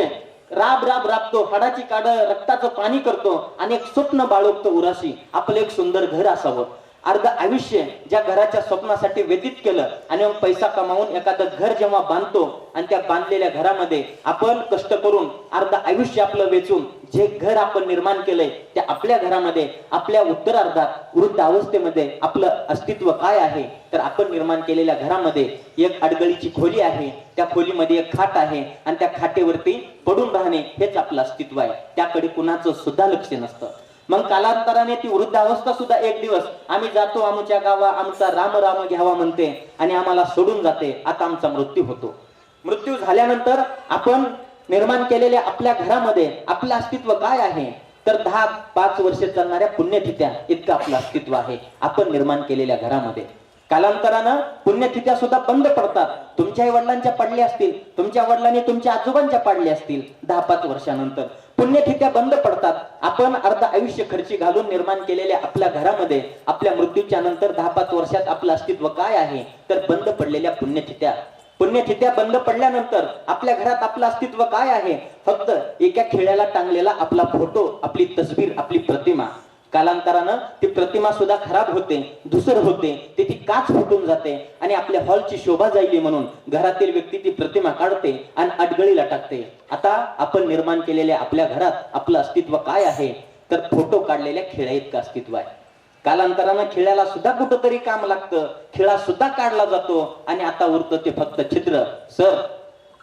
राबतो, हाडाची काढ रक्ताचं पाणी करतो आणि एक स्वप्न बाळगतो उराशी, आपलं एक सुंदर घर असावं. अर्ध आयुष्य ज्या घराच्या स्वप्नासाठी व्यतीत केलं आणि मग पैसा कमावून एखादं घर जेव्हा बांधतो आणि त्या बांधलेल्या घरामध्ये आपण कष्ट करून अर्ध आयुष्य आपलं वेचून जे घर आपण निर्माण केलंय त्या आपल्या घरामध्ये आपल्या उत्तरार्धात वृद्ध अवस्थेमध्ये आपलं अस्तित्व काय आहे, तर आपण निर्माण केलेल्या घरामध्ये एक अडगळीची खोली आहे, त्या खोलीमध्ये एक खाट आहे आणि त्या खाटेवरती पडून राहणे हेच आपलं अस्तित्व आहे. त्याकडे कुणाचं सुद्धा लक्ष नसतं. मग कालांतराने ती वृद्ध अवस्था सुद्धा एक दिवस आम्ही जातो आमच्या गावा, आमचा राम राम घ्यावा म्हणते आणि आम्हाला सोडून जाते. आता आमचा मृत्यू होतो. मृत्यू झाल्यानंतर आपण निर्माण केलेल्या आपल्या घरामध्ये आपलं अस्तित्व काय आहे, तर 10-5 वर्ष चालणाऱ्या पुण्यतिथ्या इतकं आपलं अस्तित्व आहे आपण निर्माण केलेल्या घरामध्ये. कालांतरानं पुण्यतिथ्या सुद्धा बंद पडतात. तुमच्या आई वडिलांच्या पडल्या असतील, तुमच्या वडिलांनी तुमच्या आजोबांच्या पाडल्या असतील, 10-5 वर्षानंतर पुण्यतिथ्या बंद पडतात. आपण अर्ध आयुष्य खर्ची घालून निर्माण केलेल्या आपल्या घरामध्ये आपल्या मृत्यूच्या नंतर 10-5 वर्षात आपलं अस्तित्व काय आहे, तर बंद पडलेल्या पुण्यतिथ्या बंद पडल्यानंतर आपल्या घरात आपलं अस्तित्व काय आहे, फक्त एका खिळ्याला टांगलेला आपला फोटो, आपली तस्वीर, आपली प्रतिमा. कालांतरानं ती प्रतिमा सुद्धा खराब होते, धुसर होते, ती काच फुटून जाते आणि आपल्या हॉलची शोभा जाईल म्हणून घरातील व्यक्ती ती प्रतिमा काढते आणि अडगळीला टाकते. आता आपण निर्माण केलेल्या आपल्या घरात आपलं अस्तित्व काय आहे, तर फोटो काढलेल्या खिळ्या इतकं अस्तित्व आहे. कालांतरानं खिळ्याला सुद्धा कुठंतरी काम लागतं, खिळा सुद्धा काढला जातो आणि आता उरतं ते फक्त छिद्र. सर,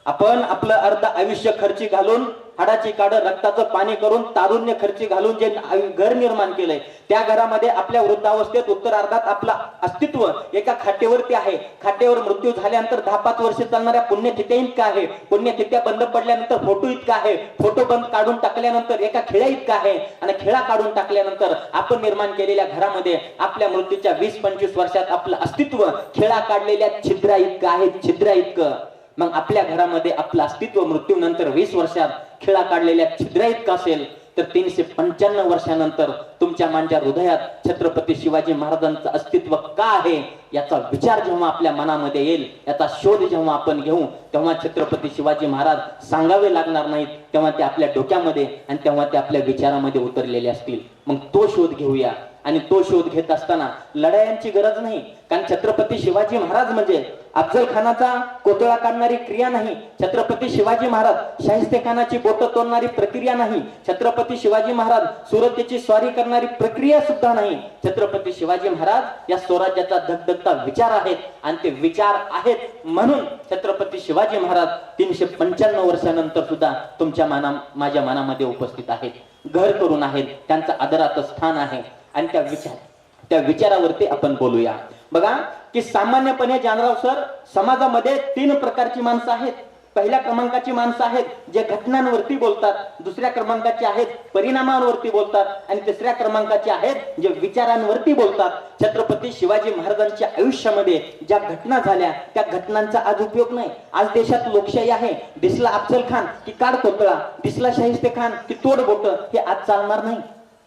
आपण आपलं अर्ध आयुष्य खर्ची घालून हाडाची काढ रक्ताचं पाणी करून तारुण्य खर्ची घालून जे घर निर्माण केलंय त्या घरामध्ये आपल्या वृद्धावस्थेत उत्तरार्धात आपलं अस्तित्व एका खाटेवरती आहे. खाटेवर मृत्यू झाल्यानंतर 10-5 वर्ष चालणाऱ्या पुण्यतिथ्या इतका आहे, पुण्यतिथ्या बंद पडल्यानंतर फोटो इतका आहे, फोटो बंद काढून टाकल्यानंतर एका खिळ्या इतका आहे आणि खिळा काढून टाकल्यानंतर आपण निर्माण केलेल्या घरामध्ये आपल्या मृत्यूच्या 20-25 वर्षात आपलं अस्तित्व खिळा काढलेल्या छिद्रा इतकं आहे, छिद्रा इतकं. मग आपल्या घरामध्ये आपलं अस्तित्व मृत्यूनंतर 20 वर्षात खिळा काढलेल्या छिद्रा इतकं असेल, तर 395 वर्षानंतर तुमच्या माझ्या हृदयात छत्रपती शिवाजी महाराजांचं अस्तित्व का आहे याचा विचार जेव्हा आपल्या मनामध्ये येईल, याचा शोध जेव्हा आपण घेऊ, तेव्हा छत्रपती शिवाजी महाराज सांगावे लागणार नाहीत, तेव्हा ते आपल्या डोक्यामध्ये आणि तेव्हा ते आपल्या विचारामध्ये उतरलेले असतील. मग तो शोध घेऊया. आणि तो शोध घेत असताना लढायांची गरज नाही, कारण छत्रपती शिवाजी महाराज म्हणजे अफजल खानाचा कोतळा काढणारी क्रिया नाही. छत्रपती शिवाजी महाराज शाहिस्तेखानाची बोट तोडणारी प्रक्रिया नाही. छत्रपती शिवाजी महाराज सुरतेची स्वारी करणारी प्रक्रिया सुद्धा नाही. छत्रपती शिवाजी महाराज या स्वराज्याचा धगधगता विचार आहेत आणि ते विचार आहेत म्हणून छत्रपती शिवाजी महाराज 395 वर्षानंतर सुद्धा तुमच्या माझ्या मनामध्ये उपस्थित आहेत, घर करून आहेत, त्यांचं आदराचं स्थान आहे. आणि त्या विचारावरती आपण बोलूया. बघा की सामान्यपणे जानराव सर, समाजामध्ये 3 प्रकारची माणसं आहेत. पहिल्या क्रमांकाची माणसं आहेत जे घटनांवरती बोलतात, दुसऱ्या क्रमांकाची आहेत परिणामांवरती बोलतात आणि तिसऱ्या क्रमांकाची आहेत जे विचारांवरती बोलतात. छत्रपती शिवाजी महाराजांच्या आयुष्यामध्ये ज्या घटना झाल्या त्या घटनांचा आज उपयोग नाही. आज देशात लोकशाही आहे, दिसला अफजल खान की काढ कोतळा, दिसला शाहिस्तेखान की तोड बोट, हे आज चालणार नाही.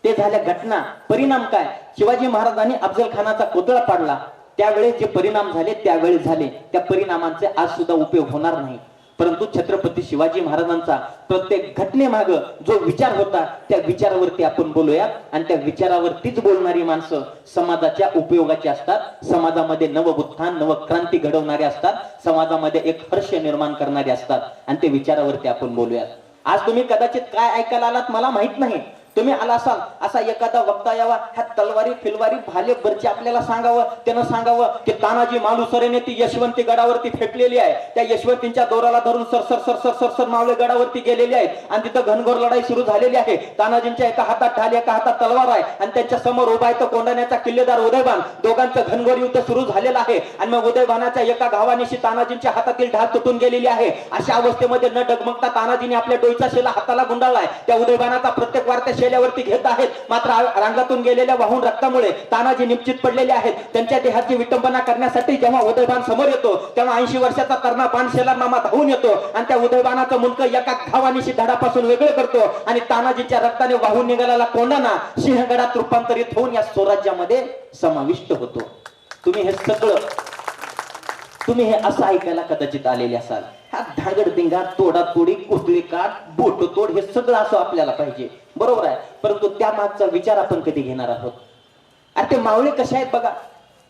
ते झाल्या घटना. परिणाम काय? शिवाजी महाराजांनी अफजल खानाचा कोतळा पाडला, त्यावेळेस जे परिणाम झाले त्यावेळेस झाले, त्या परिणामांचे आज सुद्धा उपयोग होणार नाही. परंतु छत्रपती शिवाजी महाराजांचा प्रत्येक घटनेमाग जो विचार होता त्या विचारावरती आपण बोलूया. आणि त्या विचारावरतीच बोलणारी माणसं समाजाच्या उपयोगाची असतात, समाजामध्ये नवउत्थान नवक्रांती घडवणारे असतात, समाजामध्ये एक हर्ष निर्माण करणारे असतात आणि ते विचारावरती आपण बोलूयात. आज तुम्ही कदाचित काय ऐकायला आलात मला माहित नाही, तुम्ही आला असाल असा एखादा वक्ता यावा, ह्या तलवारी फिलवारी भाले बरची आपल्याला सांगावं, त्यानं सांगावं की तानाजी मालुसरेने ती यशवंती गडावरती फेकलेली आहे, त्या यशवंतींच्या दोराला धरून सर सर सर सर सर मावळे गडावरती गेलेले आहेत आणि तिथं घनघोर लढाई सुरू झालेली आहे. तानाजींच्या एका हातात ढाल, एका हातात तलवार आहे आणि त्यांच्या समोर उभा आहे तो कोंढाण्याचा किल्लेदार उदयभान. दोघांचं घनघोर युद्ध सुरू झालेलं आहे आणि मग उदयभानाच्या एका घावानिशी तानाजींच्या हातातील ढाल तुटून गेलेली आहे. अशा अवस्थेमध्ये न डगमगता तानाजीने आपल्या डोईचा शेला हाताला गुंडाळलाय. त्या उदयभानाचा प्रत्येक वार त्या शेल्यावरती घेत आहेत. मात्र रांगातून गेलेल्या वाहून रक्तामुळे तानाजी निश्चित पडलेले आहेत. त्यांच्या देहाची विटंबना करण्यासाठी जेव्हा उदयभान समोर येतो तेव्हा 80 वर्षाचा तरणा पानशेला मामा धावून येतो आणि त्या उदयभानाचं मुंडकं एका घावानिशी धडापासून वेगळं करतो आणि तानाजीच्या रक्ताने वाहून निघालेला कोंढाणा सिंहगडात रूपांतरित होऊन या स्वराज्यामध्ये समाविष्ट होतो. तुम्ही हे असं ऐकायला कदाचित आलेले असाल. हा धागडधिंगा, तोडातोडी, कुठली काठ, बोटतोड हे सगळं असं आपल्याला पाहिजे, बरोबर आहे. परंतु त्या मागचा विचार आपण कधी घेणार आहोत? अरे ते मावळे कसे आहेत बघा.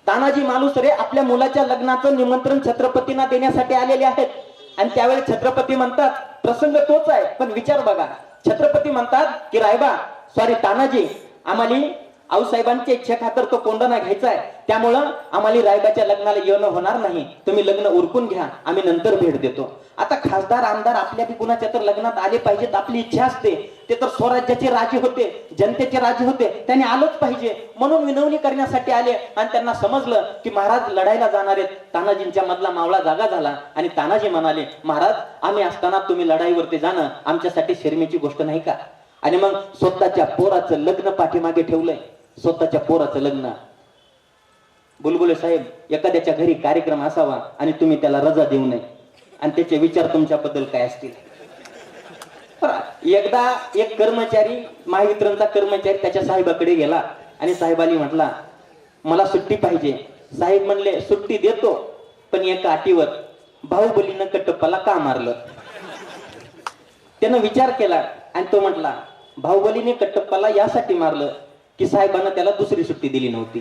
तानाजी मालुसरे आपल्या मुलाच्या लग्नाचं निमंत्रण छत्रपतींना देण्यासाठी आलेले आहेत आणि त्यावेळी छत्रपती म्हणतात, प्रसंग तोच आहे पण विचार बघा. छत्रपती म्हणतात की रायबा सॉरी तानाजी, आम्हाला आऊसाहेबांच्या इच्छा खातर तो कोंढाणा घ्यायचा आहे, त्यामुळं आम्हाला रायबाच्या लग्नाला येणं होणार नाही, तुम्ही लग्न उरकून घ्या, आम्ही नंतर भेट देतो. आता खासदार आमदार आपल्या बी कुणाच्या तर लग्नात आले पाहिजेत, आपली इच्छा असते. ते तर स्वराज्याचे राजे होते, जनतेचे राजे होते, त्यांनी आलंच पाहिजे म्हणून विनवणी करण्यासाठी आले आणि त्यांना समजलं की महाराज लढायला जाणार आहेत. तानाजींच्या मधला मावळा जागा झाला आणि तानाजी म्हणाले, महाराज आम्ही असताना तुम्ही लढाईवरती जाणं आमच्यासाठी शर्मेची गोष्ट नाही का? आणि मग स्वतःच्या पोराचं लग्न पाठीमागे ठेवलंय. स्वतःच्या पोराचं लग्न. बुलबुले साहेब, एखाद्याच्या घरी कार्यक्रम असावा आणि तुम्ही त्याला रजा देऊ नये आणि त्याचे विचार तुमच्याबद्दल काय असतील? एकदा एक कर्मचारी, महावितरणचा कर्मचारी त्याच्या साहेबाकडे गेला आणि साहेबांनी म्हटला, मला सुट्टी पाहिजे. साहेब म्हणले, सुट्टी देतो पण एका अटीवर, बाहुबलीनं कटप्पाला का मारलं? त्यानं विचार केला आणि तो म्हटला, बाहुबलीने कटप्पाला यासाठी मारलं की साहेबांना त्याला दुसरी सुट्टी दिली नव्हती.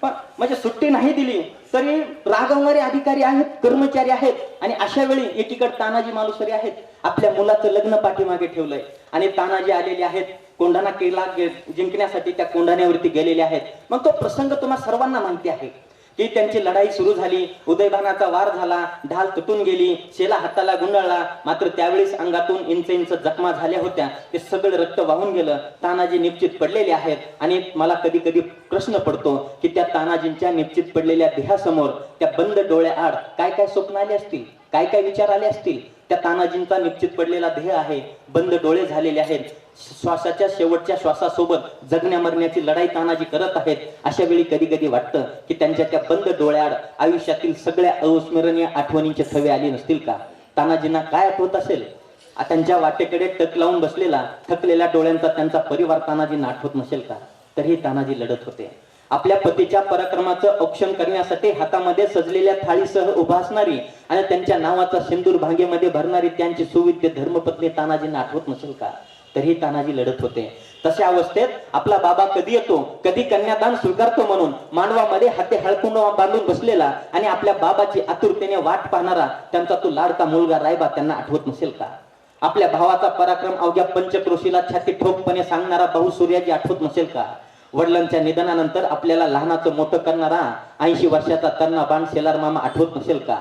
पण म्हणजे सुट्टी नाही दिली तरी रागवणारे अधिकारी आहेत, कर्मचारी आहेत. आणि अशा वेळी एकीकडे तानाजी मालुसरे आहेत, आपल्या मुलाचं लग्न पाठीमागे ठेवलंय आणि तानाजी आलेले आहेत कोंढाणा किल्ला जिंकण्यासाठी, त्या कोंढाण्यावरती गेलेले आहेत. मग तो प्रसंग तुम्हाला सर्वांना माहिती आहे की त्यांची लढाई सुरू झाली, उदयभानाचा वार झाला, ढाल तुटून गेली, शेला हाताला गुंडाळला. मात्र त्यावेळेस अंगातून इंच जखमा झाल्या होत्या, ते सगळं रक्त वाहून गेलं. तानाजी निश्चित पडलेले आहेत आणि मला कधी कधी प्रश्न पडतो की त्या तानाजींच्या निश्चित पडलेल्या देहासमोर त्या बंद डोळ्याआड काय काय स्वप्न आले असतील, काय काय विचार आले असतील. त्या तानाजींचा निश्चित पडलेला देह आहे, बंद डोळे झालेले आहेत, श्वासाच्या शेवटच्या श्वासासोबत जगण्या मरण्याची लढाई तानाजी करत आहेत. अशा वेळी कधी कधी वाटतं की त्यांच्या त्या बंद डोळ्याआड आयुष्यातील सगळ्या अविस्मरणीय आठवणींचे थवे आले नसतील का? तानाजींना काय आठवत असेल? त्यांच्या वाटेकडे टक लावून बसलेला थकलेल्या डोळ्यांचा त्यांचा परिवार तानाजींना आठवत नसेल का? तरीही तानाजी लढत होते. आपल्या पतीच्या पराक्रमाचं औक्षण करण्यासाठी हातामध्ये सजलेल्या थाळीसह उभा असणारी आणि त्यांच्या नावाचा सिंदूर भांगेमध्ये भरणारी त्यांची सुविद्य धर्मपत्नी तानाजींना आठवत नसेल का? तरीही तानाजी लढत होते. तशा अवस्थेत आपला बाबा कधी येतो, कधी कन्यादान स्वीकारतो म्हणून मांडवामध्ये हाते हळकुंड बांधून बसलेला आणि आपल्या बाबाची आतुरतेने वाट पाहणारा त्यांचा तो लाडका मुलगा रायबा त्यांना आठवत नसेल का? आपल्या भावाचा पराक्रम अवघ्या पंचक्रोशीला छाती ठोकपणे सांगणारा भाऊ सूर्याजी आठवत नसेल का? वडिलांच्या निधनानंतर आपल्याला लहानाचं मोठं करणारा 80 वर्षाचा तरणा बाण शेलार मामा आठवत नसेल का?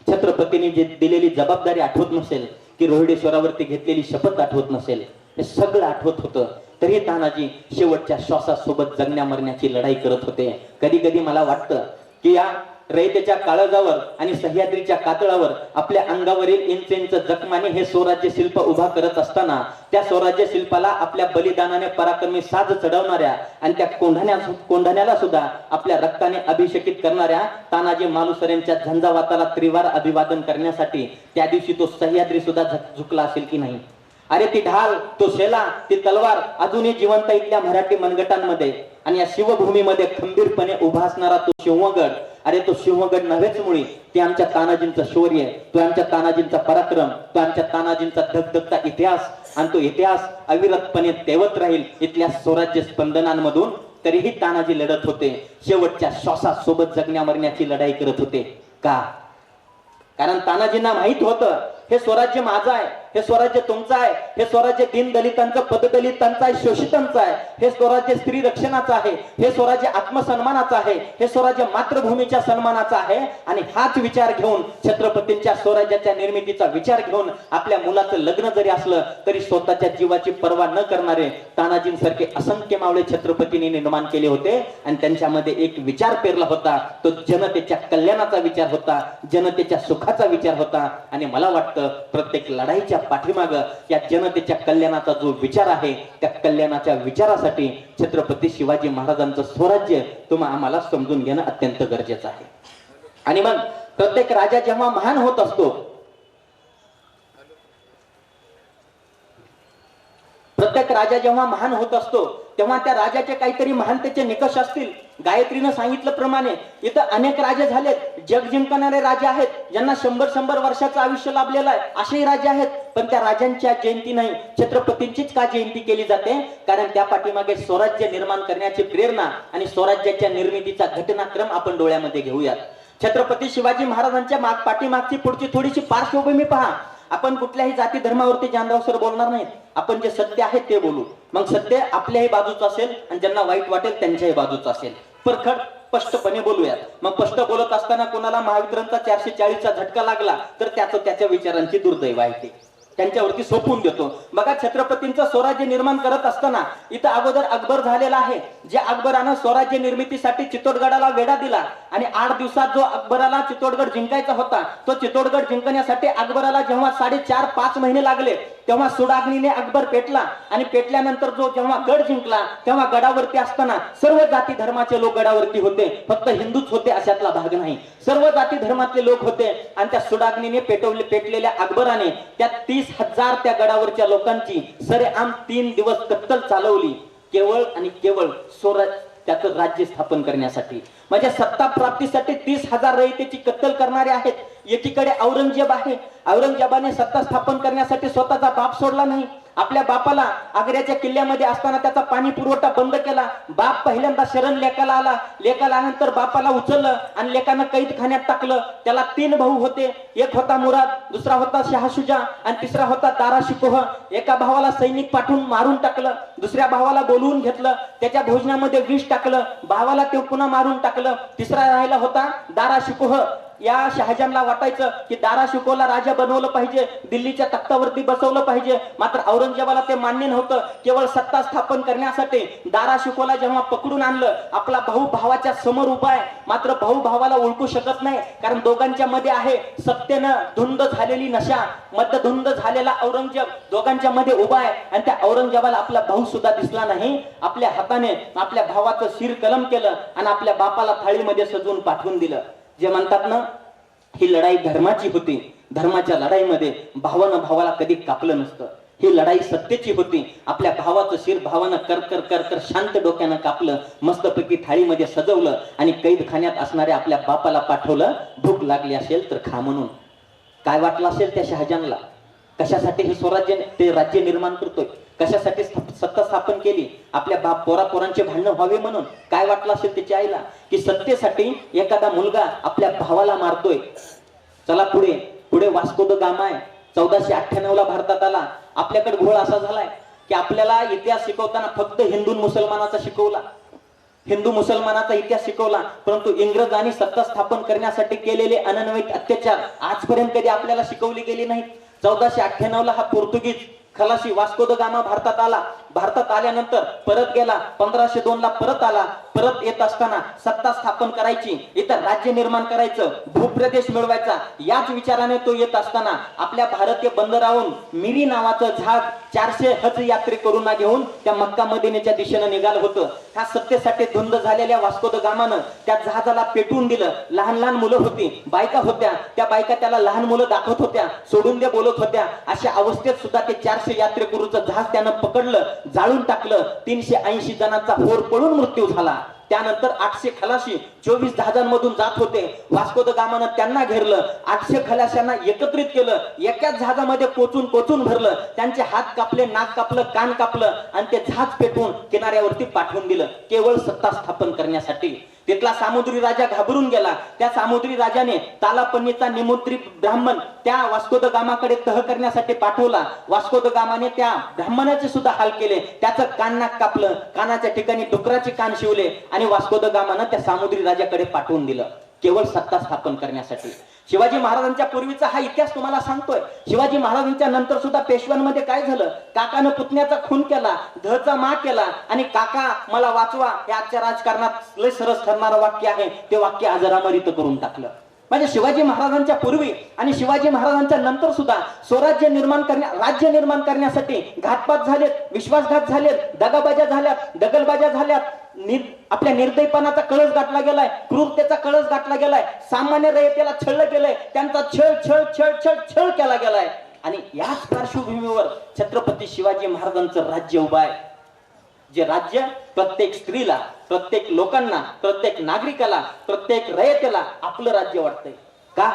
छत्रपतींनी जी दिलेली जबाबदारी आठवत नसेल की रोहिडेश्वरावरती घेतलेली शपथ आठवत नसेल? हे सगळं आठवत होतं. तरी तानाजी शेवटच्या श्वासासोबत जगण्या मरण्याची लढाई करत होते. कधी कधी मला वाटतं की या रयतेच्या काळजावर आणि सह्याद्रीच्या कातळावर आपल्या अंगावरील इंच जखमाने हे स्वराज्य शिल्प उभा करत असताना त्या स्वराज्य शिल्पाला आपल्या बलिदानाने पराक्रमी साज चढवणाऱ्या आणि त्या कोंढाण्याला सुद्धा आपल्या रक्ताने अभिषेकित करणाऱ्या तानाजी मालुसरेंच्या झंझावाताला त्रिवार अभिवादन करण्यासाठी त्या दिवशी तो सह्याद्री सुद्धा झुकला असेल की नाही? अरे ती ढाल, तो शेला, ती तलवार अजूनही जिवंत इथल्या मराठी मनगटांमध्ये आणि या शिवभूमीमध्ये खंबीरपणे उभा असणारा तो सिंहगड. अरे तो सिंहगड नव्हेच मुळी, ते आमच्या तानाजींचं शौर्य, तो आमच्या तानाजींचा पराक्रम, तो आमच्या तानाजींचा धगधगता इतिहास आणि तो इतिहास अविरतपणे तेवत राहील इथल्या स्वराज्य स्पंदनांमधून. तरीही तानाजी लढत होते, शेवटच्या श्वासासोबत जगण्या मरण्याची लढाई करत होते. का? कारण तानाजींना माहित होतं हे स्वराज्य माझं आहे, हे स्वराज्य तुमचं आहे, हे स्वराज्य दीनदलितांचं, पददलितांचं आहे, शोषितांचं आहे, हे स्वराज्य स्त्री रक्षणाचं आहे, हे स्वराज्य आत्मसन्मानाचं आहे, हे स्वराज्य मातृभूमीच्या सन्मानाचं आहे. आणि हाच विचार घेऊन, छत्रपतींच्या स्वराज्याच्या निर्मितीचा विचार घेऊन आपल्या मुलाचं लग्न जरी असलं तरी स्वतःच्या जीवाची पर्वा न करणारे तानाजींसारखे असंख्य मावळे छत्रपतींनी निर्माण केले होते. आणि त्यांच्यामध्ये एक विचार पेरला होता, तो जनतेच्या कल्याणाचा विचार होता, जनतेच्या सुखाचा विचार होता. आणि मला वाटतं प्रत्येक लढाईच्या पाठीमाग या जनतेच्या कल्याणाचा जो विचार आहे, त्या कल्याणाच्या विचारासाठी छत्रपती शिवाजी महाराजांचं स्वराज्य आम्हाला समजून घेणं अत्यंत गरजेचं आहे. आणि मग प्रत्येक राजा जेव्हा महान होत असतो, तेव्हा त्या राजाचे काहीतरी महानतेचे निकष असतील. गायत्रीनं सांगितल्याप्रमाणे इथं अनेक राजे झालेत, जग जिंकणारे राजे आहेत, ज्यांना 100 वर्षाचं आयुष्य लाभलेलं आहे, असेही राजे आहेत. पण त्या राजांच्या जयंती नाही, छत्रपतींचीच का जयंती केली जाते? कारण त्या पाठीमागे स्वराज्य निर्माण करण्याची प्रेरणा आणि स्वराज्याच्या निर्मितीचा घटनाक्रम आपण डोळ्यामध्ये घेऊयात. छत्रपती शिवाजी महाराजांच्या पाठीमागची पुढची थोडीशी पार्श्वभूमी पहा. आपण कुठल्याही जाती धर्मावरती जानराव सर बोलणार नाहीत, आपण जे सत्य आहे ते बोलू. मग सत्य आपल्याही बाजूचं असेल आणि ज्यांना वाईट वाटेल त्यांच्याही बाजूचं असेल. परखड स्पष्टपणे बोलूयात. मग स्पष्ट बोलत असताना कोणाला महावितरणचा 440चा झटका लागला तर त्याच्या विचारांची दुर्दैव आहे ते त्यांच्यावरती सोपवून देतो. बघा, छत्रपतींचं स्वराज्य निर्माण करत असताना इथं अगोदर अकबर झालेला आहे. जे अकबरानं स्वराज्य निर्मितीसाठी चित्तोडगडाला वेढा दिला आणि 8 दिवसात जो अकबराला चित्तोडगड जिंकायचा होता, तो चित्तोडगड जिंकण्यासाठी अकबराला जेव्हा 4.5-5 महिने लागले, तेव्हा सुडाग्नीने अकबर पेटला. आणि पेटल्यानंतर जेव्हा गड जिंकला, तेव्हा गडावरती असताना सर्व जाती धर्माचे लोक गडावरती होते, फक्त हिंदूच होते अशातला भाग नाही, सर्व जाती धर्मातले लोक होते. आणि त्या सुडाग्नीने पेटलेल्या अकबराने त्या 30,000 त्या गडावरच्या लोकांची सरेआम 3 दिवस कत्तल चालवली, केवळ आणि केवळ त्याचं राज्य स्थापन करण्यासाठी. म्हणजे सत्ता प्राप्तीसाठी 30,000 रयतेची कत्तल करणारे आहेत. एकीकडे औरंगजेब आहे, औरंगजेबाने सत्ता स्थापन करण्यासाठी स्वतःचा बाप सोडला नाही. आपल्या बापाला आग्र्याच्या किल्ल्यामध्ये असताना त्याचा पाणी पुरवठा बंद केला. बाप पहिल्यांदा शरण लेकाला आला, लेकाला आल्यानंतर बापाला उचललं आणि लेकानं कैदखान्यात टाकलं. त्याला 3 भाऊ होते, एक होता मुराद, दुसरा होता शहाशुजा आणि तिसरा होता दारा शिकोह. एका भावाला सैनिक पाठवून मारून टाकलं, दुसऱ्या भावाला बोलवून घेतलं, त्याच्या भोजनामध्ये विष टाकलं, भावाला ते पुन्हा मारून टाकलं. तिसरा राहिला होता दारा शिकोह. या शहाजहानला वाटायचं की दारा शिकोहला राजा बनवलं पाहिजे, दिल्लीच्या तख्तावरती बसवलं पाहिजे. मात्र औरंगजेबाला ते मान्य नव्हतं. केवळ सत्ता स्थापन करण्यासाठी दारा शिकोहला जेव्हा पकडून आणलं, आपला भाऊ भावाच्या समोर उभा आहे, मात्र भाऊ भावाला ओळखू शकत नाही, कारण दोघांच्या मध्ये आहे सत्तेनं धुंद झालेली नशा. मदधुंद झालेला औरंगजेब दोघांच्या मध्ये उभा आहे आणि त्या औरंगजेबाला आपला भाऊ सुद्धा दिसला नाही. आपल्या हाताने आपल्या भावाचं शिर कलम केलं आणि आपल्या बापाला थाळीमध्ये सजवून पाठवून दिलं. जे म्हणतात ना, ही लढाई धर्माची होती. धर्माच्या लढाईमध्ये भावानं भावाला कधी कापलं नसतं. ही लढाई सत्तेची होती. आपल्या भावाचं शिर भावानं कर शांत डोक्यानं कापलं, मस्तपैकी थाळीमध्ये सजवलं आणि कैदखान्यात असणाऱ्या आपल्या बापाला पाठवलं. भूक लागली असेल तर खा म्हणून. काय वाटलं असेल त्या शहाजहानला? कशासाठी हे स्वराज्य ते राज्य निर्माण करतोय? कशासाठी सत्ता स्थापन केली? आपल्या पोरापोरांचे भांडण व्हावे म्हणून? काय वाटलं असेल त्याच्या आईला की सत्तेसाठी एखादा मुलगा आपल्या भावाला मारतोय? चला पुढे पुढे वास्को द गामा आहे, 1498ला भारतात आला. आपल्याकडे घोळ असा झालाय की आपल्याला इतिहास शिकवताना फक्त हिंदू मुसलमानाचा शिकवला, हिंदू मुसलमानाचा इतिहास शिकवला, परंतु इंग्रजांनी सत्ता स्थापन करण्यासाठी केलेले अनन्वित अत्याचार आजपर्यंत कधी आपल्याला शिकवले गेले नाहीत. 1498ला हा पोर्तुगीज खलाशी वास्को द गामा भारतात आला. भारतात आल्यानंतर परत गेला, 1502ला परत आला. परत येत असताना सत्ता स्थापन करायची, इथं राज्य निर्माण करायचं, भूप्रदेश मिळवायचा, याच विचाराने तो येत असताना आपल्या भारतीय बंदरावरून मिरी नावाचं जहाज 400 हज यात्रेकरूंना घेऊन त्या मक्का मदिनेच्या दिशेने निघालं होतं. ह्या सत्तेसाठी धुंद झालेल्या वास्को द गामानं त्या जहाजाला पेटवून दिलं. लहान लहान मुलं होती, बायका होत्या, त्या बायका त्याला लहान मुलं दाखवत होत्या, सोडून दे बोलत होत्या. अशा अवस्थेत सुद्धा ते 400 यात्रेकरूचं जहाज त्यानं पकडलं, जाळून टाकलं. 380 जणांचा होर पडून मृत्यू झाला. त्यानंतर 800 खलाशी 24 जहाजांमधून जात होते. वास्को द गामानं त्यांना घेरलं, 800 खलाशांना एकत्रित केलं, एकाच जहाजामध्ये कोचून भरलं, त्यांचे हात कापले, नाक कापलं, कान कापलं आणि ते जहाज पेटवून किनाऱ्यावरती पाठवून दिलं, केवळ सत्ता स्थापन करण्यासाठी. तिथला सामुद्री राजा घाबरून गेला. त्या सामुद्री राजाने तालापन्नीचा निमुद्री ब्राह्मण त्या वास्को द गामाकडे तह करण्यासाठी पाठवला. वास्को द गामाने त्या ब्राह्मणाचे सुद्धा हाल केले. त्याचं कान नाक कापलं, कानाच्या ठिकाणी डुकराचे कान शिवले आणि वास्को द गामानं त्या सामुद्री राजाकडे पाठवून दिलं, केवळ सत्ता स्थापन करण्यासाठी. शिवाजी महाराजांच्या पूर्वीचा हा इतिहास तुम्हाला सांगतोय. शिवाजी महाराजांच्या नंतर सुद्धा पेशव्यांमध्ये काय झालं? काकानं पुतण्याचा खून केला, धचा मा केला आणि काका मला वाचवा हे आजच्या राजकारणात लय सरस ठरणारं वाक्य आहे, ते वाक्य अजरामरित करून टाकलं. म्हणजे शिवाजी महाराजांच्या पूर्वी आणि शिवाजी महाराजांच्या नंतर सुद्धा स्वराज्य राज्य निर्माण करण्यासाठी घातपात झालेत, विश्वासघात झालेत, दगाबाज्या झाल्यात, दगलबाज्या झाल्यात, आपल्या निर्दयपणाचा कळस गाठला गेलाय, क्रूरतेचा कळस गाठला गेलाय, सामान्य रयतेला छळलं गेलंय, त्यांचा छळ छळ छळ छळ छळ केला गेलाय. आणि याच पार्श्वभूमीवर छत्रपती शिवाजी महाराजांचं राज्य उभं आहे. जे राज्य प्रत्येक स्त्रीला, प्रत्येक लोकांना, प्रत्येक नागरिकाला, प्रत्येक रयतेला आपलं राज्य वाटतंय. का?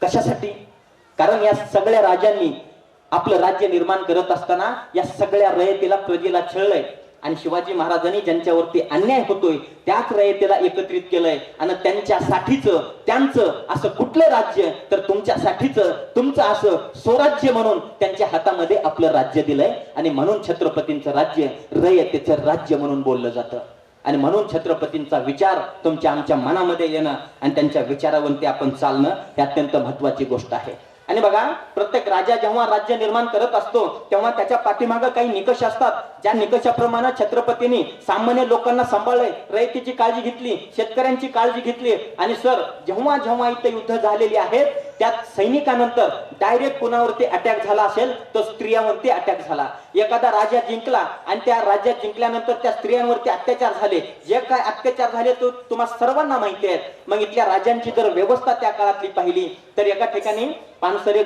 कशासाठी? कारण या सगळ्या राजांनी आपलं राज्य निर्माण करत असताना या सगळ्या रयतेला, प्रजेला छळलंय आणि शिवाजी महाराजांनी ज्यांच्यावरती अन्याय होतोय त्याच रयतेला एकत्रित केलंय. आणि त्यांचं असं कुठलं राज्य तर तुमचं असं स्वराज्य म्हणून त्यांच्या हातामध्ये आपलं राज्य दिलंय. आणि म्हणून छत्रपतींचं राज्य रयतेचं राज्य म्हणून बोललं जातं. आणि म्हणून छत्रपतींचा विचार तुमच्या आमच्या मनामध्ये येणं आणि त्यांच्या विचारावरती आपण चालणं हे अत्यंत महत्वाची गोष्ट आहे. आणि बघा, प्रत्येक राजा जेव्हा राज्य निर्माण करत असतो तेव्हा त्याच्या पाठीमागं काही निकष असतात. ज्या निकषाप्रमाणे छत्रपतींनी सामान्य लोकांना सांभाळलंय, रयतेची काळजी घेतली, शेतकऱ्यांची काळजी घेतली. आणि सर, जेव्हा जेव्हा इथे युद्ध झालेली आहेत त्यात सैनिकानंतर डायरेक्ट कुणावरती अटॅक झाला असेल तर स्त्रियांवरती अटॅक झाला. एखादा राजा जिंकला आणि त्या राज्यात जिंकल्यानंतर त्या स्त्रियांवरती अत्याचार झाले. जे काय अत्याचार झाले तो तुम्हाला सर्वांना माहिती आहेत. मग इथल्या राजांची जर व्यवस्था त्या काळातली पाहिली तर एका ठिकाणी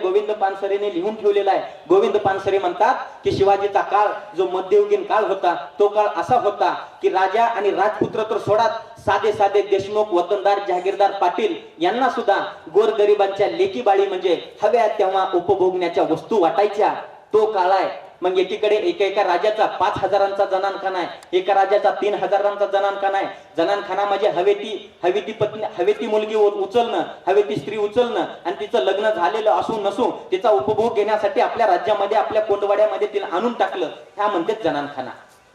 गोविंद पानसरेने लिहून ठेवलेला आहे. गोविंद पानसरे म्हणतात की शिवाजीचा काळ जो मध्ययुगीन काळ होता तो काळ असा होता की राजा आणि राजपुत्र तर सोडात, साधे साधे देशमुख, वतनदार, जहागीरदार, पाटील यांना सुद्धा गोरगरिबांच्या लेकी बाळी म्हणजे हव्या तेव्हा उपभोगण्याच्या वस्तू वाटायच्या. तो काळ आहे. मग एकीकडे एका राजाचा 5,000चा जनानखाना आहे, एका राजाचा 3,000चा जनानखाना आहे. जनानखाना म्हणजे हवी ती मुलगी उचलणं, हवी ती स्त्री उचलणं आणि तिचं लग्न झालेलं असू नसू तिचा उपभोग घेण्यासाठी आपल्या राज्यामध्ये, आपल्या कोंडवाड्यामध्ये तिला आणून टाकलं, ह्या म्हणते जनानखाना.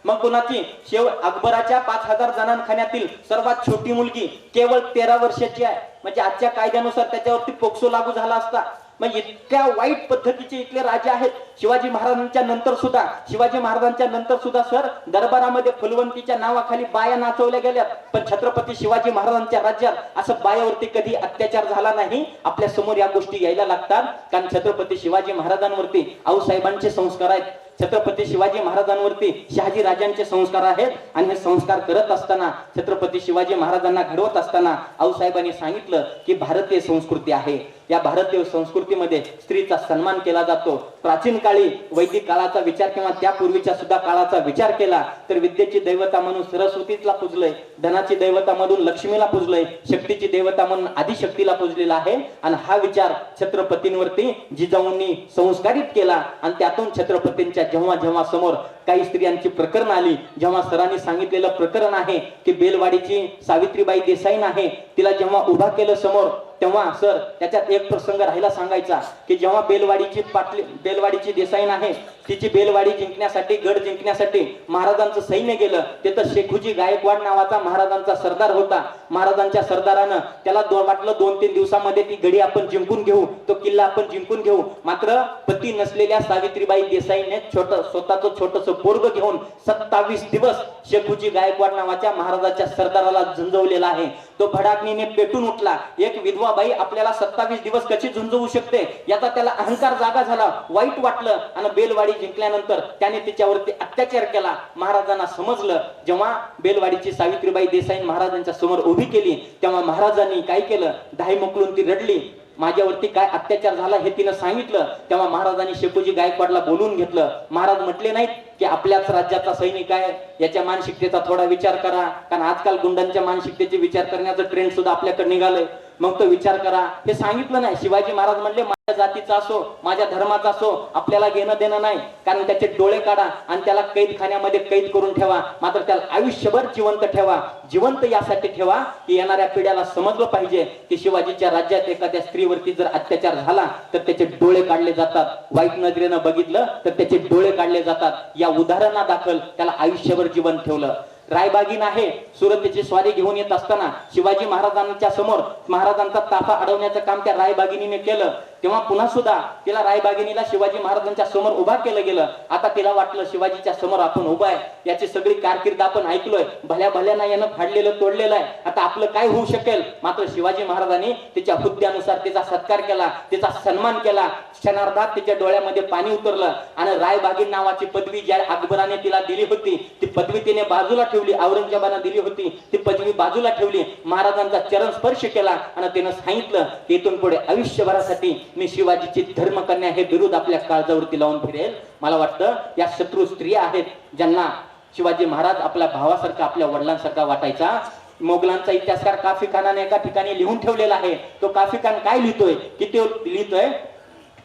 मग कोणाची अकबराच्या 5,000 जनानखान्यातील सर्वात छोटी मुलगी केवळ 13 वर्षाची आहे. म्हणजे आजच्या कायद्यानुसार त्याच्यावरती पोक्सो लागू झाला असता. मग इतक्या वाईट पद्धतीचे इथले राजे आहेत. शिवाजी महाराजांच्या नंतर सुद्धा सर दरबारामध्ये फुलवंतीच्या नावाखाली बाया नाचवल्या गेल्यात. पण छत्रपती शिवाजी महाराजांच्या राज्यात असं बायावरती कधी अत्याचार झाला नाही. आपल्या समोर या गोष्टी यायला लागतात कारण छत्रपती शिवाजी महाराजांवरती आऊसाहेबांचे संस्कार आहेत. छत्रपती शिवाजी महाराजांवरती शहाजी राजांचे संस्कार आहेत. आणि हे संस्कार करत असताना, छत्रपती शिवाजी महाराजांना घडवत असताना आऊसाहेबांनी सांगितलं की भारतीय संस्कृती आहे, या भारतीय संस्कृतीमध्ये स्त्रीचा सन्मान केला जातो. प्राचीन काळी वैदिक काळाचा विचार किंवा त्यापूर्वीच्या सुद्धा काळाचा विचार केला तर विद्येची दैवता म्हणून सरस्वतीला पूजलंय, धनाची दैवता म्हणून लक्ष्मीला पूजलंय, शक्तीची देवता म्हणून आदिशक्तीला पूजलेला आहे. आणि हा विचार छत्रपतींवरती जिजाऊंनी संस्कारित केला. आणि त्यातून छत्रपतींच्या जेव्हा जेव्हा समोर काही स्त्रियांची प्रकरण आली, जेव्हा सरांनी सांगितलेलं प्रकरण आहे की बेलवाडीची सावित्रीबाई देसाईन आहे, तिला जेव्हा उभा केलं समोर तेव्हा सर त्याच्यात एक प्रसंग राहिला सांगायचा की जेव्हा बेलवाडीची देसाईन आहे तिची बेलवाडी जिंकण्यासाठी, गड जिंकण्यासाठी महाराजांचं सैन्य गेलं. तिथं शेखुजी गायकवाड नावाचा महाराजांचा सरदार होता. महाराजांच्या सरदारानं त्याला वाटलं 2-3 दिवसामध्ये ती गडी आपण जिंकून घेऊ, तो किल्ला आपण जिंकून घेऊ. मात्र पती नसलेल्या सावित्रीबाई देसाईने स्वतःचं छोटस पोरग घेऊन 27 दिवस शेखुजी गायकवाड नावाच्या महाराजांच्या सरदाराला झुंजवलेला आहे. तो भडाकणीने पेटून उठला. एक विधवा बाई आपल्याला 27 दिवस कशी झुंजवू शकते याचा त्याला अहंकार जागा झाला, वाईट वाटलं आणि बेलवाडी जिंकल्यानंतर त्याने तिच्यावरती अत्याचार केला. महाराजांना समजलं. जेव्हा बेलवाडीची सावित्रीबाई देसाई महाराजांच्या समोर उभी केली तेव्हा महाराजांनी काय केलं, दाही मोकळून ती रडली. माझ्यावरती काय अत्याचार झाला हे तिनं सांगितलं. तेव्हा महाराजांनी शेखुजी गायकवाडला बोलून घेतलं. महाराज म्हटले नाहीत की आपल्याच राज्याचा सैनिक आहे, याच्या मानसिकतेचा थोडा विचार करा, कारण आजकाल गुंडांच्या मानसिकतेचे विचार करण्याचं ट्रेंड सुद्धा आपल्याकडे निघालंय. मग तो विचार करा. हे सांगितलं नाही. शिवाजी महाराज म्हणले माझ्या जातीचा असो माझ्या धर्माचा असो आपल्याला घेणं देणं नाही, कारण त्याचे डोळे काढा आणि त्याला कैदखान्यामध्ये कैद करून ठेवा, मात्र त्याला आयुष्यभर जिवंत ठेवा. जिवंत यासाठी ठेवा की येणाऱ्या पिढ्याला समजलं पाहिजे की शिवाजीच्या राज्यात एखाद्या स्त्रीवरती जर अत्याचार झाला तर त्याचे डोळे काढले जातात, वाईट नजरेनं बघितलं तर त्याचे डोळे काढले जातात. या उदाहरणादाखल त्याला आयुष्यभर जिवंत ठेवलं. रायबागीन आहे, सुरतेची स्वारी घेऊन येत असताना शिवाजी महाराजांच्या समोर महाराजांचा ताफा अडवण्याचं काम त्या रायबागिनीने केलं. तेव्हा पुन्हा सुद्धा तिला रायबागिनीला शिवाजी महाराजांच्या समोर उभा केलं गेलं. आता तिला वाटलं शिवाजीच्या समोर आपण उभा आहे, याची सगळी कारकीर्द आपण ऐकलोय, भल्या भल्याना यानं फाडलेलं तोडलेलं आहे, आता आपलं काय होऊ शकेल. मात्र शिवाजी महाराजांनी तिच्या हुद्द्यानुसार तिचा सत्कार केला, तिचा सन्मान केला. क्षणार्धात तिच्या डोळ्यामध्ये पाणी उतरलं आणि रायबागीन नावाची पदवी ज्या अकबराने तिला दिली होती ती पदवी तिने बाजूला ठेवली. औरंगजेबानं दिली होती ती पदवी बाजूला ठेवली. महाराजांचा चरण स्पर्श केला आणि तिनं सांगितलं की इथून पुढे आयुष्यभरासाठी मी शिवाजीची धर्मकन्या हे बिरुद आपल्या काळजावरती लावून फिरेल. मला वाटतं या शत्रू स्त्रिया आहेत ज्यांना शिवाजी महाराज आपल्या भावासारखा आपल्या वडिलांसारखा वाटायचा. मोगलांचा इतिहासकार काफी खानाने एका ठिकाणी लिहून ठेवलेला आहे. तो काफी खान काय लिहितोय की ते लिहितोय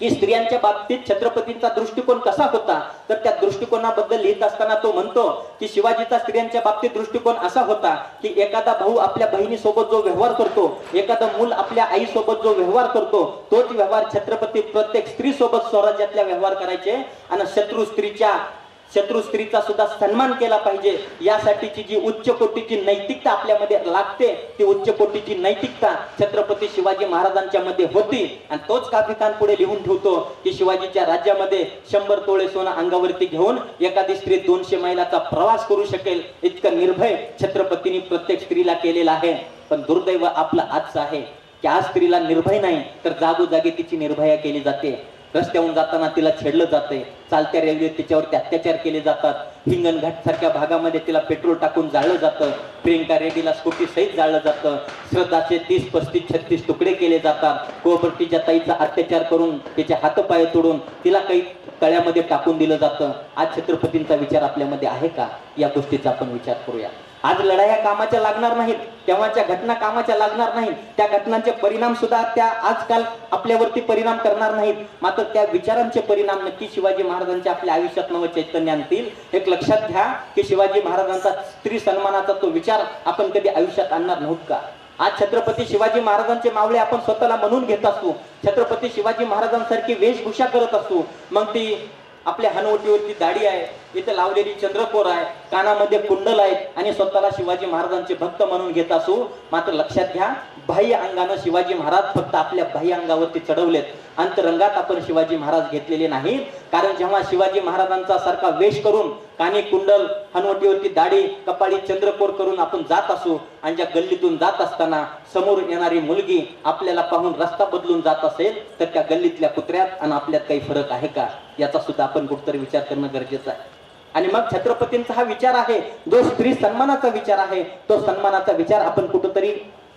की स्त्रियांच्या बाबतीत छत्रपतींचा दृष्टिकोन कसा होता, तर त्या दृष्टिकोनाबद्दल लिहित असताना तो म्हणतो की शिवाजीचा स्त्रियांच्या बाबतीत दृष्टिकोन असा होता की एखादा भाऊ आपल्या बहिणीसोबत जो व्यवहार करतो, एखादा मूल आपल्या आईसोबत जो व्यवहार करतो, तोच व्यवहार छत्रपती प्रत्येक स्त्री सोबत स्वराज्यातल्या व्यवहार करायचे. आणि शत्रू स्त्रीचा सुद्धा सन्मान केला पाहिजे यासाठीची जी उच्च कोटीची नैतिकता आपल्यामध्ये लागते ती उच्च कोटीची नैतिकता छत्रपती शिवाजी महाराजांच्या मध्ये होती. आणि तोच काफी खान पुढे लिहून ठेवतो की शिवाजीच्या राज्यामध्ये 100 तोळे सोनं अंगावरती घेऊन एखादी स्त्री 200 मैलाचा प्रवास करू शकेल इतकं निर्भय छत्रपतींनी प्रत्येक स्त्रीला केलेलं आहे. पण दुर्दैव आपलं आजचं आहे की आज स्त्रीला निर्भय नाही तर जागोजागी तिची निर्भया केली जाते. रस्त्यावरून जाताना तिला छेडलं जाते, चालत्या रेल्वेत तिच्यावरती अत्याचार केले जातात, हिंगणघाट सारख्या भागामध्ये तिला पेट्रोल टाकून जाळलं जातं, प्रियंका रेड्डीला स्कूटी सहित जाळलं जातं, श्रद्धाचे 30, 35, 36 तुकडे केले जातात, कोपर्टीच्या ताईचा अत्याचार करून तिचे हातपाय तोडून तिला काही तळ्यामध्ये टाकून दिलं जातं. आज छत्रपतींचा विचार आपल्यामध्ये आहे का, या गोष्टीचा आपण विचार करूया. आज लढाया कामाच्या लागणार नाहीत, तेव्हाच्या घटना कामाच्या लागणार नाहीत, त्या घटनांचे परिणाम सुद्धा त्या आजकाल आपल्यावरती परिणाम करणार नाहीत, मात्र त्या विचारांचे परिणाम नक्की शिवाजी महाराजांच्या आपल्या आयुष्यात नव चैतन्य आणतील. एक लक्षात घ्या की शिवाजी महाराजांचा स्त्री सन्मानाचा तो विचार आपण कधी आयुष्यात आणणार नव्हत का. आज छत्रपती शिवाजी महाराजांचे मावळे आपण स्वतःला म्हणून घेत असतो, छत्रपती शिवाजी महाराजांसारखी वेशभूषा करत असतो, मग ती आपल्या हनवटीवरती दाढी आहे, इथे लावलेली चंद्रकोर आहे, कानामध्ये कुंडल आहेत आणि स्वतःला शिवाजी महाराजांचे भक्त म्हणून घेत असू. मात्र लक्षात घ्या बाह्य अंगानं शिवाजी महाराज फक्त आपल्या बाह्य अंगावरती चढवलेत, अंतरंगात आपण शिवाजी महाराज घेतलेले नाहीत. कारण जेव्हा शिवाजी महाराजांचा सारखा वेश करून कानी कुंडल हनवटीवरती दाढी कपाळी चंद्रकोर करून आपण जात असू आणि ज्या गल्लीतून जात असताना समोर येणारी मुलगी आपल्याला पाहून रस्ता बदलून जात असेल तर त्या गल्लीतल्या कुत्र्यात आणि आपल्यात काही फरक आहे का, याचा सुद्धा आपण कुठतरी विचार करणं गरजेचं आहे. आणि मग छत्रपतींचा हा विचार आहे जो स्त्री सन्मानाचा विचार आहे, तो सन्मानाचा विचार आपण कुठंतरी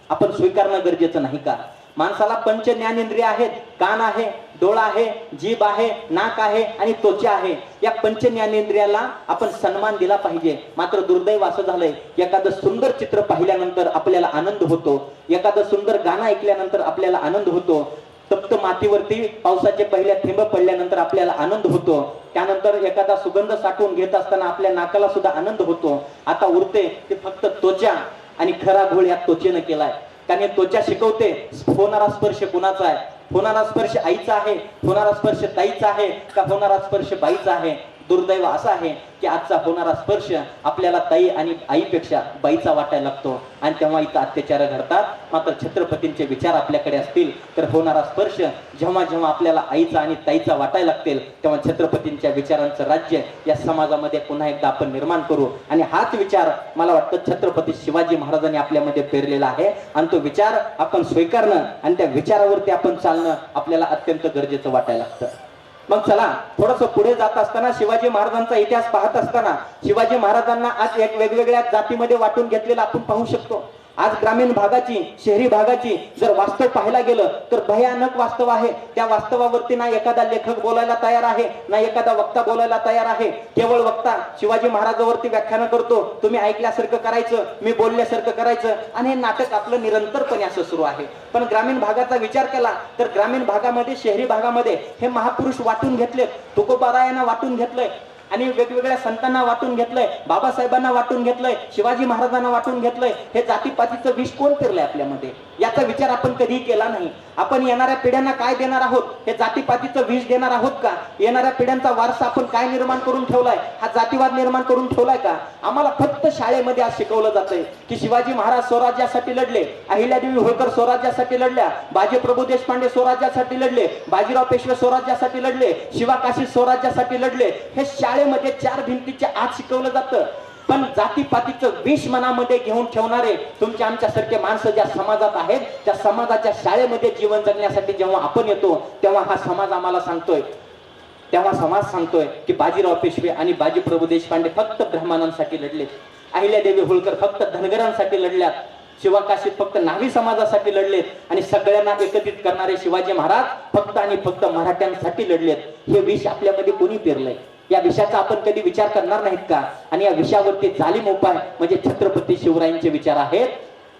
आपण स्वीकारणं गरजेचं नाही का. माणसाला पंच ज्ञानेंद्रिय आहेत, कान आहे, डोळा आहे, जीभ आहे, नाक आहे आणि त्वचा आहे. या पंच ज्ञानेंद्रियाला आपण सन्मान दिला पाहिजे. मात्र दुर्दैव असं झालंय एखादं सुंदर चित्र पाहिल्यानंतर आपल्याला आनंद होतो, एखादं सुंदर गाणं ऐकल्यानंतर आपल्याला आनंद होतो, तप्त मातीवरती पावसाचे पहिल्या थेंब पडल्यानंतर आपल्याला आनंद होतो, त्यानंतर एखादा सुगंध साठवून घेत असताना आपल्या नाकाला सुद्धा आनंद होतो. आता उरते ते फक्त त्वचा आणि खरा घोळ या त्वचेनं केलाय. त्याने त्वचा शिकवते होणारा स्पर्श कुणाचा आहे, होणारा स्पर्श आईचा आहे, होणारा स्पर्श ताईचा आहे का होणारा स्पर्श बाईचा आहे. दुर्दैव असं आहे की आजचा होणारा स्पर्श आपल्याला ताई आणि आईपेक्षा बाईचा वाटायला लागतो आणि तेव्हा इथं अत्याचार घडतात. मात्र छत्रपतींचे विचार आपल्याकडे असतील तर होणारा स्पर्श जेव्हा जेव्हा आपल्याला आईचा आणि ताईचा वाटायला लागतील तेव्हा छत्रपतींच्या विचारांचं राज्य या समाजामध्ये पुन्हा एकदा आपण निर्माण करू. आणि हाच विचार मला वाटतं छत्रपती शिवाजी महाराजांनी आपल्यामध्ये पेरलेला आहे आणि तो विचार आपण स्वीकारणं आणि त्या विचारावरती आपण चालणं आपल्याला अत्यंत गरजेचं वाटायला लागतं. मग चला थोडस पुढे जात असताना शिवाजी महाराजांचा इतिहास पाहत असताना शिवाजी महाराजांना आज एक वेगवेगळ्या जातीमध्ये वाटून घेतलेला आपण पाहू शकतो. आज ग्रामीण भागाची, शहरी भागाची जर वास्तव पाहायला गेलं तर भयानक वास्तव आहे. त्या वास्तवावरती ना एखादा लेखक बोलायला तयार आहे, ना एखादा वक्ता बोलायला तयार आहे. केवळ वक्ता शिवाजी महाराजांवरती व्याख्यान करतो, तुम्ही ऐकल्यासारखं करायचं, मी बोलल्यासारखं करायचं, आणि हे नाटक आपलं निरंतरपणे असं सुरू आहे. पण ग्रामीण भागाचा विचार केला तर ग्रामीण भागामध्ये, शहरी भागामध्ये हे महापुरुष वाटून घेतलेत. तुकोबारायांना वाटून घेतलंय आणि वेगवेगळ्या संतांना वाटून घेतलंय, बाबासाहेबांना वाटून घेतलंय, शिवाजी महाराजांना वाटून घेतलंय. हे जातीपातीचं विष कोण पेरलंय आपल्यामध्ये, याचा विचार आपण कधीही केला नाही. आपण येणाऱ्या पिढ्यांना काय देणार आहोत, हे जातीपातीचं विष देणार आहोत का? येणाऱ्या पिढ्यांचा वारसा आपण काय निर्माण करून ठेवलाय, हा जातीवाद निर्माण करून ठेवलाय का? आम्हाला फक्त शाळेमध्ये आज शिकवलं जातंय की शिवाजी महाराज स्वराज्यासाठी लढले, अहिल्यादेवी होळकर स्वराज्यासाठी लढल्या, बाजीप्रभू देशपांडे स्वराज्यासाठी लढले, बाजीराव पेशवे स्वराज्यासाठी लढले, शिवा काशी स्वराज्यासाठी लढले. हे शाळेमध्ये चार भिंतीच्या आत शिकवलं जातं. पण जातीपातीचं विष मनामध्ये घेऊन ठेवणारे तुमच्या आमच्यासारखे माणसं ज्या समाजात आहेत, त्या समाजाच्या शाळेमध्ये जीवन जगण्यासाठी जेव्हा आपण येतो तेव्हा हा समाज आम्हाला सांगतोय, तेव्हा समाज सांगतोय की बाजीराव पेशवे आणि बाजीप्रभू देशपांडे फक्त ब्राह्मणांसाठी लढले, अहिल्यादेवी होळकर फक्त धनगरांसाठी लढल्यात, शिवा काशीत फक्त न्हावी समाजासाठी लढलेत, आणि सगळ्यांना एकत्रित करणारे शिवाजी महाराज फक्त आणि फक्त मराठ्यांसाठी लढलेत. हे विष आपल्यामध्ये कोणी पेरलंय? या विषयाचा आपण कधी विचार करणार नाहीत का? आणि या विषयावरती जालिम उपाय म्हणजे छत्रपती शिवरायांचे विचार आहेत.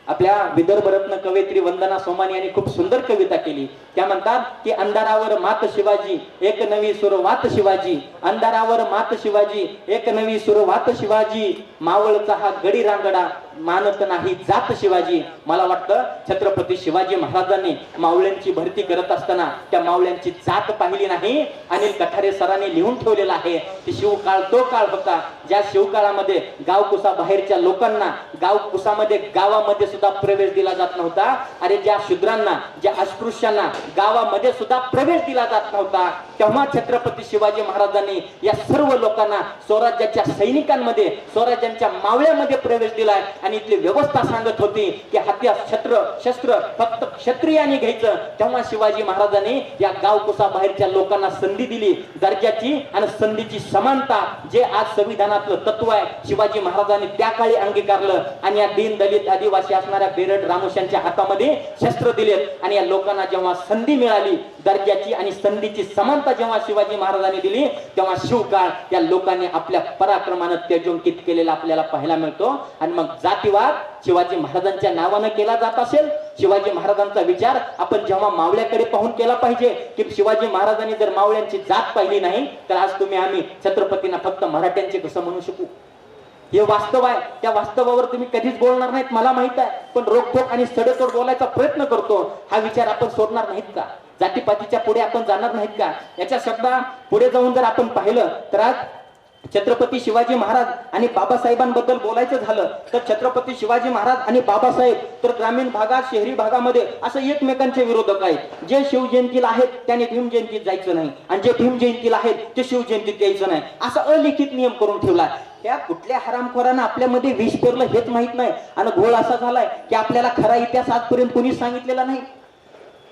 आपल्या विदर्भ रत्न कवयित्री वंदना सोमानी यांनी खूप सुंदर कविता केली. त्या म्हणतात की अंधारावर मात शिवाजी, एक नवी सुरुवात शिवाजी, अंधारावर मात शिवाजी, एक नवी सुरुवात शिवाजी, मावळचा हा गडी रांगडा, मानत नाही जात शिवाजी. मला वाटतं छत्रपती शिवाजी महाराजांनी मावळ्यांची भरती करत असताना त्या मावळ्यांची जात पाहिली नाही. अनिल कठारे सरांनी लिहून ठेवलेलं आहे की शिवकाळ तो काळ होता ज्या शिवकाळामध्ये गावकुसा बाहेरच्या लोकांना गावकुसामध्ये गावामध्ये सुद्धा प्रवेश दिला जात नव्हता. अरे ज्या शूद्रांना, ज्या अस्पृश्यांना गावामध्ये सुद्धा प्रवेश दिला जात नव्हता, तेव्हा छत्रपती शिवाजी महाराजांनी या सर्व लोकांना स्वराज्याच्या सैनिकांमध्ये, स्वराज्यांच्या मावळ्यामध्ये प्रवेश दिलाय. आणि इथली व्यवस्था सांगत होती की हत्यार, शस्त्र फक्त क्षत्रियांनी घ्यायचं. तेव्हा शिवाजी महाराजांनी या गावकुसा बाहेरच्या लोकांना संधी दिली, दर्जाची आणि संधीची समानता जे आज संविधानातलं तत्व आहे, शिवाजी महाराजांनी त्या काळी अंगीकारलं. आणि या दीन दलित आदिवासी असणाऱ्या बेरड रामुशांच्या हातामध्ये शस्त्र दिलेत. आणि या लोकांना जेव्हा संधी मिळाली, दर्जाची आणि संधीची समानता जेव्हा शिवाजी महाराजांनी दिली, तेव्हा शिवकाळ या लोकांनी आपल्या पराक्रमानं तेजोंकित केलेला आपल्याला पाहायला मिळतो. आणि मग जातीवाद शिवाजी महाराजांच्या नावानं केला जात असेल, शिवाजी महाराजांचा विचार आपण जेव्हा मावळ्याकडे पाहून केला पाहिजे की शिवाजी महाराजांनी जर मावळ्यांची जात पाहिली नाही तर आज तुम्ही आम्ही छत्रपतींना फक्त मराठ्यांचे कसं म्हणू शकू? हे वास्तव आहे. त्या वास्तवावर तुम्ही कधीच बोलणार नाहीत, मला माहित आहे. पण रोखोक आणि सडेतोड बोलायचा प्रयत्न करतो. हा विचार आपण सोडणार नाहीत का? जातीपातीच्या पुढे आपण जाणार नाहीत का? याच्या शब्दा पुढे जाऊन जर आपण पाहिलं तर आज छत्रपती शिवाजी महाराज आणि बाबासाहेबांबद्दल बोलायचं झालं तर छत्रपती शिवाजी महाराज आणि बाबासाहेब तर ग्रामीण भागात, शहरी भागामध्ये असं एकमेकांचे विरोधक आहेत. जे शिवजयंतीला आहेत त्याने भीम जयंतीत जायचं नाही, आणि जे भीम जयंतीला आहेत ते शिवजयंतीत यायचं नाही, असा अलिखित नियम करून ठेवला. त्या कुठल्या हरामखोरानं आपल्यामध्ये विष पेरलं हेच माहित नाही. आणि घोळ असा झालाय की आपल्याला खरा इतिहास आजपर्यंत कोणीच सांगितलेला नाही,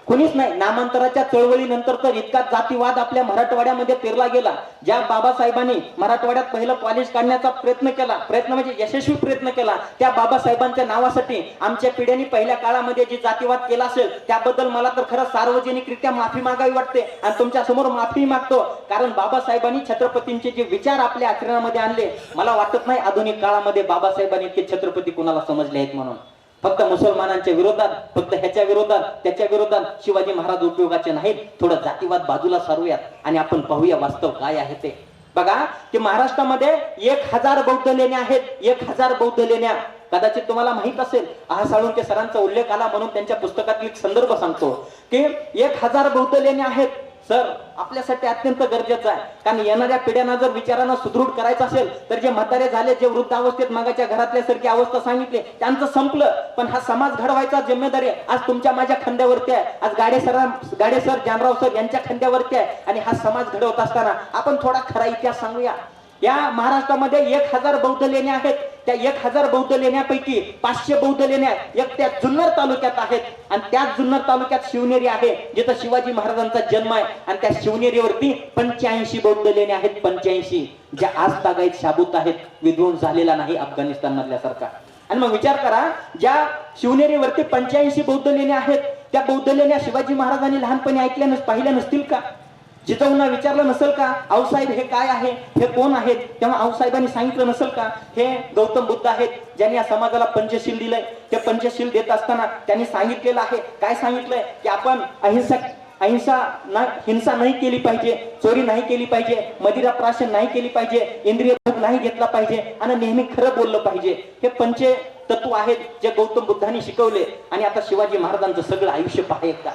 कोणीच नाही. नामांतराच्या चळवळीनंतर तर इतका जातीवाद आपल्या मराठवाड्यामध्ये पेरला गेला. ज्या बाबासाहेबांनी मराठवाड्यात पहिलं कॉलेज काढण्याचा प्रयत्न म्हणजे यशस्वी प्रयत्न केला, त्या बाबासाहेबांच्या नावासाठी आमच्या पिढ्यांनी पहिल्या काळामध्ये जे जातीवाद केला असेल त्याबद्दल मला तर खरं सार्वजनिकरित्या माफी मागावी वाटते. आणि तुमच्या समोर माफी मागतो, कारण बाबासाहेबांनी छत्रपतींचे जे विचार आपल्या आचरणामध्ये आणले, मला वाटत नाही आधुनिक काळामध्ये बाबासाहेबांनी इतके छत्रपती कुणाला समजले आहेत म्हणून. फक्त मुसलमानांच्या विरोधात, फक्त ह्याच्या विरोधात, त्याच्या विरोधात शिवाजी महाराज उपयोगाचे नाहीत. थोडं जातीवाद बाजूला सारूयात आणि आपण पाहूया वास्तव काय आहे ते. बघा की महाराष्ट्रामध्ये 1000 बौद्ध लेण्या आहेत. 1000 बौद्ध लेण्या. कदाचित तुम्हाला माहित असेल, साळुंके सरांचा उल्लेख आला म्हणून त्यांच्या पुस्तकातील संदर्भ सांगतो की 1000 बौद्ध लेण्या आहेत. सर, आपल्यासाठी अत्यंत गरजेचं आहे, कारण येणाऱ्या पिढ्यांना जर विचारांना सुदृढ करायचं असेल तर जे म्हातारे झाले, जे वृद्ध अवस्थेत मागाच्या घरातल्यासारखी अवस्था सांगितली, त्यांचं संपलं. पण हा समाज घडवायचा जिम्मेदारी आज तुमच्या माझ्या खांद्यावरती आहे. आज गाडे सर, जानराव सर यांच्या खांद्यावरती आहे. आणि हा समाज घडवत असताना आपण थोडा खरा इतिहास सांगूया. या महाराष्ट्रामध्ये 1000 बौद्ध लेण्या आहेत. त्या 1000 बौद्ध लेण्यापैकी 500 बौद्ध लेण्या एक त्या जुन्नर तालुक्यात आहेत. आणि त्याच जुन्नर तालुक्यात शिवनेरी आहे, जिथं शिवाजी महाराजांचा जन्म आहे. आणि त्या शिवनेरीवरती 85 बौद्ध लेण्या आहेत. 85 ज्या आज तागायत शाबूत आहेत, विध्वंस झालेला नाही अफगाणिस्तान मधल्यासारखा. आणि मग विचार करा, ज्या शिवनेरीवरती 85 बौद्ध लेण्या आहेत. त्या बौद्ध लेण्या शिवाजी महाराजांनी लहानपणी पाहिल्या नसतील का? जिजाऊंना विचारलं नसेल का, आऊसाहेब हे काय आहे, हे कोण आहेत? तेव्हा आऊसाहेबांनी सांगितलं नसेल का, हे गौतम बुद्ध आहेत, ज्यांनी या समाजाला पंचशील दिलंय. ते पंचशील देत असताना त्यांनी सांगितलेलं आहे, काय सांगितलंय की आपण हिंसा नाही केली पाहिजे, चोरी नाही केली पाहिजे, मदिरा प्राशन नाही केली पाहिजे, इंद्रिय भोग नाही घेतला पाहिजे आणि नेहमी खरं बोललं पाहिजे. हे पंच तत्व आहेत जे गौतम बुद्धांनी शिकवले. आणि आता शिवाजी महाराजांचं सगळं आयुष्य पाहायत का?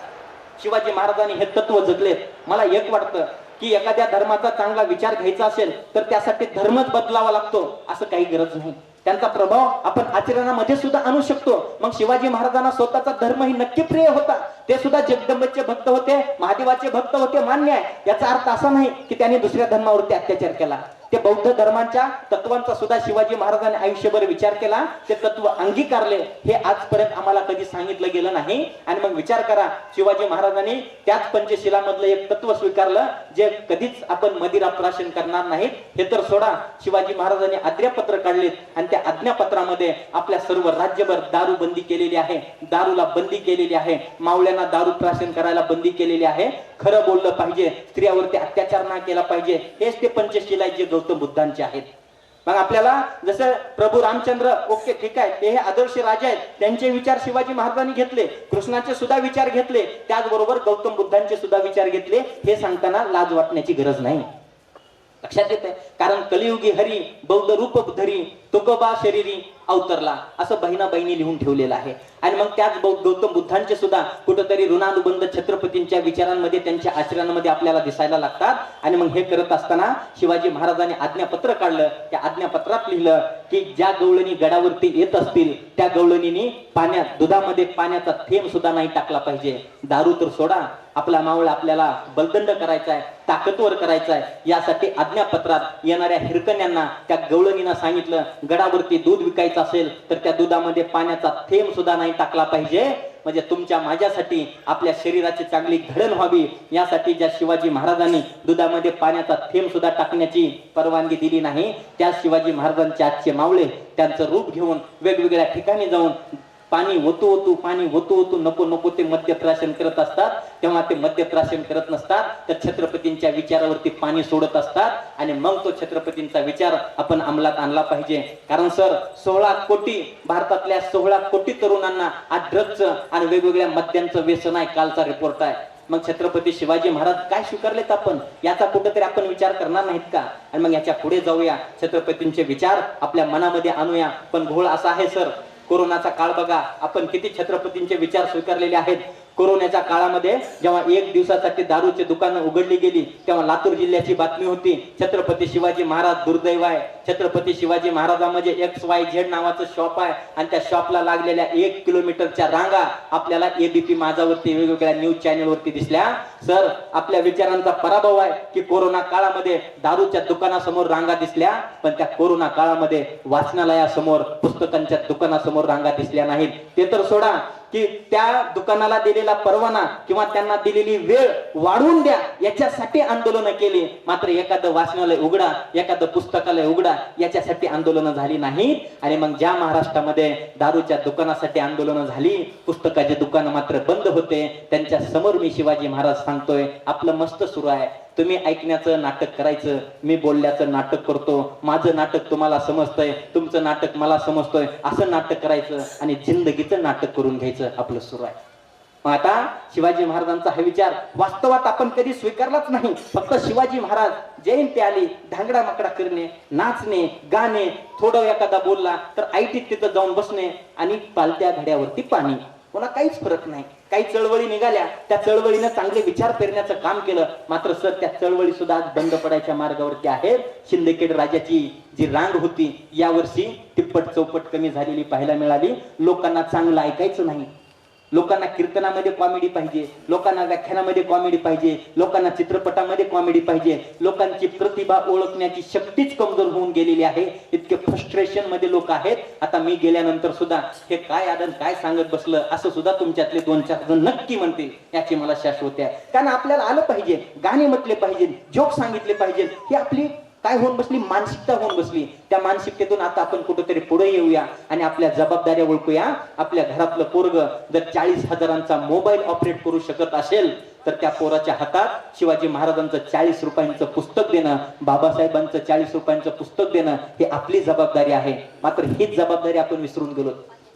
शिवाजी महाराजांनी हे तत्व जगलेत. मला एक वाटतं की एखाद्या धर्माचा चांगला विचार घ्यायचा असेल तर त्यासाठी धर्मच बदलावा लागतो असं काही गरज नाही. त्यांचा प्रभाव आपण आचरणामध्ये सुद्धा आणू शकतो. मग शिवाजी महाराजांना स्वतःचा धर्म ही नक्की प्रिय होता. ते सुद्धा जगदंबेचे भक्त होते, महादेवाचे भक्त होते, मान्य आहे. याचा अर्थ असा नाही की त्यांनी दुसऱ्या धर्मावरती अत्याचार केला. ते बौद्ध धर्माच्या तत्वांचा सुद्धा शिवाजी महाराजांनी आयुष्यभर विचार केला, ते तत्व अंगीकारले. हे आजपर्यंत आम्हाला कधी सांगितलं गेलं नाही. आणि मग विचार करा, शिवाजी महाराजांनी त्याच पंचशिलामधलं एक तत्व स्वीकारलं, जे कधीच आपण मदिरा प्राशन करणार नाहीत. हे तर सोडा, शिवाजी महाराजांनी आज्ञापत्र काढलेत आणि त्या आज्ञापत्रामध्ये आपल्या सर्व राज्यभर दारू बंदी केलेली आहे, दारूला बंदी केलेली आहे, मावळ्यांना दारू प्राशन करायला बंदी केलेली आहे, खरं बोललं पाहिजे, स्त्रियावरती अत्याचार नाही केला पाहिजे. हेच ते पंचशीला जे गौतम बुद्धांचे आहेत. मग आपल्याला जसं प्रभू रामचंद्र, ओके ठीक आहे, ते हे आदर्श राजा आहेत, त्यांचे विचार शिवाजी महाराजांनी घेतले, कृष्णाचे सुद्धा विचार घेतले, त्याचबरोबर गौतम बुद्धांचे सुद्धा विचार घेतले. हे सांगताना लाज वाटण्याची गरज नाही. लक्षात येते, कारण कलियुगी हरी बौद्ध रूप धरी तुकोबा शरीरी अवतरला असं बहिणाबाईंनी लिहून ठेवलेलं आहे. आणि मग त्याच गौतम बुद्धांचे सुद्धा कुठेतरी ऋणानुबंध छत्रपतींच्या विचारांमध्ये, त्यांच्या आचरणामध्ये आपल्याला दिसायला लागतात. आणि मग हे करत असताना शिवाजी महाराजांनी आज्ञापत्र काढलं. त्या आज्ञापत्रात लिहिलं की ज्या गवळणी गडावरती येत असतील त्या गवळणींनी पाण्यात, दुधामध्ये पाण्याचा थेंब सुद्धा नाही टाकला पाहिजे. दारू तर सोडा, आपला मावळा आपल्याला बलदंड करायचा आहे, ताकदवर करायचा आहे. यासाठी आज्ञापत्रात येणाऱ्या हिरकण्यांना, त्या गवळणींना सांगितलं, गडावरती दूध विकायचं असेल तर त्या दुधामध्ये पाण्याचा थेंब सुद्धा नाही टाकला पाहिजे. म्हणजे तुमच्या माझ्यासाठी आपल्या शरीराची चांगली घडण व्हावी यासाठी ज्या शिवाजी महाराजांनी दुधामध्ये पाण्याचा थेंब सुद्धा टाकण्याची परवानगी दिली नाही, त्या शिवाजी महाराजांचे आजचे मावळे त्यांचं रूप घेऊन वेगवेगळ्या ठिकाणी जाऊन पाणी ओतू नको नको ते मद्यप्राशन करत असतात. तेव्हा ते मद्यप्राशन करत नसतात, तर छत्रपतींच्या विचारावरती पाणी सोडत असतात. आणि मग तो छत्रपतींचा विचार आपण अंमलात आणला पाहिजे. कारण सर, 16 कोटी भारतातल्या 16 कोटी तरुणांना आज ड्रग्जचं आणि वेगवेगळ्या मद्यांचं व्यसन आहे, कालचा रिपोर्ट आहे. मग छत्रपती शिवाजी महाराज काय स्वीकारलेत आपण, याचा कुठेतरी आपण विचार करणार नाहीत का? आणि मग याच्या पुढे जाऊया, छत्रपतींचे विचार आपल्या मनामध्ये आणूया. पण घोळ असा आहे सर, कोरोनाचा काळ बघा, आपण किती छत्रपतींचे विचार स्वीकारलेले आहेत. कोरोनाच्या काळामध्ये जेव्हा 1 दिवसासाठी दारूची दुकानं उघडली गेली, तेव्हा लातूर जिल्ह्याची बातमी होती, छत्रपती शिवाजी महाराज दुर्दैव आहे. छत्रपती शिवाजी महाराजांमध्ये XYZ नावाचं शॉप आहे आणि त्या शॉपला लागलेल्या 1 किलोमीटरच्या रांगा आपल्याला ABP माझावरती वेगवेगळ्या न्यूज चॅनलवरती दिसल्या. सर, आपल्या विचारांचा पराभव आहे की कोरोना काळामध्ये दारूच्या दुकानासमोर रांगा दिसल्या, पण त्या कोरोना काळामध्ये वाचनालयासमोर, पुस्तकांच्या दुकानासमोर रांगा दिसल्या नाहीत. ते तर सोडा की त्या दुकानाला दिलेला परवाना किंवा त्यांना दिलेली वेळ वाढवून द्या याच्यासाठी आंदोलनं केली, मात्र एखादं वाचनालय उघडा, एखादं पुस्तकालय उघडा याच्यासाठी आंदोलनं झाली नाहीत. आणि मग ज्या महाराष्ट्रामध्ये दारूच्या दुकानासाठी आंदोलनं झाली, पुस्तकाचे दुकान मात्र बंद होते, त्यांच्या समोर मी शिवाजी महाराज सांगतोय, आपलं मस्त सुरू आहे, तुम्ही ऐकण्याचं नाटक करायचं, मी बोलल्याचं नाटक करतो, माझं नाटक तुम्हाला समजतंय, तुमचं नाटक मला समजतोय, असं नाटक करायचं आणि जिंदगीचं नाटक करून घ्यायचं आपलं सुरू आहे. मग आता शिवाजी महाराजांचा हा विचार वास्तवात आपण कधी स्वीकारलाच नाही. फक्त शिवाजी महाराज जयंती आली, धांगडा माकडा करणे, नाचणे, गाणे, थोडं एखादा बोलला तर ऐटीत तिथं जाऊन बसणे आणि पालत्या घड्यावरती पाणी, कोणा काहीच फरक नाही. काही चळवळी निघाल्या, त्या चळवळीनं चांगले विचार पेरण्याचं काम केलं, मात्र सर त्या चळवळी सुद्धा आज बंद पडायच्या मार्गावरती आहेत. शिंदखेड राजाची जी रांग होती यावर्षी तिप्पट चौपट कमी झालेली पाहायला मिळाली. लोकांना चांगलं ऐकायचं नाही, लोकांना कीर्तनामध्ये कॉमेडी पाहिजे, लोकांना व्याख्यानामध्ये कॉमेडी पाहिजे, लोकांना चित्रपटामध्ये कॉमेडी पाहिजे. लोकांची प्रतिभा ओळखण्याची शक्तीच कमजोर होऊन गेलेली आहे. इतके फ्रस्ट्रेशन मध्ये लोक आहेत. आता मी गेल्यानंतर सुद्धा हे काय आदन काय सांगत बसलं असं सुद्धा तुमच्यातले 2-4 जण नक्की म्हणतील, याची मला शाश्वती आहे. कारण आपल्याला आलं पाहिजे, गाणे म्हटले पाहिजे, जोक सांगितले पाहिजे, ही आपली काय होऊन बसली, मानसिकता होऊन बसली. त्या मानसिकतेतून आता आपण कुठेतरी पुढे येऊया आणि आपल्या जबाबदाऱ्या ओळखूया. आपल्या घरातलं पोरग जर 40,000चा मोबाईल ऑपरेट करू शकत असेल तर त्या पोराच्या हातात शिवाजी महाराजांचं 40 रुपयांचं पुस्तक देणं, बाबासाहेबांचं 40 रुपयांचं पुस्तक देणं हे आपली जबाबदारी आहे. मात्र हीच जबाबदारी आपण विसरून गेलो.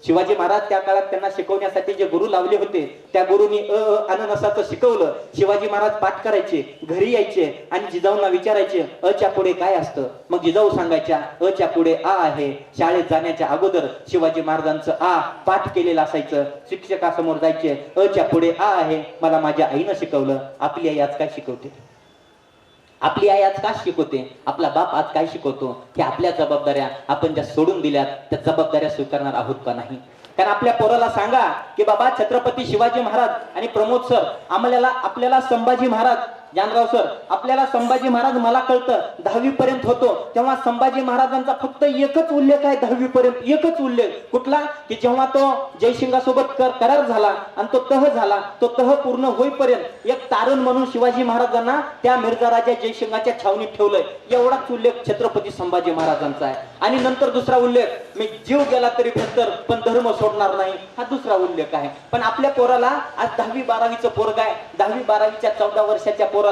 शिवाजी महाराज त्या काळात त्यांना शिकवण्यासाठी जे गुरु लावले होते त्या गुरुनी अननसाचं शिकवलं. शिवाजी महाराज पाठ करायचे, घरी यायचे आणि जिजाऊंना विचारायचे अच्या पुढे काय असतं. मग जिजाऊ सांगायच्या अच्या पुढे आ आहे. शाळेत जाण्याच्या अगोदर शिवाजी महाराजांचं आ पाठ केलेलं असायचं. शिक्षकासमोर जायचे अच्या पुढे आ आहे, मला माझ्या आईनं शिकवलं. आपली आई आज काय शिकवते, आपली आई आज काय शिकवते, आपला बाप आज काय शिकवतो, हे आपल्या जबाबदाऱ्या आपण ज्या सोडून दिल्यात त्या जबाबदाऱ्या स्वीकारणार आहोत का नाही. कारण आपल्या पोराला सांगा की बाबा छत्रपती शिवाजी महाराज आणि प्रमोद सर आपल्याला संभाजी महाराज, जानराव सर आपल्याला संभाजी महाराज, मला कळतं 10वी पर्यंत होतो तेव्हा संभाजी महाराजांचा फक्त एकच उल्लेख आहे 10वी पर्यंत, एकच उल्लेख. कुठला, की जेव्हा तो जयसिंगासोबत करार झाला आणि तो तह झाला, तो तह पूर्ण होईपर्यंत एक तारण म्हणून शिवाजी महाराजांना त्या मिर्झा राजा जयसिंगाच्या छावणीत ठेवलंय. एवढाच उल्लेख छत्रपती संभाजी महाराजांचा आहे. आणि नंतर दुसरा उल्लेख, मी जीव गेला तरी बेहतर पण धर्म सोडणार नाही, हा दुसरा उल्लेख आहे. पण आपल्या पोराला आज 10वी 12वीचं पोरग आहे. 10वी 12वीच्या 14 वर्षाच्या पोराला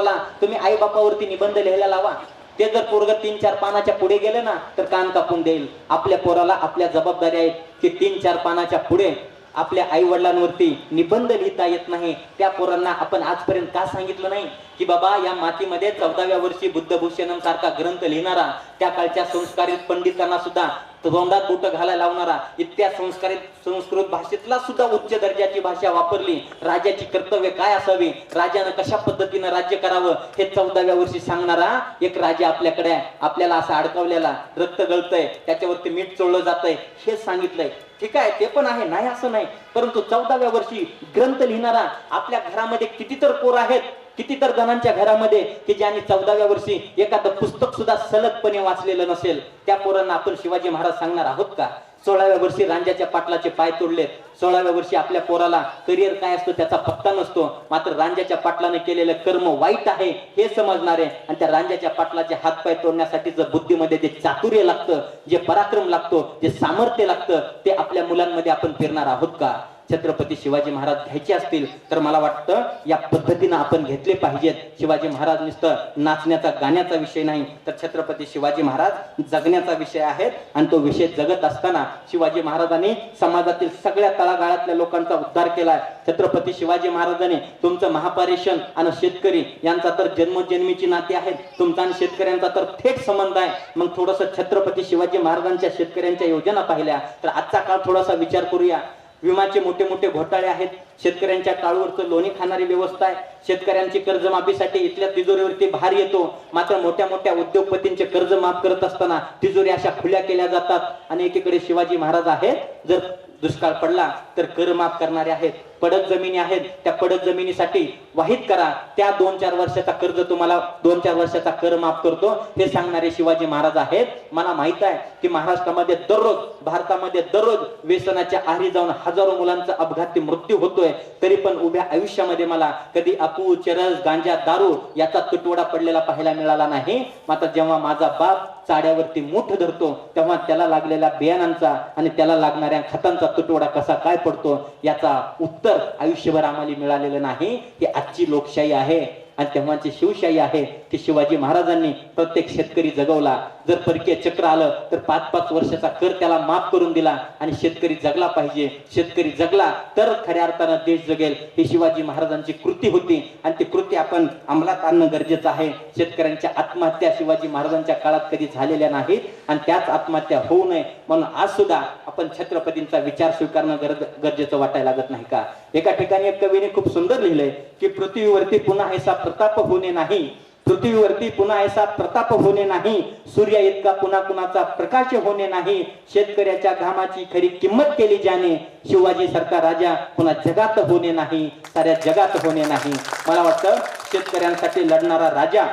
तुम्ही आई बापावरती निबंध लिहायला लावा, ते जर पोरग 3-4 पानाच्या पुढे गेलं ना तर कान कापून देईल. आपल्या पोराला आपल्या जबाबदाऱ्या आहेत की 3-4 पानाच्या पुढे आपल्या आई वडिलांवरती निबंध लिहिता येत नाही. त्या पोरांना आपण आजपर्यंत का सांगितलं नाही की बाबा या मातीमध्ये 14व्या वर्षी बुद्धभूषणम सारखा ग्रंथ लिहिणारा, त्या काळच्या संस्कारित पंडितांना सुद्धा तोंडात बोट घालायला लावणारा, इतक्या संस्कृत भाषेतला सुद्धा उच्च दर्जाची भाषा वापरली. राजाची कर्तव्य काय असावी, राजानं कशा पद्धतीनं राज्य करावं हे 14व्या वर्षी सांगणारा एक राजा आपल्याकडे आहे. आपल्याला असा अडकवलेला, रक्त गळतंय, त्याच्यावरती मीठ चोळलं जातंय हे सांगितलंय. ठीक आहे, ते पण आहे, नाही असं नाही. परंतु 14व्या वर्षी ग्रंथ लिहिणारा आपल्या घरामध्ये कितीतर पोर आहेत, कितीतर जणांच्या घरामध्ये की ज्यांनी 14व्या वर्षी एखादं पुस्तक सुद्धा सलगपणे वाचलेलं नसेल. त्या पोरांना आपण शिवाजी महाराज सांगणार आहोत का. 16व्या वर्षी रांजाच्या पाटलाचे पाय तोडले. 16व्या वर्षी आपल्या पोराला करिअर काय असतो त्याचा पत्ता नसतो. मात्र रांजाच्या पाटलाने केलेलं कर्म वाईट आहे हे समजणारे आणि त्या रांजाच्या पाटलाचे हातपाय तोडण्यासाठी जर बुद्धीमध्ये जे चातुर्य लागतं, जे पराक्रम लागतो, जे सामर्थ्य लागतं, ते आपल्या मुलांमध्ये आपण पेरणार आहोत का. छत्रपती शिवाजी महाराज घ्यायचे असतील तर मला वाटतं या पद्धतीनं आपण घेतले पाहिजेत. शिवाजी महाराज नुसतं नाचण्याचा गाण्याचा विषय नाही तर छत्रपती शिवाजी महाराज जगण्याचा विषय आहे. आणि तो विषय जगत असताना शिवाजी महाराजांनी समाजातील सगळ्या तळागाळातल्या लोकांचा उद्धार केलाय. छत्रपती शिवाजी महाराजांनी तुमचं महापारेषण आणि शेतकरी यांचा तर जन्मोजन्मीची नाती आहेत, तुमचा आणि शेतकऱ्यांचा तर थेट संबंध आहे. मग थोडस छत्रपती शिवाजी महाराजांच्या शेतकऱ्यांच्या योजना पाहिल्या तर आजचा काळ थोडासा विचार करूया. विमाचे मोठे मोठे घोटाळे आहेत, शेतकऱ्यांच्या टाळूवरचं लोणी खाणारी व्यवस्था आहे. शेतकऱ्यांची कर्जमाफीसाठी इथल्या तिजोरीवरती भार येतो. मात्र मोठ्या मोठ्या उद्योगपतींचे कर्ज माफ करत असताना तिजोरी अशा खुल्या केल्या जातात. आणि एकीकडे शिवाजी महाराज आहेत, जर दुष्काळ पडला तर कर माफ करणारे आहेत. पडक जमिनी आहेत, त्या पडक जमिनीसाठी वाहित करा, त्या 2-4 वर्षाचा कर्ज तुम्हाला 2-4 वर्षाचा कर माफ करतो हे सांगणारे शिवाजी महाराज आहेत. मला माहित आहे की महाराष्ट्रामध्ये दररोज, भारतामध्ये दररोज व्यसनाच्या आहारी जाऊन हजारो मुलांचा अपघाती मृत्यू होतोय. तरी पण उभ्या आयुष्यामध्ये मला कधी अफू, चरस, गांजा, दारू याचा तुटवडा पडलेला पाहायला मिळाला नाही. मात्र जेव्हा माझा बाप चाड्यावरती मूठ धरतो तेव्हा त्याला लागलेल्या बियाणांचा आणि त्याला लागणाऱ्या खतांचा तुटवडा कसा काय पडतो याचा उत्तर आयुष्यभर आम्हाला मिळालेलं नाही. ही आजची लोकशाही आहे आणि तेव्हाची शिवशाही आहे की शिवाजी महाराजांनी प्रत्येक शेतकरी जगवला. जर परकीय चक्र आलं तर 5-5 वर्षाचा कर त्याला माफ करून दिला आणि शेतकरी जगला पाहिजे. शेतकरी जगला तर खऱ्या अर्थानं देश जगेल. ही शिवाजी महाराजांची कृती होती आणि ती कृती आपण अंमलात आणणं गरजेचं आहे. शेतकऱ्यांच्या आत्महत्या शिवाजी महाराजांच्या काळात कधी झालेल्या नाहीत आणि त्याच आत्महत्या होऊ नये म्हणून आज सुद्धा आपण छत्रपतींचा विचार स्वीकारणं गरजेचं वाटायला लागत नाही का. एका ठिकाणी एक कवीने खूप सुंदर लिहिलंय की पृथ्वीवरती पुन्हा ऐसा प्रताप होणे नाही, पृथ्वीवरती पुन्हा ऐसा प्रताप होणे नाही, सूर्य इतका पुन्हा कुणाचा प्रकाश होणे नाही, शेतकऱ्याच्या घामाची खरी किंमत केली ज्याने, शिवाजी सारखा राजा पुन्हा जगात होणे नाही, साऱ्या जगात होणे नाही. मला वाटतं शेतकऱ्यांसाठी लढणारा राजा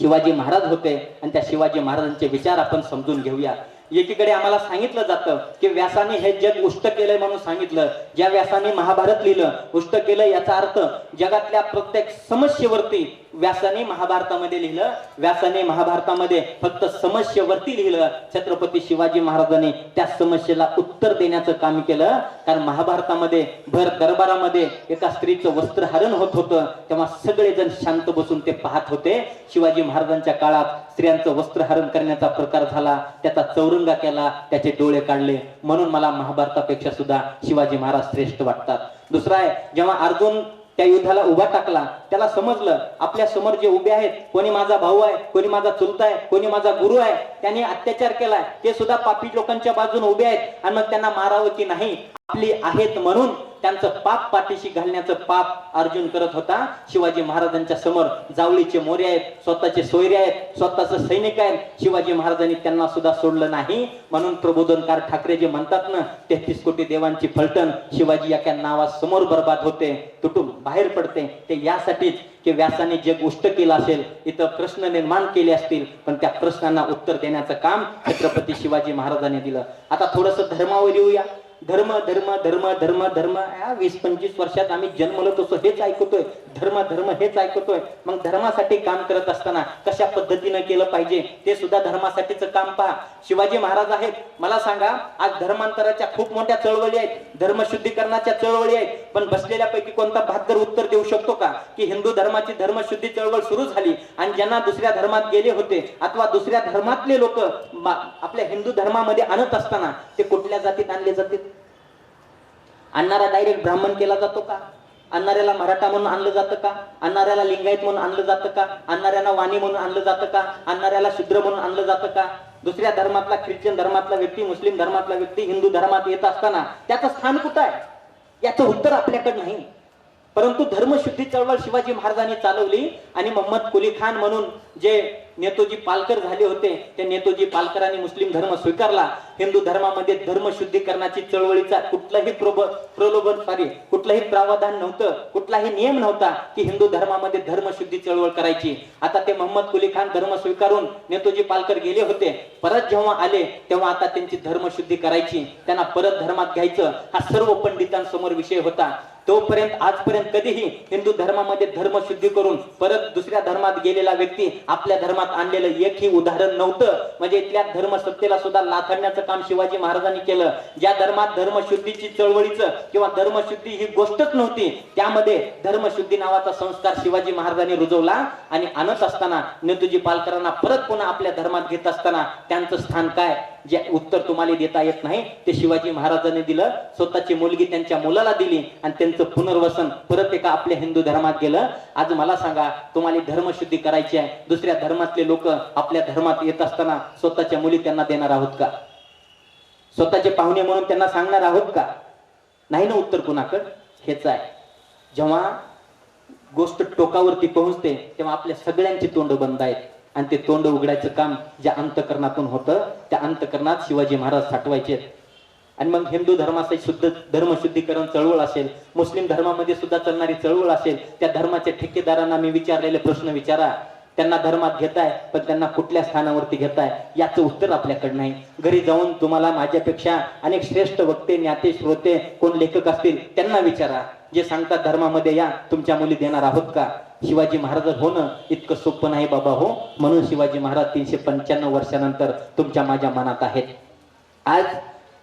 शिवाजी महाराज होते आणि त्या शिवाजी महाराजांचे विचार आपण समजून घेऊया. एकीकडे आम्हाला सांगितलं जातं की व्यासाने हे जग उष्ट केलंय म्हणून सांगितलं. ज्या व्यासाने महाभारत लिहिलं, उष्ट केलं, याचा अर्थ जगातल्या प्रत्येक समस्येवरती व्यासाने महाभारतामध्ये लिहिलं. व्यासाने महाभारतामध्ये फक्त समस्येवरती लिहिलं. छत्रपती शिवाजी महाराजांनी त्या समस्येला उत्तर देण्याचं काम केलं. कारण महाभारतामध्ये भर दरबारामध्ये एका स्त्रीचं वस्त्रहरण होत होतं, तेव्हा सगळेजण शांत बसून ते पाहत होते. शिवाजी महाराजांच्या काळात स्त्रियांचं वस्त्रहरण करण्याचा प्रकार झाला, त्याचा चौरंगा केला, त्याचे डोळे काढले. म्हणून मला महाभारतापेक्षा सुद्धा शिवाजी महाराज श्रेष्ठ वाटतात. दुसरा आहे, जेव्हा अर्जुन त्या युद्धाला उभा टाकला, त्याला समजलं आपल्या समोर जे उभे आहेत, कोणी माझा भाऊ आहे, कोणी माझा चुलता आहे, कोणी माझा गुरु आहे, त्यांनी अत्याचार केलाय, ते सुद्धा पापी लोकांच्या बाजूने उभे आहेत. आणि मग त्यांना मारावं की नाही, आपली आहेत म्हणून त्यांचं पाप पाठीशी घालण्याचं पाप अर्जुन करत होता. शिवाजी महाराजांच्या समोर जावळीचे मोरे आहेत, स्वतःचे सोयरे आहेत, स्वतःच सैनिक आहेत. शिवाजी महाराजांनी त्यांना सुद्धा सोडलं नाही. म्हणून प्रबोधनकार ठाकरे जे म्हणतात ना, 33 कोटी देवांची फलटण, शिवाजी या नावासमोर बर्बाद होते, तुटून बाहेर पडते. ते यासाठीच की व्यासाने जग उष्ट केलं असेल, इथं प्रश्न निर्माण केले असतील, पण त्या प्रश्नांना उत्तर देण्याचं काम छत्रपती शिवाजी महाराजांनी दिलं. आता थोडंसं धर्मावर येऊया. धर्म धर्म धर्म धर्म धर्म, या 20-25 वर्षात आम्ही जन्मलो तसं हेच ऐकतोय, धर्म धर्म हेच ऐकतोय. मग धर्मासाठी काम करत असताना कशा पद्धतीनं केलं पाहिजे ते सुद्धा धर्मासाठीच काम पहा. शिवाजी महाराज आहेत, मला सांगा, आज धर्मांतराच्या खूप मोठ्या चळवळी आहेत, धर्मशुद्धीकरणाच्या चळवळी आहेत, पण बसलेल्यापैकी कोणता बहादर उत्तर देऊ शकतो का की हिंदू धर्माची धर्मशुद्धी चळवळ सुरू झाली आणि ज्यांना दुसऱ्या धर्मात गेले होते अथवा दुसऱ्या धर्मातले लोक आपल्या हिंदू धर्मामध्ये आणत असताना ते कुठल्या जातीत आणले जाते? आणणारा डायरेक्ट ब्राह्मण केला जातो का? आणणाऱ्याला मराठा म्हणून आणलं जातं का? आणणाऱ्याला लिंगायत म्हणून आणलं जातं का? आणणाऱ्याला वाणी म्हणून आणलं जातं का? आणणाऱ्याला शूद्र म्हणून आणलं जातं का? दुसऱ्या धर्मातला, ख्रिश्चन धर्मातला व्यक्ती, मुस्लिम धर्मातला व्यक्ती हिंदू धर्मात येत असताना त्याचं स्थान कुठं आहे? याचं उत्तर आपल्याकडे नाही. परंतु धर्मशुद्धी चळवळ शिवाजी महाराजांनी चालवली आणि मोहम्मद कुली खान म्हणून जे नेतोजी पालकर झाले होते, ते नेतोजी पालकरांनी मुस्लिम धर्म स्वीकारला. हिंदू धर्मामध्ये धर्मशुद्धीकरणाची चळवळीचा कुठलाही कुठलंही प्रावधान नव्हतं, कुठलाही नियम नव्हता की हिंदू धर्मामध्ये धर्मशुद्धी चळवळ करायची. आता ते मोहम्मद कुली खान धर्म स्वीकारून नेतोजी पालकर गेले होते, परत जेव्हा आले तेव्हा आता त्यांची धर्मशुद्धी करायची, त्यांना परत धर्मात घ्यायचं, हा सर्व पंडितांसमोर विषय होता. तोपर्यंत आजपर्यंत कधीही हिंदू धर्मामध्ये धर्मशुद्धी करून परत दुसऱ्या धर्मात गेलेला व्यक्ती आपल्या धर्मात आणलेलं एकही उदाहरण नव्हतं. म्हणजे इथल्या धर्मसत्तेला सुद्धा लाथाडण्याचं काम शिवाजी महाराजांनी केलं. ज्या धर्मात धर्मशुद्धीची चळवळीचं किंवा धर्मशुद्धी ही गोष्टच नव्हती, त्यामध्ये धर्मशुद्धी नावाचा संस्कार शिवाजी महाराजांनी रुजवला. आणि आणत असताना नेतोजी पालकरांना परत पुन्हा आपल्या धर्मात घेत असताना त्यांचं स्थान काय, जे उत्तर तुम्हाला देता येत नाही ते शिवाजी महाराजांनी दिलं. स्वतःची मुलगी त्यांच्या मुलाला दिली आणि त्यांचं पुनर्वसन परत एका आपल्या हिंदू धर्मात गेलं. आज मला सांगा, तुम्हाला धर्मशुद्धी करायची आहे, दुसऱ्या धर्मातले लोक आपल्या धर्मात येत असताना स्वतःच्या मुली त्यांना देणार आहोत का? स्वतःचे पाहुणे म्हणून त्यांना सांगणार आहोत का? नाही ना. उत्तर कुणाकडे? हेच आहे. जेव्हा गोष्ट टोकावरती पोहोचते तेव्हा आपल्या सगळ्यांची तोंड बंद आहेत आणि ते तोंड उघडायचं काम ज्या अंतकरणातून होतं त्या अंतकरणात शिवाजी महाराज साठवायचे. आणि मग हिंदू धर्माची शुद्ध धर्मशुद्धीकरण चळवळ असेल, मुस्लिम धर्मामध्ये सुद्धा चालणारी चळवळ असेल, त्या धर्माच्या ठेकेदारांना मी विचारलेले प्रश्न विचारा. त्यांना धर्मात घेताय, पण त्यांना कुठल्या स्थानावरती घेताय याचं उत्तर आपल्याकडे नाही. घरी जाऊन तुम्हाला माझ्यापेक्षा अनेक श्रेष्ठ वक्ते, ज्ञाते, श्रोते, कोण लेखक असतील त्यांना विचारा, जे सांगतात धर्मामध्ये या, तुमच्या मुली देणार आहोत का? शिवाजी महाराज होणं इतकं सोपं नाही बाबा हो. म्हणून शिवाजी महाराज 395 वर्षानंतर तुमच्या माझ्या मनात आहेत. आज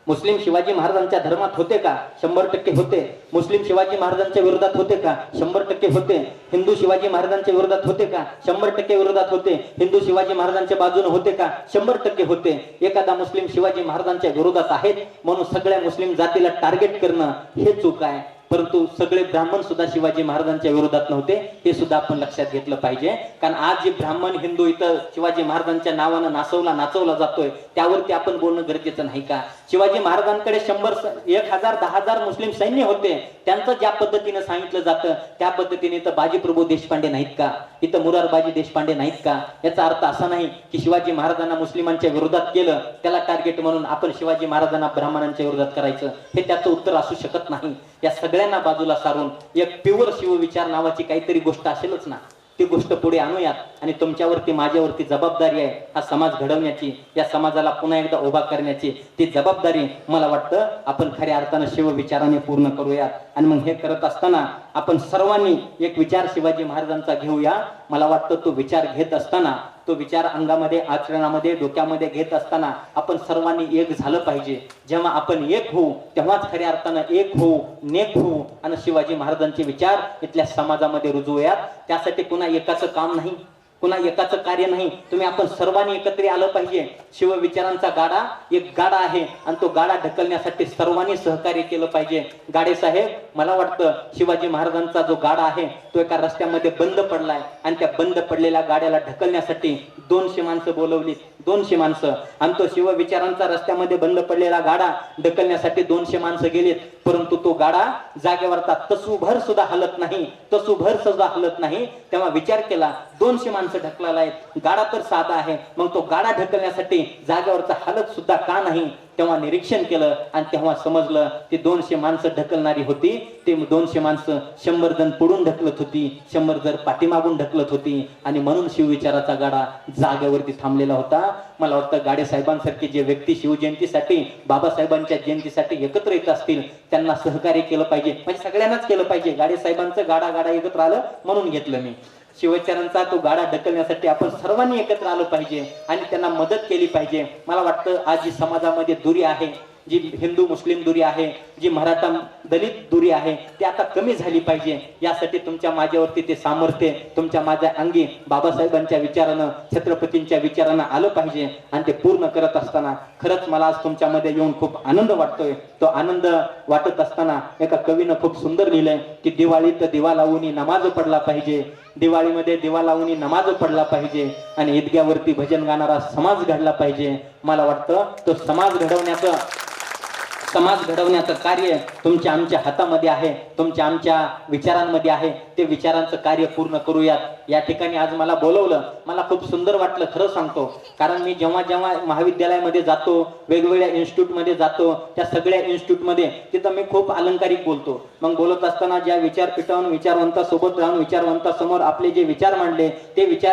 मुस्लिम शिवाजी महाराजांच्या धर्मात होते का? 100% होते. मुस्लिम शिवाजी महाराजांच्या विरोधात होते का? 100% होते. हिंदू शिवाजी महाराजांच्या विरोधात होते का? 100% विरोधात होते. हिंदू शिवाजी महाराजांच्या बाजूने होते का? 100% होते. एखादा मुस्लिम शिवाजी महाराजांच्या विरोधात आहेत म्हणून सगळ्या मुस्लिम जातीला टार्गेट करणं हे चूक आहे. परंतु सगळे ब्राह्मण सुद्धा शिवाजी महाराजांच्या विरोधात नव्हते, हे सुद्धा आपण लक्षात घेतलं पाहिजे. कारण आज जे ब्राह्मण हिंदू इथं शिवाजी महाराजांच्या नावानं नाचवला जातोय त्यावरती आपण बोलणं गरजेचं नाही का? शिवाजी महाराजांकडे 1,000, 10,000 मुस्लिम सैन्य होते. त्यांचं ज्या पद्धतीने सांगितलं जातं त्या पद्धतीने इथं बाजीप्रभू देशपांडे नाहीत का? इथं मुरारबाजी देशपांडे नाहीत का? याचा अर्थ असा नाही की शिवाजी महाराजांना मुस्लिमांच्या विरोधात केलं त्याला टार्गेट म्हणून आपण शिवाजी महाराजांना ब्राह्मणांच्या विरोधात करायचं, हे त्याचं उत्तर असू शकत नाही. या सगळ्यांना बाजूला सारून एक प्युअर शिवविचार नावाची काहीतरी गोष्ट असेलच ना. ती गोष्ट पुढे आणूयात आणि तुमच्यावरती माझ्यावरती जबाबदारी आहे हा समाज घडवण्याची, या समाजाला पुन्हा एकदा उभा करण्याची ती जबाबदारी मला वाटतं आपण खऱ्या अर्थानं शिवविचाराने पूर्ण करूयात. आणि मग हे करत असताना आपण सर्वांनी एक विचार शिवाजी महाराजांचा घेऊया. मला वाटतं तो विचार घेत असताना, तो विचार अंगामध्ये, आचरणामध्ये, डोक्यामध्ये घेत असताना आपण सर्वांनी एक झालं पाहिजे. जेव्हा आपण एक होऊ तेव्हाच खऱ्या अर्थानं एक होऊ, नेक होऊ आणि शिवाजी महाराजांचे विचार इथल्या समाजामध्ये रुजवूयात. त्यासाठी कुणा एकाचं काम नाही, कुणा एकाचं कार्य नाही. तुम्ही आपण सर्वांनी एकत्र आलं पाहिजे. शिवविचारांचा गाडा एक गाडा आहे आणि तो गाडा ढकलण्यासाठी सर्वांनी सहकार्य केलं पाहिजे. गाडे साहेब, मला वाटतं शिवाजी महाराजांचा जो गाडा आहे तो एका रस्त्यामध्ये बंद पडलाय आणि त्या बंद पडलेल्या गाड्याला ढकलण्यासाठी 200 माणसं बोलवली, 200 माणसं. आणि तो शिवविचारांचा रस्त्यामध्ये बंद पडलेला गाडा ढकलण्यासाठी 200 माणसं गेलीत, परंतु तो गाडा जागेवरचा तसूभर सुद्धा हलत नाही, तसूभर सुद्धा हलत नाही. तेव्हा विचार केला 200 माणसं ढकलायला आहेत, गाडा तर साधा आहे, मग तो गाडा ढकलण्यासाठी जागेवरचा हलत सुद्धा का नाही. तेव्हा निरीक्षण केलं आणि तेव्हा समजलं ती 200 माणसं ढकलणारी होती. ते 200 माणसं 100 जण पुढून ढकलत होती, 100 जण पाठीमागून ढकलत होती आणि म्हणून शिवविचाराचा गाडा जागेवरती थांबलेला होता. मला वाटतं गाडे साहेबांसारखी जे व्यक्ती शिवजयंतीसाठी, बाबासाहेबांच्या जयंतीसाठी एकत्र येत असतील त्यांना सहकार्य केलं पाहिजे, म्हणजे सगळ्यांनाच केलं पाहिजे. गाडे साहेबांचं गाडा एकत्र आलं म्हणून घेतलं मी. शिवविचारांचा तो गाडा ढकलण्यासाठी आपण सर्वांनी एकत्र आलं पाहिजे आणि त्यांना मदत केली पाहिजे. मला वाटतं आज जी समाजामध्ये दुरी आहे, जी हिंदू मुस्लिम दुरी आहे, जी मराठा दलित दुरी आहे, ती आता कमी झाली पाहिजे. यासाठी तुमच्या माझ्यावरती ते सामर्थ्य तुमच्या माझ्या अंगी बाबासाहेबांच्या विचारानं, छत्रपतींच्या विचारानं आलं पाहिजे. आणि ते पूर्ण करत असताना खरंच मला आज तुमच्यामध्ये येऊन खूप आनंद वाटतोय. तो आनंद वाटत असताना एका कवीनं खूप सुंदर लिहिलंय की दिवाळीत दिवा लावून नमाज पडला पाहिजे, दिवाळीमध्ये दिवा लावून नमाज पडला पाहिजे आणि ईदग्यावरती भजन गाणारा समाज घडला पाहिजे. मला वाटतं तो समाज घडवण्याचं कार्य तुमच्या आमच्या हातामध्ये आहे, तुमच्या आमच्या विचारांमध्ये आहे. ते विचारांचं कार्य पूर्ण करूयात. या ठिकाणी आज मला बोलवलं, मला खूप सुंदर वाटलं, खरं सांगतो. कारण मी जेव्हा महाविद्यालयामध्ये जातो, वेगवेगळ्या इन्स्टिट्यूटमध्ये जातो, त्या सगळ्या इन्स्टिट्यूटमध्ये तिथं मी खूप अलंकारिक बोलतो. मग बोलत असताना ज्या विचारपीठावरून विचारवंतासोबत राहून विचारवंतासमोर आपले जे विचार मांडले ते विचार